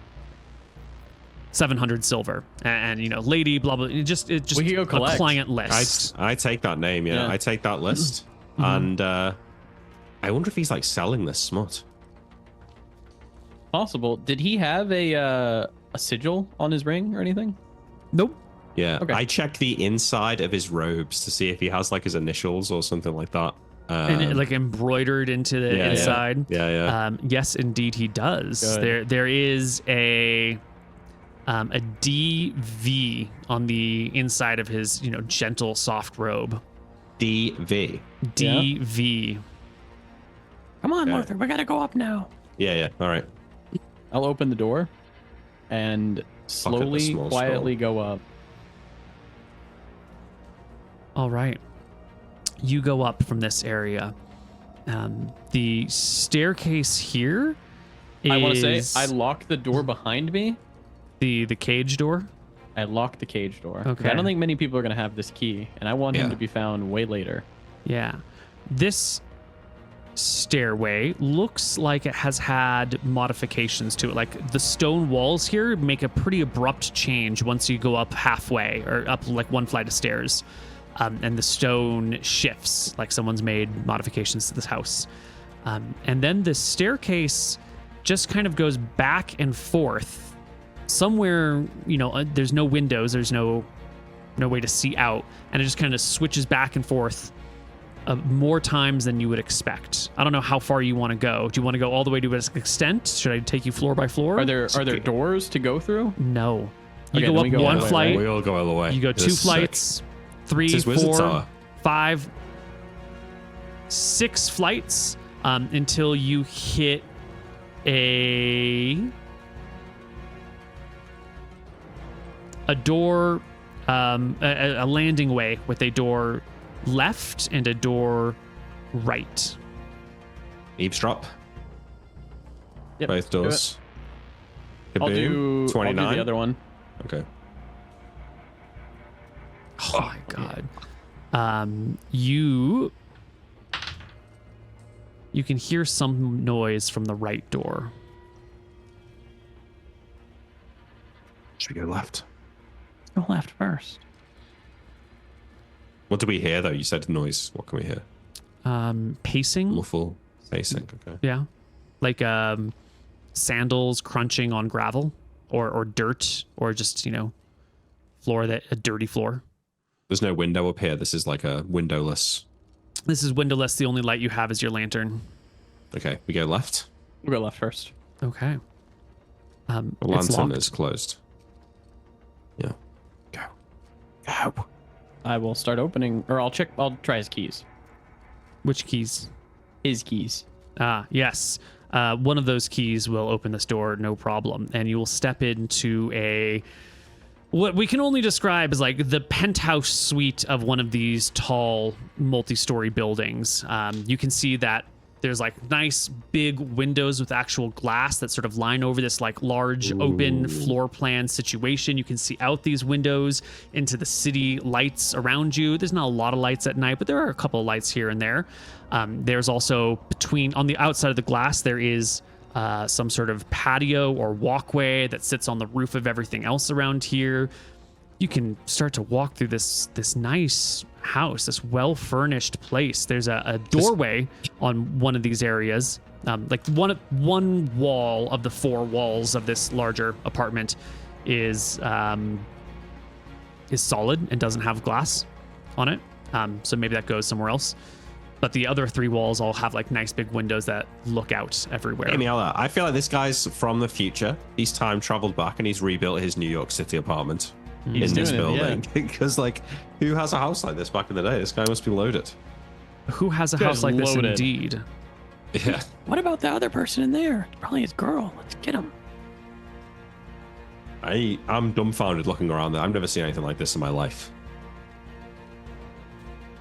700 silver, and lady blah blah. It just We can go a collect. client list. I take that name. Yeah, I take that list, and I wonder if he's like selling this smut. Possible. Did he have a sigil on his ring or anything? Nope. Yeah, Okay. I check the inside of his robes to see if he has like his initials or something like that. And like embroidered into the inside. Yeah. Yes, indeed, he does. Good. There is a DV on the inside of his, gentle, soft robe. DV. DV. Come on, Okay. Luther. We gotta go up now. Yeah. All right. I'll open the door and slowly, small quietly go up. All right. You go up from this area. The staircase here is I want to say I locked the door behind me. the cage door. I locked the cage door. 'Cause Okay. I don't think many people are going to have this key, and I want him to be found way later. Yeah. This stairway looks like it has had modifications to it. Like the stone walls here make a pretty abrupt change once you go up halfway or up like one flight of stairs. And the stone shifts, like someone's made modifications to this house. And then the staircase just kind of goes back and forth. Somewhere, there's no windows, there's no way to see out, and it just kind of switches back and forth more times than you would expect. I don't know how far you want to go. Do you want to go all the way to its extent? Should I take you floor by floor? Are there doors to go through? No. You Okay, go then up we go one all the way, flight. We all go all the way. You go This 2 is sick. flights, 3, It's his wizard 4, tower. 5, 6 flights until you hit a door, a landing way with a door left and a door right. Eavesdrop. Yep, Both do it. doors. I'll do 29. I'll do the other one. Okay. Oh my god. You can hear some noise from the right door. Should we go left? Go left first. What do we hear though? You said noise. What can we hear? Pacing. Muffle. Pacing. Okay. Yeah. Like sandals crunching on gravel or dirt or just, floor a dirty floor. There's no window up here. This is like a windowless. This is windowless. The only light you have is your lantern. Okay, we go left. We'll go left first. Okay. The It's lantern locked. is closed. Yeah. Go. Go. I will start opening, or I'll try his keys. Which keys? His keys. Yes. One of those keys will open this door, no problem. And you will step into what we can only describe as like the penthouse suite of one of these tall multi-story buildings. You can see that there's like nice big windows with actual glass that sort of line over this like large open floor plan situation. You can see out these windows into the city lights around you. There's not a lot of lights at night, but there are a couple of lights here and there. There's also on the outside of the glass, there is some sort of patio or walkway that sits on the roof of everything else around here. You can start to walk through this nice house, this well-furnished place. There's a doorway on one of these areas. Like one wall of the 4 walls of this larger apartment is solid and doesn't have glass on it. So maybe that goes somewhere else. But the other 3 walls all have like nice big windows that look out everywhere. Hey, Miela, I feel like this guy's from the future. He's time traveled back and he's rebuilt his New York City apartment He's in this doing it, yeah. building. Because, like, who has a house like this back in the day? This guy must be loaded. Who has a This house guy's like this loaded. indeed? Yeah. What about the other person in there? Probably his girl. Let's get him. I'm dumbfounded looking around there. I've never seen anything like this in my life.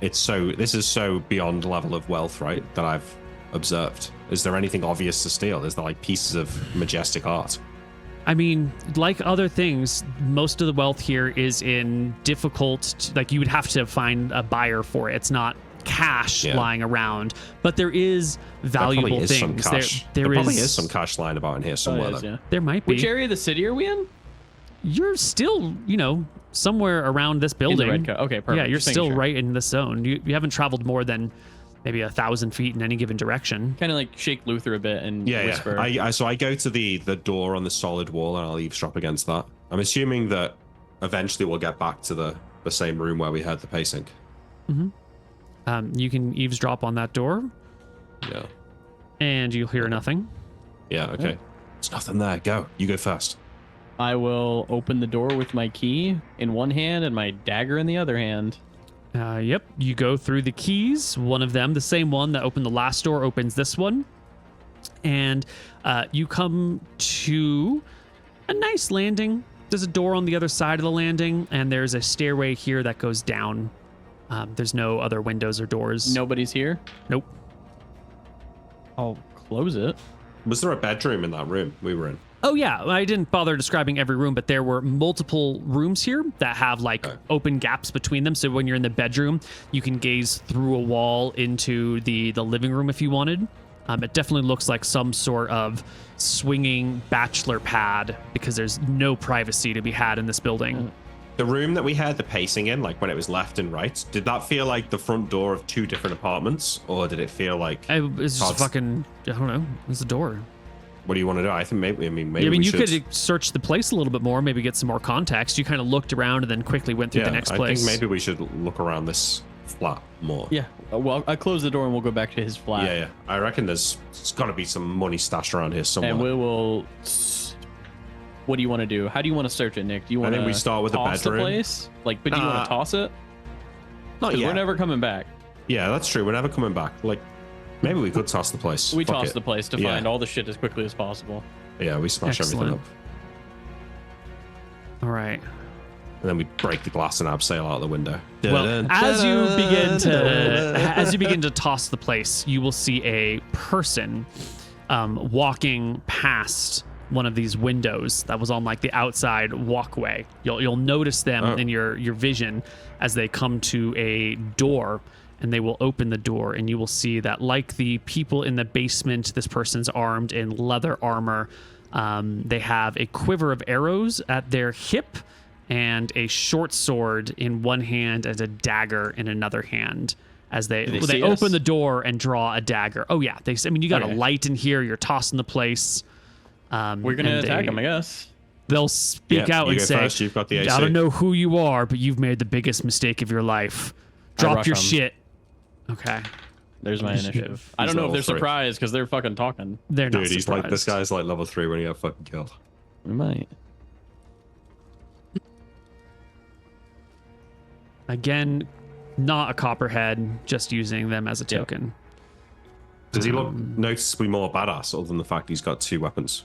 This is so beyond level of wealth, right, that I've observed. Is there anything obvious to steal? Is there like pieces of majestic art? I mean, like other things, most of the wealth here is in like you would have to find a buyer for it. It's not cash lying around, but there is valuable there probably is things. Some cash. There probably is some cash lying about in here somewhere. Is, though. yeah. There might be. Which area of the city are we in? You're still, somewhere around this In building. the red coat. Okay, perfect. Yeah, you're Just making still sure. right in the zone. You haven't traveled more than maybe 1,000 feet in any given direction. Kind of like shake Luther a bit and whisper. So I go to the door on the solid wall and I'll eavesdrop against that. I'm assuming that eventually we'll get back to the same room where we heard the pacing. You can eavesdrop on that door, Yeah. and you'll hear nothing. Yeah, okay. There's nothing there. Go. You go first. I will open the door with my key in one hand and my dagger in the other hand. Yep, you go through the keys. One of them, the same one that opened the last door, opens this one. And you come to a nice landing. There's a door on the other side of the landing, and there's a stairway here that goes down. There's no other windows or doors. Nobody's here. Nope. I'll close it. Was there a bedroom in that room we were in? Oh, yeah. I didn't bother describing every room, but there were multiple rooms here that have like open gaps between them. So when you're in the bedroom, you can gaze through a wall into the living room if you wanted. It definitely looks like some sort of swinging bachelor pad because there's no privacy to be had in this building. The room that we heard the pacing in, like when it was left and right, did that feel like the front door of 2 different apartments, or did it feel like It's just fucking, I don't know. It's a door. What do you want to do? I think maybe. Yeah, I mean, you could search the place a little bit more, maybe get some more context. You kind of looked around and then quickly went through the next place. I think maybe we should look around this flat more. Yeah. Well, I close the door and we'll go back to his flat. Yeah. I reckon there's got to be some money stashed around here somewhere. And we will. What do you want to do? How do you want to search it, Nick? Do you want to? I think we start with the bedroom. The place? Like, but do you want to toss it? Not yet. We're never coming back. Yeah, that's true. We're never coming back. Like, maybe we could toss the place. We Fuck toss it. the place to find all the shit as quickly as possible. Yeah, we smash everything Excellent. up. All right. And then we break the glass and abseil out the window. Well, as you begin to toss the place, you will see a person walking past one of these windows that was on like the outside walkway. You'll notice them in your vision as they come to a door, and they will open the door, and you will see that like the people in the basement, this person's armed in leather armor. They have a quiver of arrows at their hip and a short sword in one hand and a dagger in another hand as they open the door and draw a dagger. Oh yeah, you got a light in here. You're tossing the place. We're gonna attack them, I guess. They'll speak out and say, first, you've got the AC. I don't know who you are, but you've made the biggest mistake of your life. Drop your shit. Okay. There's my initiative. I don't know if they're surprised because they're fucking talking. They're not Dude, he's surprised. like, this guy's like level 3 when he got fucking killed. We might. Again, not a copperhead, just using them as a token. Does he look noticeably more badass other than the fact he's got 2 weapons?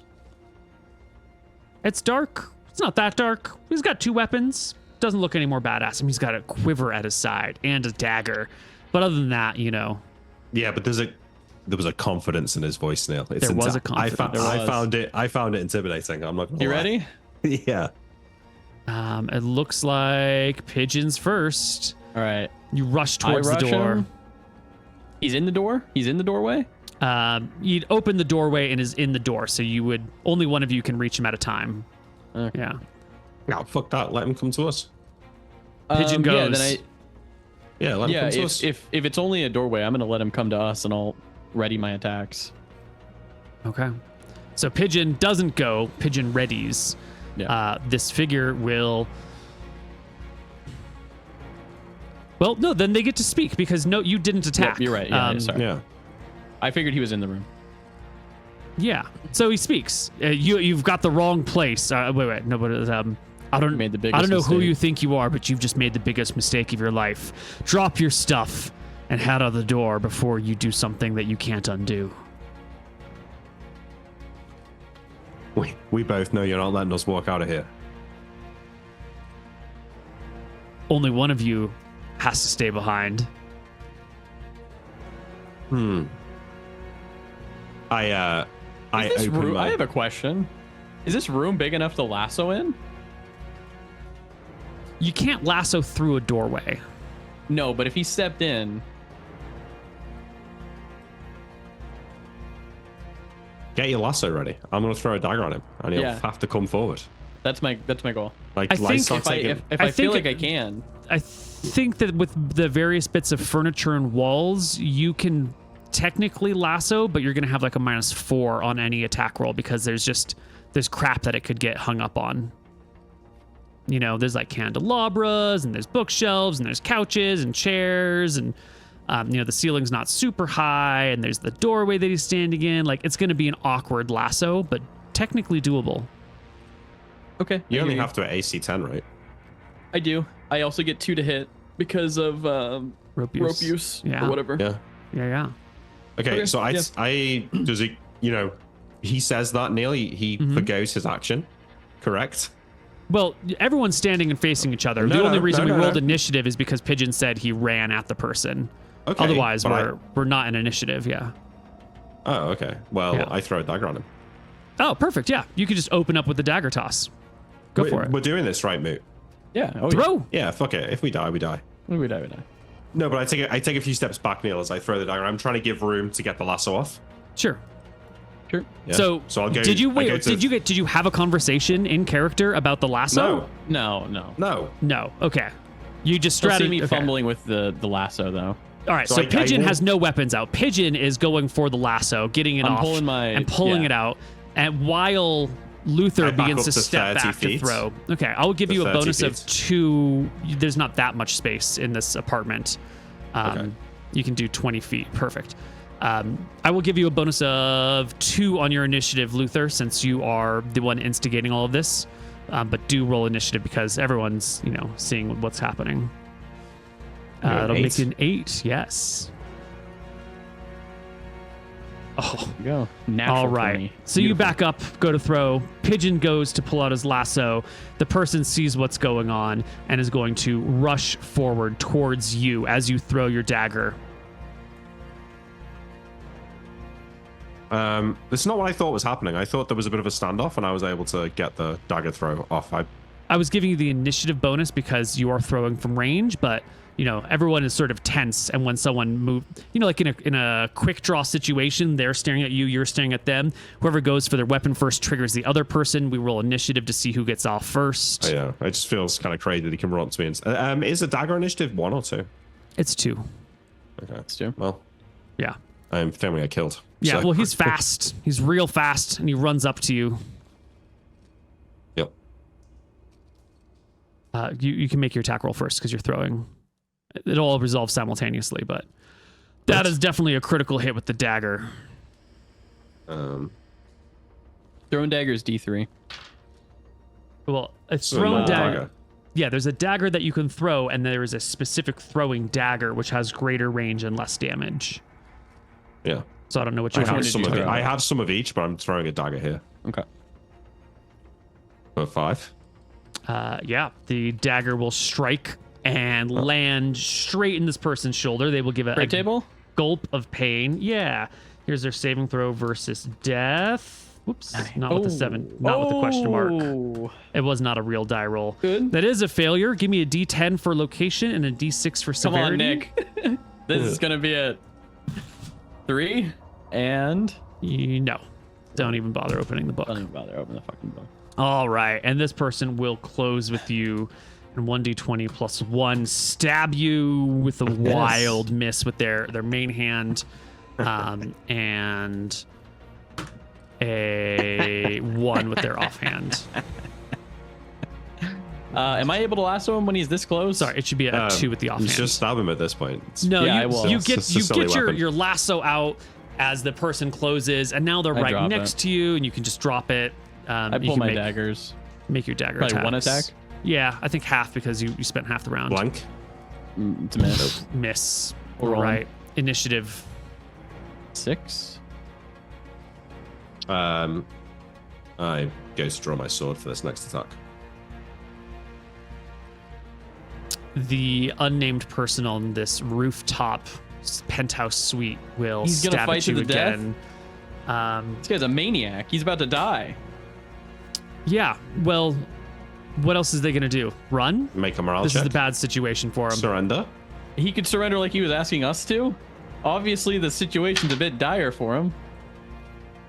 It's dark. It's not that dark. He's got 2 weapons. Doesn't look any more badass. I mean, he's got a quiver at his side and a dagger. But other than that, Yeah, but there was a confidence in his voice, Neil. There was a confidence. I found it intimidating. I'm not gonna You lie. ready? Yeah. it looks like Pigeon's first. All right. You rush towards the door. Him. He's in the door? He's in the doorway? You'd open the doorway and is in the door, so only one of you can reach him at a time. Okay. Yeah. No, fuck that. Let him come to us. Pigeon goes. Let him come to us. If it's only a doorway, I'm gonna let him come to us and I'll ready my attacks. Okay. So Pigeon doesn't go. Pigeon readies. Yeah. This figure will. Well, no, then they get to speak because no, you didn't attack. Yep, you're right. Yeah, sorry. Yeah. I figured he was in the room. Yeah. So he speaks. You've got the wrong place. Wait. No, but I don't know who you think you are, but you've just made the biggest mistake of your life. Drop your stuff and head out the door before you do something that you can't undo. We both know you're not letting us walk out of here. Only one of you has to stay behind. I have a question. Is this room big enough to lasso in? You can't lasso through a doorway. No, but if he stepped in, get your lasso ready. I'm gonna throw a dagger on him, and he'll have to come forward. that's my goal. Like, I think If I feel like I can. I think that with the various bits of furniture and walls, you can technically lasso, but you're going to have like a -4 on any attack roll because there's crap that it could get hung up on. There's like candelabras and there's bookshelves and there's couches and chairs and The ceiling's not super high, and there's the doorway that he's standing in. Like, it's going to be an awkward lasso, but technically doable. Okay. You only have to at AC 10, right? I do. I also get 2 to hit because of Rope use. or whatever. Yeah. Okay, so yeah. does he, he says that, Neil, he forgoes his action, correct? Well, everyone's standing and facing each other. The only reason we rolled initiative is because Pigeon said he ran at the person. Okay. Otherwise, we're not in initiative, yeah. Oh, okay. Well, Yeah. I throw a dagger on him. Oh, perfect, yeah. You could just open up with the dagger toss. Go for it. We're doing this right, Moot. Yeah. Oh, Throw! Yeah, fuck it. If we die, we die. Yeah. We die. No, but I take a few steps back, Neil, as I throw the dagger. I'm trying to give room to get the lasso off. Sure. Sure. Yeah. So I'll go. did you I go to- did you have a conversation in character about the lasso? No. No. No. Okay. You just You'll see strategy. me Okay. fumbling with the lasso though. All right. So So I Pigeon will- has no weapons out. Pigeon is going for the lasso, getting it I'm off, pulling it out, and while Luther I back begins up to to step 30 back feet. to throw. Okay, I will give To you a 30 bonus of feet. 2. There's not that much space in this apartment. Okay. You can do 20 feet. Perfect. I will give you a bonus of 2 on your initiative, Luther, since you are the one instigating all of this. But do roll initiative because everyone's, seeing what's happening. It'll make 8? an 8. Yes. Oh. There you go. Natural All right. 20. So you Beautiful. back up, go to throw. Pigeon goes to pull out his lasso. The person sees what's going on and is going to rush forward towards you as you throw your dagger. This is not what I thought was happening. I thought there was a bit of a standoff, and I was able to get the dagger throw off. I was giving you the initiative bonus because you are throwing from range, but everyone is sort of tense, and when someone moves, like in a quick draw situation, they're staring at you, you're staring at them. Whoever goes for their weapon first triggers the other person. We roll initiative to see who gets off first. Oh, yeah, it just feels kind of crazy that he can run to me. Is a dagger initiative 1 or 2? It's 2. Okay, It's 2. well, Yeah. I'm family I killed. Yeah, so- well, he's fast. He's real fast, and he runs up to you. Yep. You can make your attack roll first because you're throwing. It all resolves simultaneously, but that is definitely a critical hit with the dagger. Throwing dagger is D3. Well, a So thrown no dagger. Yeah, there's a dagger that you can throw, and there is a specific throwing dagger which has greater range and less damage. Yeah. So I don't know what I you're have, did some you of throw? I have some of each, but I'm throwing a dagger here. Okay. For 5. Yeah, the dagger will strike and land straight in this person's shoulder. They will give a Break table? gulp of pain. Yeah. Here's their saving throw versus death. Whoops. Not with the 7. Not with the question mark. It was not a real die roll. Good. That is a failure. Give me a D10 for location and a D6 for Come severity. on, Nick. This is gonna be a 3 and No. Don't even bother opening the book. don't even bother open the fucking book. All right. And this person will close with you and 1d20 plus 1 stab you with a wild miss with their main hand. And a 1 with their offhand. Am I able to lasso him when he's this close? Sorry, it should be a 2 with the offhand. Just stab him at this point. No, Yeah, I will. you It's get just a you silly get your, weapon. your lasso out as the person closes, and now they're I right drop next it. to you, and you can just drop it. I You pull can my make, daggers. Make your dagger Probably attacks. 1 attack? Yeah, I think half because you spent half the round. Blank. It's a miss. Miss. We're All rolling. right. Initiative. 6. I go to draw my sword for this next attack. The unnamed person on this rooftop penthouse suite will He's gonna stab fight at to you the death? again. This guy's a maniac. He's about to die. Yeah. Well, what else is they gonna do? Run? Make a morale This check. is the bad situation for him. Surrender. He could surrender like he was asking us to. Obviously, the situation's a bit dire for him.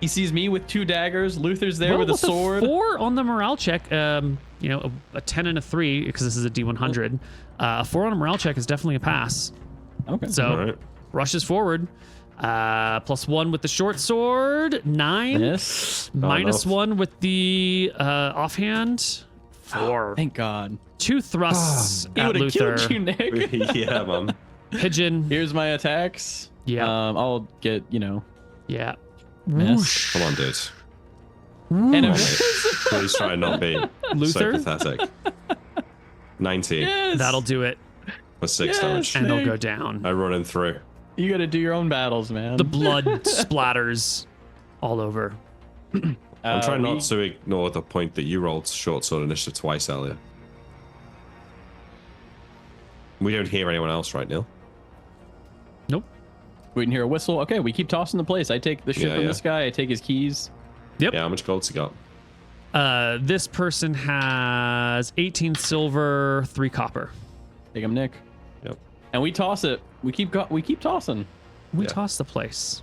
He sees me with 2 daggers. Luther's there Roll with a sword. 4 on the morale check. A 10 and a 3 because this is a D100. A 4 on a morale check is definitely a pass. Okay. So All right. rushes forward. Plus 1 with the short sword. 9. Miss. Minus no. 1 with the offhand. 4. Thank God. 2 thrusts He at would have Luther. killed you, Nick. Yeah, man. Pigeon. Here's my attacks. Yeah. I'll get, Yeah. Miss. Whoosh. Come on, dude. And Come on, a mate. Please try and not be Luther? so pathetic. 19 yes. That'll do it. for 6 Yes. damage. And they'll Nick. go down. I run him through. You got to do your own battles, man. The blood splatters all over. I'm trying we- not to ignore the point that you rolled short sword initiative twice earlier. We don't hear anyone else, right, Neil? Nope. We can hear a whistle. Okay, we keep tossing the place. I take the shit Yeah, from yeah. this guy. I take his keys. Yep. Yeah, how much gold's he got? This person has 18 silver, 3 copper. Take him, Nick. Yep. And we toss it. We keep tossing. We Yeah. toss the place.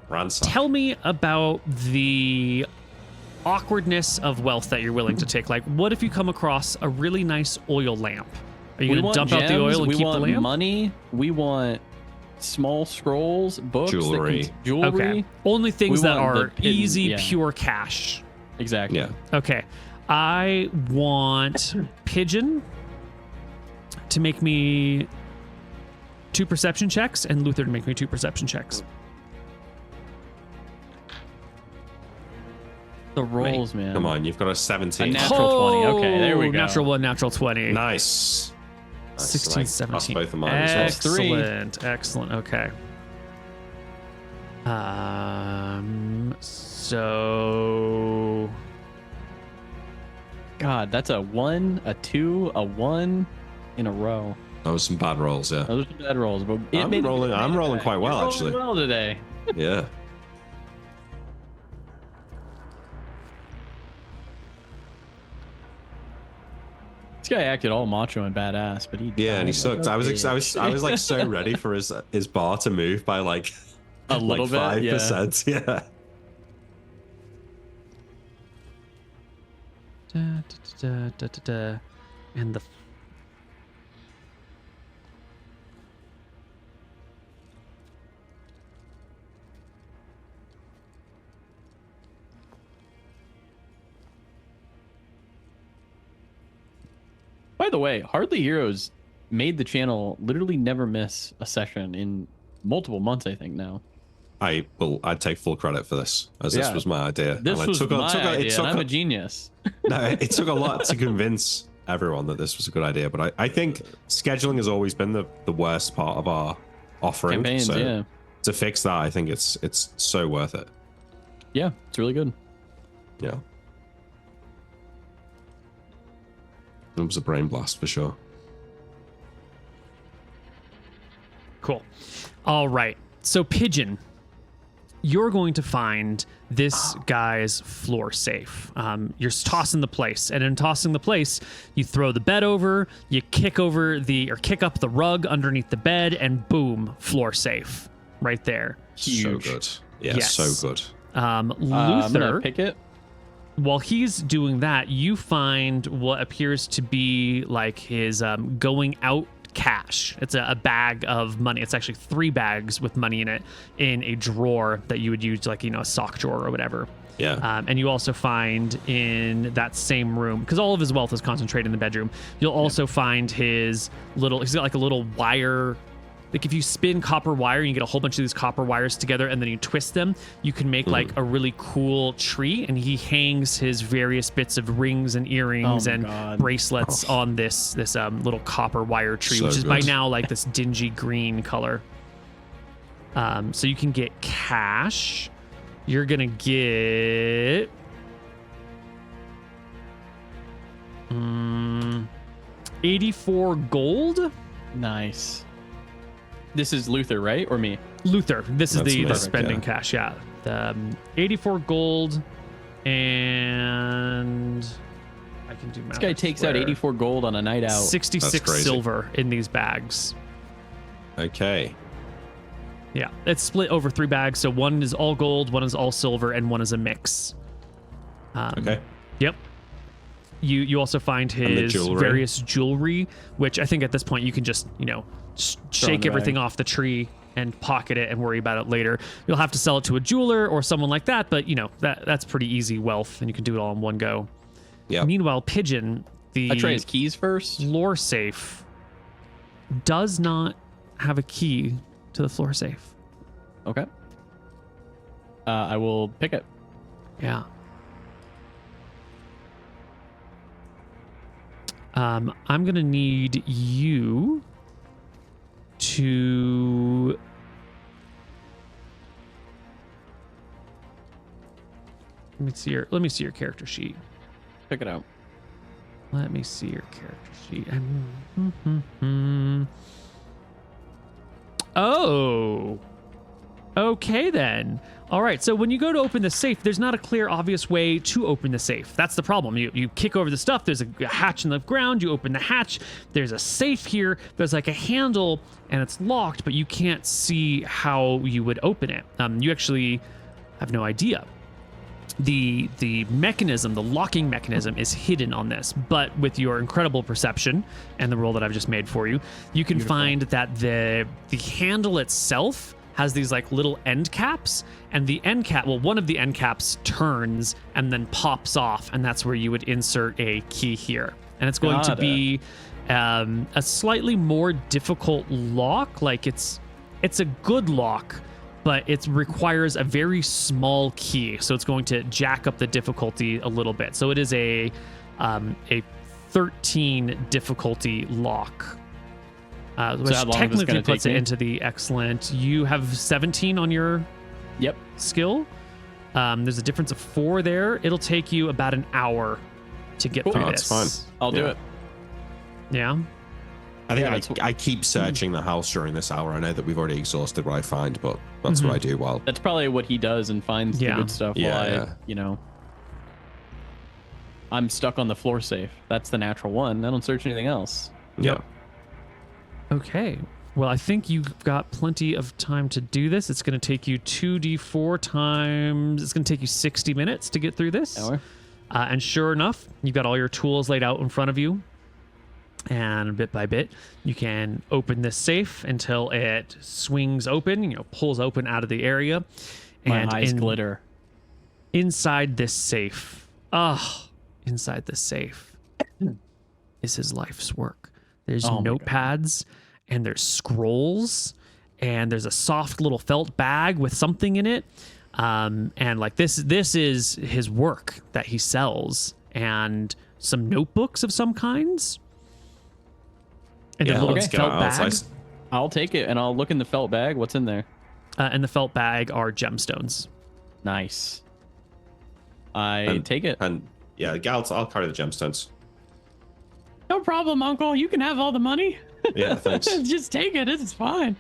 Ransack. Tell me about the awkwardness of wealth that you're willing to take. Like, what if you come across a really nice oil lamp? Are you We going want to dump out the gems, oil and we keep the want lamp? money. We want small scrolls, books, that Jewelry. jewelry. Okay. Only things We that want the are pigeon- easy, yeah. pure cash. Exactly. Yeah. Okay. I want Pigeon to make me 2 perception checks and Luther to make me 2 perception checks. The rolls, man. Come on, you've got a 17. A natural 20. Okay, there we go. Natural 1, natural 20. Nice. 16, So I passed 17. both of mine as well. Excellent. Excellent. Okay. So God, that's a 1, a 2, a 1 in a row. That was some bad rolls, yeah. Those are bad rolls, but I'm rolling quite well, You're rolling actually. well today. Yeah. This guy acted all macho and badass, but he Yeah, and he died. sucked. I was like so ready for his bar to move by like A little like bit, 5%. Yeah. and the By the way, Hardly Heroes made the channel literally never miss a session in multiple months, I think now. I'd take full credit for this, as this Yeah. was my idea. This And was my idea, it and I'm a genius. no, it took a lot to convince everyone that this was a good idea, but I think scheduling has always been the worst part of our offering. Campaigns, so yeah. to fix that, I think it's so worth it. Yeah, it's really good. Yeah. It was a brain blast for sure. Cool. All right. So, Pigeon, you're going to find this guy's floor safe. You're tossing the place, and in tossing the place, you throw the bed over, you kick up the rug underneath the bed, and boom, floor safe right there. Huge. So good. Yeah, Yes. so good. I'm Luther, gonna pick it. while he's doing that, you find what appears to be like his going out cash. It's a bag of money. It's actually 3 bags with money in it in a drawer that you would use, like, a sock drawer or whatever. Yeah. And you also find in that same room, because all of his wealth is concentrated in the bedroom, you'll also find he's got like a little wire. Like, if you spin copper wire, you get a whole bunch of these copper wires together, and then you twist them, you can make like a really cool tree. And he hangs his various bits of rings and earrings Oh my and God. bracelets on this little copper wire tree, So which is by good. now like this dingy green color. So you can get cash. You're gonna get 84 gold. Nice. This is Luther, right? Or me? Luther, this is That's the perfect, spending yeah. cash. Yeah, 84 gold, and I can do math. This guy takes out 84 gold on a night out. 66 That's crazy. silver in these bags. Okay. Yeah, it's split over 3 bags. So one is all gold, one is all silver, and one is a mix. Okay. Yep. You also find the his jewelry. various jewelry, which I think at this point you can just shake the everything bag. off the tree and pocket it and worry about it later. You'll have to sell it to a jeweler or someone like that, but that's pretty easy wealth, and you can do it all in one go. Yeah. Meanwhile, Pigeon, the I try his keys first. floor safe does not have a key to the floor safe. Okay. I will pick it. Yeah. I'm gonna need you to let me see your character sheet. Pick it out. Let me see your character sheet. Oh. Okay then. All right. So when you go to open the safe, there's not a clear, obvious way to open the safe. That's the problem. You kick over the stuff. There's a hatch in the ground. You open the hatch. There's a safe here. There's like a handle, and it's locked, but you can't see how you would open it. You actually have no idea. The mechanism, the locking mechanism, is hidden on this, but with your incredible perception and the roll that I've just made for you, you can find that the handle itself has these like little end caps, and the end cap, well, one of the end caps turns and then pops off, and that's where you would insert a key here. And it's going to be a slightly more difficult lock. Like it's a good lock, but it requires a very small key, so it's going to jack up the difficulty a little bit. So it is a 13 difficulty lock, which technically puts it into the excellent. You have 17 on your skill. There's a difference of 4 there. It'll take you about an hour to get through this. That's fine. I'll do it. Yeah. I think I keep searching the house during this hour. I know that we've already exhausted what I find, but that's what I do while... That's probably what he does and finds the good stuff while I'm stuck on the floor safe. That's the natural one. I don't search anything else. Yep. Okay. Well, I think you've got plenty of time to do this. It's going to take you 2d4 times... It's going to take you 60 minutes to get through this. And sure enough, you've got all your tools laid out in front of you. And bit by bit, you can open this safe until it swings open, pulls open out of the area. My eyes glitter. Inside this safe, inside this safe is his life's work. There's notepads, and there's scrolls, and there's a soft little felt bag with something in it. And like this is his work that he sells, and some notebooks of some kinds. And the little felt bag. I'll take it, and I'll look in the felt bag. What's in there? And the felt bag are gemstones. Nice. I take it. And yeah, I'll carry the gemstones. No problem, Uncle. You can have all the money. Yeah, thanks. Just take it. It's fine.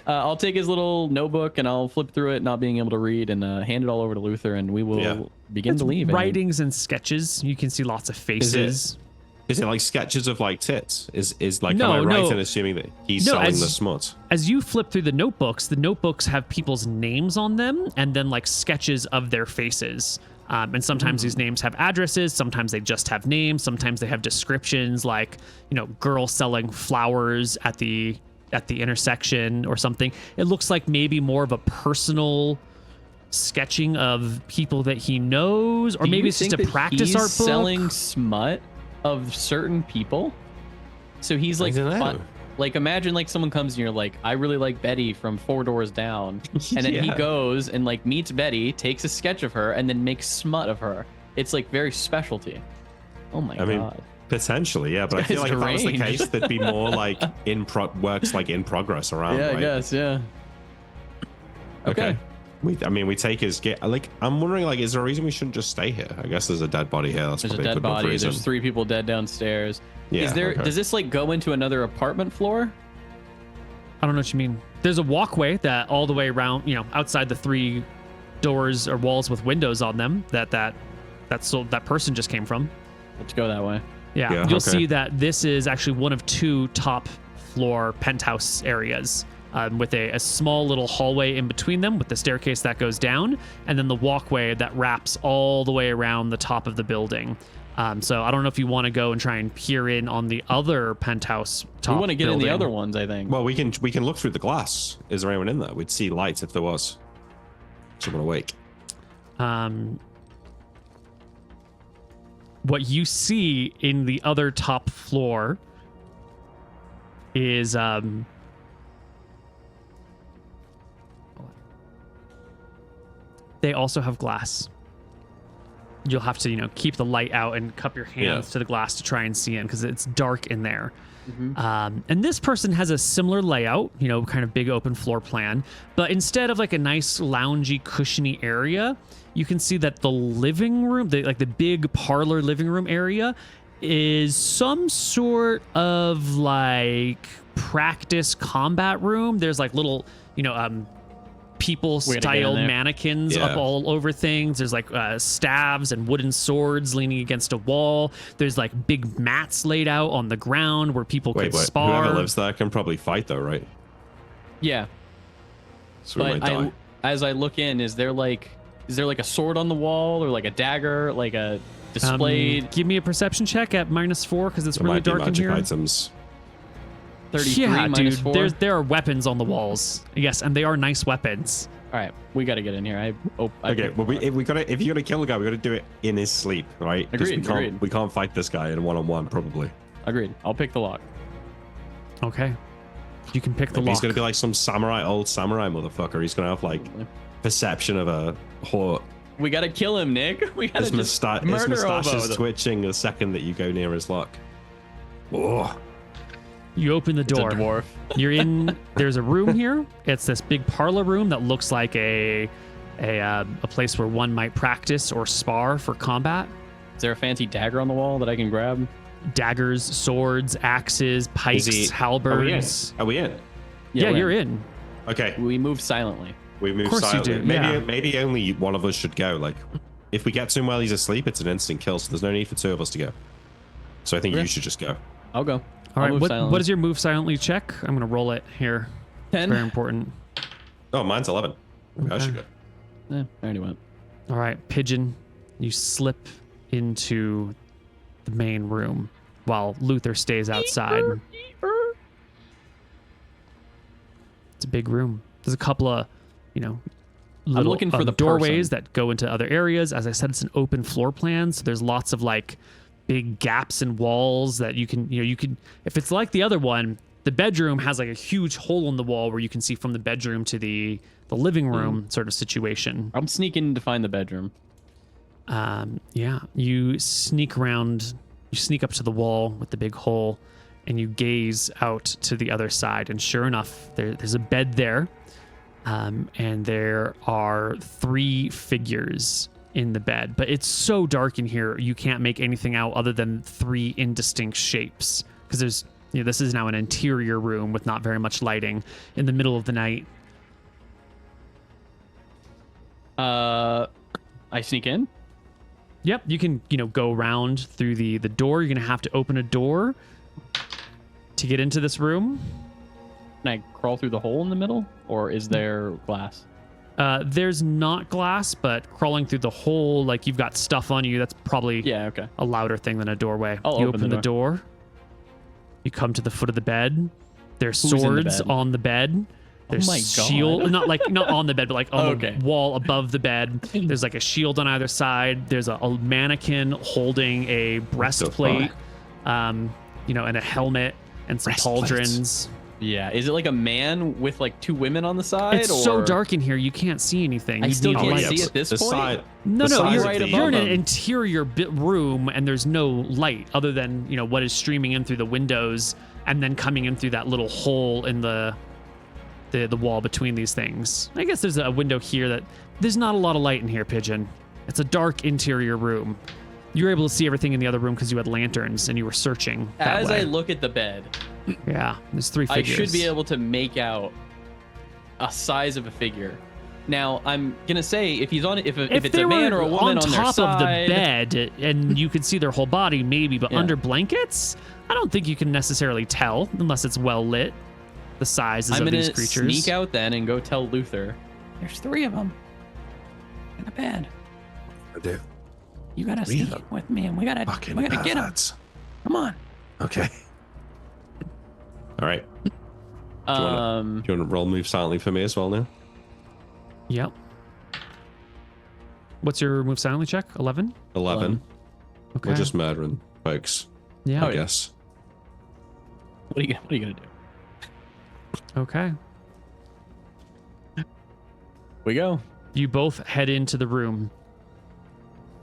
I'll take his little notebook, and I'll flip through it, not being able to read, and hand it all over to Luther, and we will begin to leave. Writings and sketches. You can see lots of faces. Is it like sketches of like tits? Is like, am I right in assuming that he's selling the smut? As you flip through the notebooks have people's names on them, and then like sketches of their faces. And sometimes these names have addresses. Sometimes they just have names. Sometimes they have descriptions like, girl selling flowers at the intersection or something. It looks like maybe more of a personal sketching of people that he knows, or maybe it's just a practice art book. Selling smut of certain people, so he's like fun. Like imagine like someone comes and you're like, I really like Betty from 4 Doors Down, and then he goes and like meets Betty, takes a sketch of her, and then makes smut of her. It's like very specialty. Oh my god. Potentially, yeah, but I feel like if that was the case, there'd be more like works like in progress around. I guess, yeah. Okay. We take his I'm wondering, like, is there a reason we shouldn't just stay here? I guess there's a dead body here. There's a dead body. There's 3 people dead downstairs. Yeah. Does this like go into another apartment floor? I don't know what you mean. There's a walkway that all the way around, outside the 3 doors or walls with windows on them that person just came from. Let's go that way. Yeah. You'll see that this is actually one of 2 top floor penthouse areas. With a small little hallway in between them with the staircase that goes down, and then the walkway that wraps all the way around the top of the building. So I don't know if you want to go and try and peer in on the other penthouse top. We want to get in the other ones, I think. Well, we can look through the glass. Is there anyone in there? We'd see lights if there was. Someone awake. What you see in the other top floor is they also have glass. You'll have to, keep the light out and cup your hands to the glass to try and see in because it's dark in there. And this person has a similar layout, kind of big open floor plan, but instead of like a nice loungy, cushiony area, you can see that the living room, the big parlor living room area, is some sort of like practice combat room. There's like little, people style mannequins up all over things. There's like staves and wooden swords leaning against a wall. There's like big mats laid out on the ground where people could spar. Whoever lives there can probably fight though, right? Yeah. So we might die. As I look in, is there like a sword on the wall or like a dagger, like a displayed? Give me a perception check at -4 because it's There really might be dark in magic here. items. 33 Yeah, dude. -4. There are weapons on the walls. Yes, and they are nice weapons. All right, we got to get in here. Okay, well, if you're gonna kill the guy, we gotta do it in his sleep, right? Agreed. We can't fight this guy in one-on-one, probably. Agreed. I'll pick the lock. Okay. You can pick the Maybe lock. he's gonna be like some old samurai motherfucker. He's gonna have like perception of a whore. We got to kill him, Nick. We got to His just mustache murder is twitching the second that you go near his lock. Oh. You open the door. It's a dwarf. You're in. There's a room here. It's this big parlor room that looks like a place where one might practice or spar for combat. Is there a fancy dagger on the wall that I can grab? Daggers, swords, axes, pikes, halberds. Are we in? Yeah, we're you're in. Okay. We move silently. We move Of course you silently. do, Maybe only one of us should go. Like, if we get to him while he's asleep, it's an instant kill. So there's no need for two of us to go. So I think you should just go. I'll go. All right. move What silently. is your move silently check? I'm gonna roll it here. 10. Very important. Oh, mine's 11. Okay. I should go. I already went. All right, Pigeon. You slip into the main room while Luther stays outside. It's a big room. There's a couple of, little looking for the doorways person. that go into other areas. As I said, it's an open floor plan, so there's lots of like big gaps in walls that you can, if it's like the other one, the bedroom has like a huge hole in the wall where you can see from the bedroom to the living room sort of situation. I'm sneaking to find the bedroom. Yeah, you sneak around, you sneak up to the wall with the big hole, and you gaze out to the other side. And sure enough, there's a bed there, and there are 3 figures in the bed. But it's so dark in here, you can't make anything out other than 3 indistinct shapes. Because there's, this is now an interior room with not very much lighting in the middle of the night. I sneak in. Yep, you can, go around through the door. You're going to have to open a door to get into this room. Can I crawl through the hole in the middle, or is there glass? There's not glass, but crawling through the hole, like you've got stuff on you, that's probably Okay. a louder thing than a doorway. I'll You open open the the door. You come to the foot of the bed. There's Who's in the swords bed? on the bed. There's my God. shield, not on the bed, but like on Okay. the wall above the bed. There's like a shield on either side. There's a mannequin holding a breastplate, and a helmet and some pauldrons. Yeah. Is it like a man with like 2 women on the side? It's so dark in here, you can't see anything. I You still need can't light. see at this point? No, the size you're, of right the- you're in an them. interior room, and there's no light other than what is streaming in through the windows, and then coming in through that little hole in the wall between these things. I guess there's a window here that there's not a lot of light in here, Pigeon. It's a dark interior room. You were able to see everything in the other room because you had lanterns and you were searching that As way. I look at the bed, Yeah, there's 3 I figures. should be able to make out a size of a figure. Now, I'm gonna say if he's on, if it's they a man were or a woman on their top side, of the bed and you could see their whole body, maybe, but Yeah. under blankets, I don't think you can necessarily tell unless it's well lit. The sizes I'm of gonna these creatures. sneak out then and go tell Luther. There's 3 of them in a bed. I do. You gotta 3 of sneak them? with me, and we gotta get them. perverts. Come on. Okay. All right. Do you want to roll move silently for me as well now? Yep. What's your move silently check? 11? 11. Okay. We're just murdering folks, yeah. I guess. What are you gonna do? Okay. We go. You both head into the room.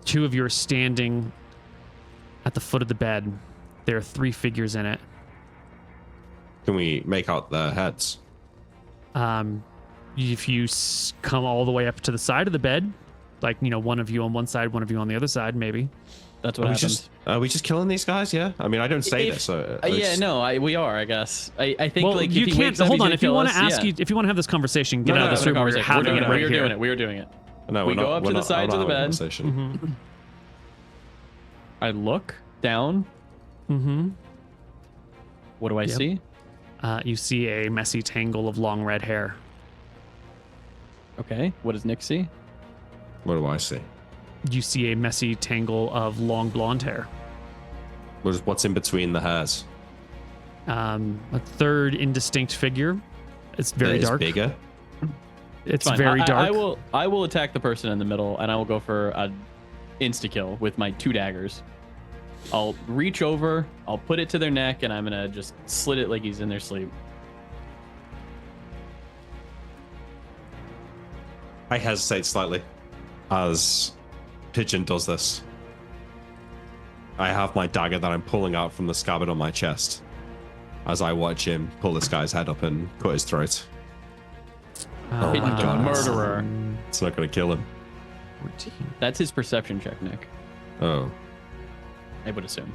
Two of you are standing at the foot of the bed. There are 3 figures in it. Can we make out their heads? If you come all the way up to the side of the bed, like, one of you on one side, one of you on the other side, maybe. That's what happens. Are we just killing these guys? Yeah. I mean, I don't say this. So we are. I guess. I think well, like you if he can't. wakes up, Hold he's on. gonna If you kill want to us, ask if you want to have this conversation, get out of this room. We're conversation. having it right We're here. doing it. We're doing it. We're doing it. No, we go up to the sides of the bed. Mm-hmm. I look down. Mm-hmm. What do I see? You see a messy tangle of long red hair. Okay. What does Nick see? What do I see? You see a messy tangle of long blonde hair. What's in between the hairs? A third indistinct figure. It's very dark. It's bigger. It's Fine. very dark. I will attack the person in the middle, and I will go for a insta kill with my 2 daggers. I'll reach over, I'll put it to their neck, and I'm gonna just slit it like he's in their sleep. I hesitate slightly as Pigeon does this. I have my dagger that I'm pulling out from the scabbard on my chest as I watch him pull this guy's head up and cut his throat. Oh my God. Murderer. It's not going to kill him. 14. That's his perception check, Nick. Oh, I would assume.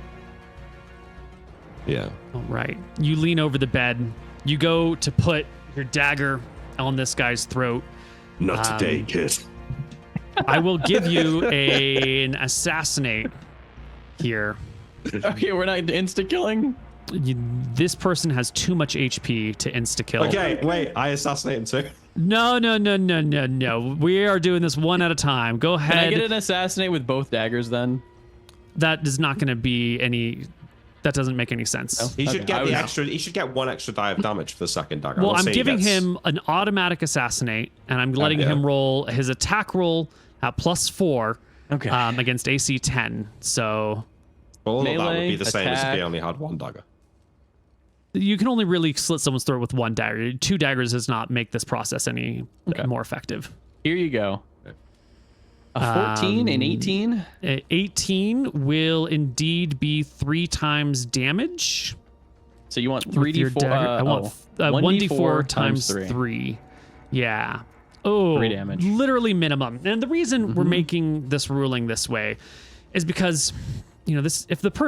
yeah. All right. You lean over the bed. You go to put your dagger on this guy's throat. Not today, kid. I will give you an assassinate here. Okay, we're not insta killing. This person has too much HP to insta kill. Okay, wait. I assassinate him too. No. We are doing this one at a time. Go ahead. Can I get an assassinate with both daggers then? That is not going to be any. That doesn't make any sense. No? He should Okay, get I the was- extra. He should get 1 extra die of damage for the second dagger. Well, Let's I'm say he giving gets- him an automatic assassinate, and I'm letting yeah. him roll his attack roll at +4 Okay. against AC 10. So All of that would melee, be the same as if he attack. only had 1 dagger. you can only really slit someone's throat with 1 dagger. 2 daggers does not make this process any more effective. Here you go. A 14 and 18. 18 will indeed be 3 times damage. So you want With your 3d4? dagger. I want 1d4 times 3. 3. Yeah. Oh, 3 damage. Literally minimum. And the reason we're making this ruling this way is because, this if it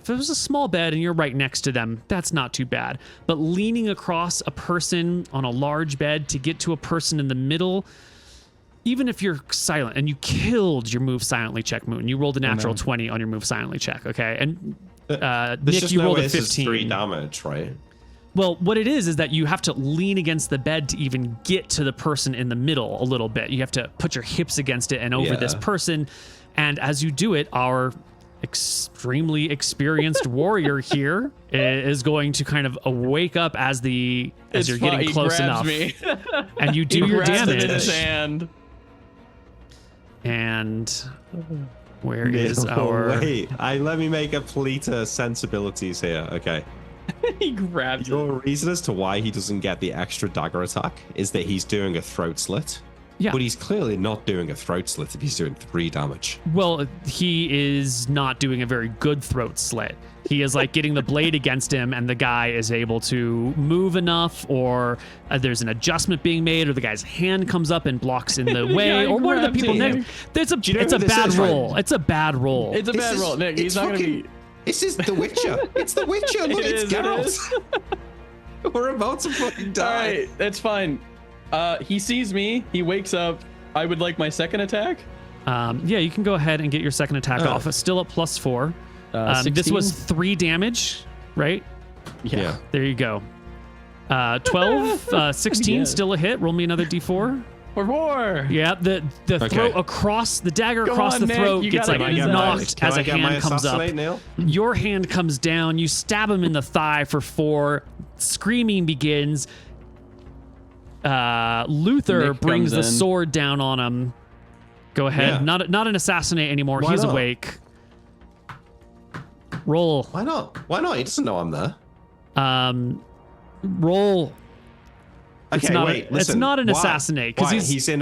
was a small bed and you're right next to them, that's not too bad. But leaning across a person on a large bed to get to a person in the middle, even if you're silent and you killed your move silently check, Moon, you rolled a natural 20 on your move silently check, okay? And There's Nick, just you no rolled way a this is 15. 3 damage, right? Well, what it is that you have to lean against the bed to even get to the person in the middle a little bit. You have to put your hips against it and over this Yeah. person. And as you do it, our extremely experienced warrior here is going to kind of wake up as you're getting close enough. Me. And you do He your grabs it in his damage. hand. And where is our... Wait, let me make a plea to sensibilities here, okay? He grabbed it. Your reason as to why he doesn't get the extra dagger attack is that he's doing a throat slit. Yeah. But he's clearly not doing a throat slit if he's doing 3 damage. Well, he is not doing a very good throat slit. He is like getting the blade against him, and the guy is able to move enough, or there's an adjustment being made, or the guy's hand comes up and blocks in the way, guy or one of the grabs people him. next. It's a you know it's who a this bad is, right? roll. It's a bad roll. It's a bad roll, Nick. He's not going to be... This is The Witcher. It's The Witcher. Look, It it's is, it Geralt. is. We're about to fucking All die. right, that's fine. He sees me. He wakes up. I would like my second attack. Yeah, you can go ahead and get your second attack off. It's still at +4. This 16? was 3 damage, right? Yeah. There you go. 12, 16, Yeah. still a hit. Roll me another d4. Or more. Yeah, the throat across the dagger Go across on, the Nick, throat you gets gotta like get his knocked Can as I a get my hand comes up. assassinate, Neil? Your hand comes down. You stab him in the thigh for 4. Screaming begins. Luther Nick brings comes the in. sword down on him. Go ahead. Yeah. Not an assassinate anymore. Why He's not? awake. Roll. Why not? Why not? He doesn't know I'm there. Roll It's not. It's not an assassinate because he's in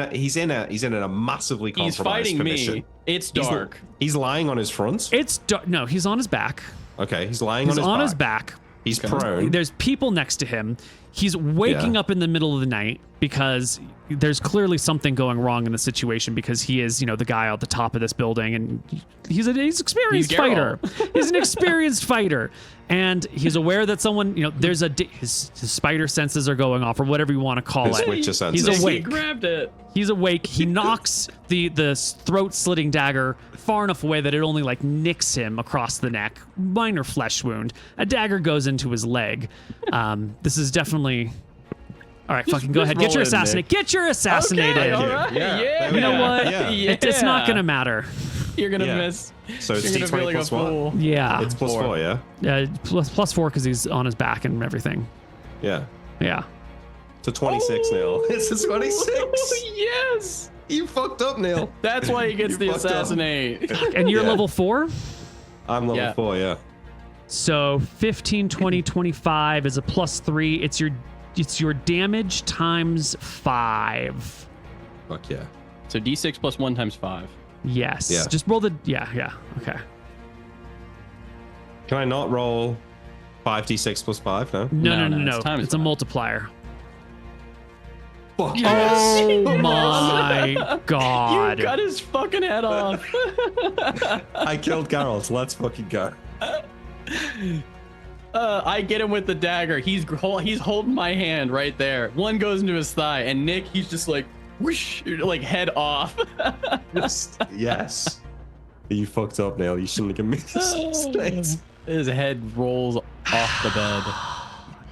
a massively compromised He's fighting condition. me. It's dark. He's lying on his front. It's dark. No, he's on his back. Okay, he's lying on his back. He's prone. There's people next to him. He's waking up in the middle of the night because there's clearly something going wrong in the situation because he is, the guy at the top of this building, and he's an experienced fighter. He's an experienced fighter, and he's aware that someone, there's his spider senses are going off or whatever you want to call it. Witcher senses. He's awake. He grabbed it. He's awake. He knocks the throat-slitting dagger far enough away that it only nicks him across the neck. Minor flesh wound. A dagger goes into his leg. This is definitely. All right, fucking go ahead. Get your assassinate. Get your assassinated. Okay, all right. Yeah. You know what? Yeah. It's not gonna matter. You're gonna miss. So it's You're gonna D20 feel plus like a fool. one. Yeah. It's plus 4, yeah. Plus 4 because he's on his back and everything. Yeah. Yeah. To 26, Neil. It's a 26. Yes. You fucked up, Neil. That's why he gets You the fucked up. assassinate. And you're Yeah. level 4. I'm level 4, yeah. So 15, 20, 25 is a plus 3. It's your damage times 5. Fuck yeah. So D6 plus 1 times 5. Yes. Yeah. Just roll the yeah. Okay. Can I not roll 5d6 plus 5? No. No. it's times It's a 5. multiplier. Fuck Oh my god. You cut his fucking head off. I killed Geralt. Let's fucking go. I get him with the dagger. He's holding my hand right there. One goes into his thigh, and Nick, he's just like, whoosh, head off. Yes. You fucked up, Neil. You shouldn't have given me this state. His head rolls off the bed.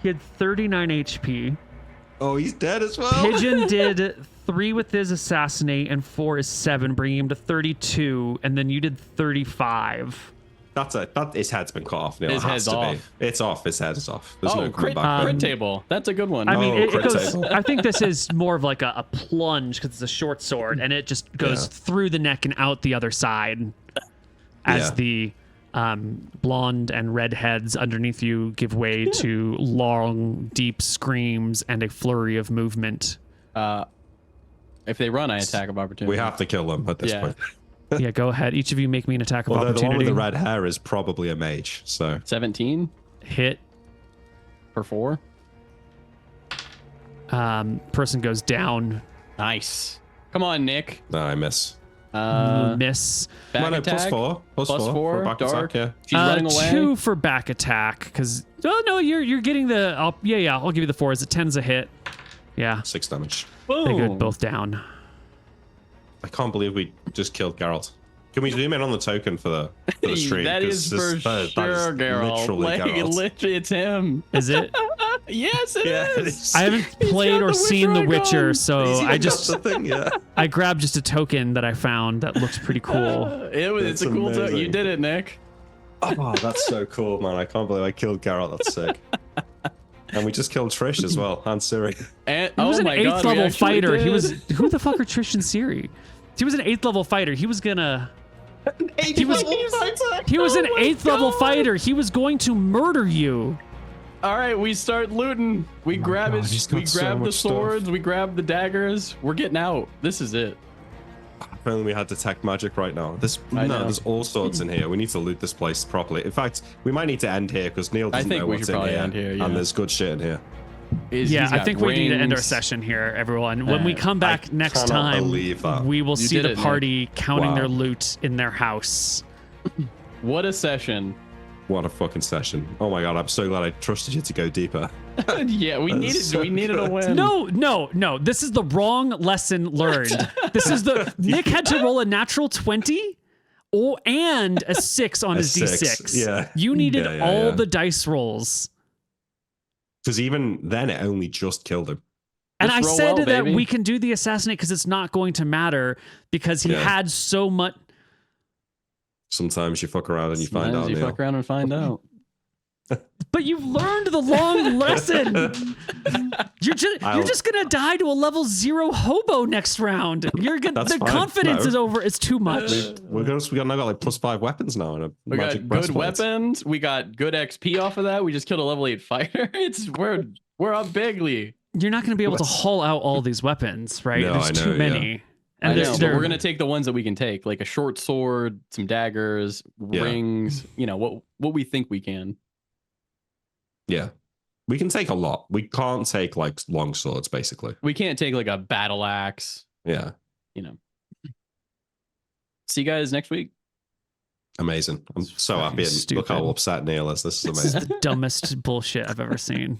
He had 39 HP. Oh, he's dead as well. Pigeon did 3 with his assassinate and 4 is 7, bringing him to 32, and then you did 35. His head's been cut off, Neil. His It has head's to be. off. It's off. His head is off. There's no coming crit, back. crit table. That's a good one. I mean, it crit goes. table. I think this is more of like a plunge because it's a short sword, and it just goes through the neck and out the other side as the blonde and red heads underneath you give way to long, deep screams and a flurry of movement. If they run, I attack of opportunity. We have to kill them at this point. Yeah, go ahead. Each of you make me an attack of Although the one opportunity. with the red hair is probably a mage, so 17 Hit. for 4. Person goes down. Nice. Come on, Nick. no, I miss. Miss. Back Well, no, attack. plus 4 for back dark. attack, She's running away. 2 for back attack because you're getting the. I'll give you the 4. Is it 10's a hit? Yeah, 6 damage. they Boom. go both down. I can't believe we just killed Geralt. Can we zoom in on the token for the stream? That 'Cause is this- for that is sure, Geralt. literally Like, Geralt. literally, it's him. Is it? Yes, it Yeah, it is. is. I haven't played got or the seen The Witcher Witcher, icon. so I just That's the thing, yeah. I grabbed just a token that I found that looks pretty cool. It's That's a cool token. amazing. You did it, Nick. Oh, that's so cool, man. I can't believe I killed Geralt. That's sick. And we just killed Trish as well, and Siri. And, He was an my 8th God, we level actually fighter. He did. was who the fuck are Trish and Siri? He was an 8th level fighter. He was gonna. He was an 8th level fighter. He was going to murder you. All right, we start looting. We grab God, his. he's We got so grab the much stuff. swords. We grab the daggers. We're getting out. This is it. If only we had detect magic right now. I know. There's all sorts in here. We need to loot this place properly. In fact, we might need to end here because Neil doesn't think know we what's should in probably here, end here, yeah. and there's good shit in here. Yeah, He's I got think we need to end our rings. session here, everyone. When we come back I next cannot time, believe that. we will You see did the it, Nick. party counting Wow. their loot in their house. What a session. What a fucking session! Oh my god, I'm so glad I trusted you to go deeper. Yeah, we That's needed. so We needed a good. win. No. This is the wrong lesson learned. This is the Nick had to roll a natural 20 and a 6 on A his 6, D6. yeah. You needed Yeah, all the dice rolls. Because even then, it only just killed him. And Just I roll said well, that baby. we can do the assassinate because it's not going to matter because he Yeah. had so much. Sometimes you fuck around and you find Sometimes out. you Neil. fuck around and find out. But you've learned the long lesson. You're just gonna die to a level 0 hobo next round. You're gonna That's the fine. confidence No. is over. It's too much. We got now got like +5 weapons now and a We got magic good breastplate. weapons. We got good XP off of that. We just killed a level 8 fighter. We're up bigly. you're not going to be able to haul out all these weapons, right? No, There's I know, too many. yeah. And I know, but we're gonna take the ones that we can take, like a short sword, some daggers, rings. You know what we think we can. Yeah, we can take a lot. We can't take like long swords, basically. We can't take like a battle axe. Yeah, you know. See you guys next week. Amazing. I'm so happy. And look how upset Neil is. This is amazing. This is the dumbest bullshit I've ever seen.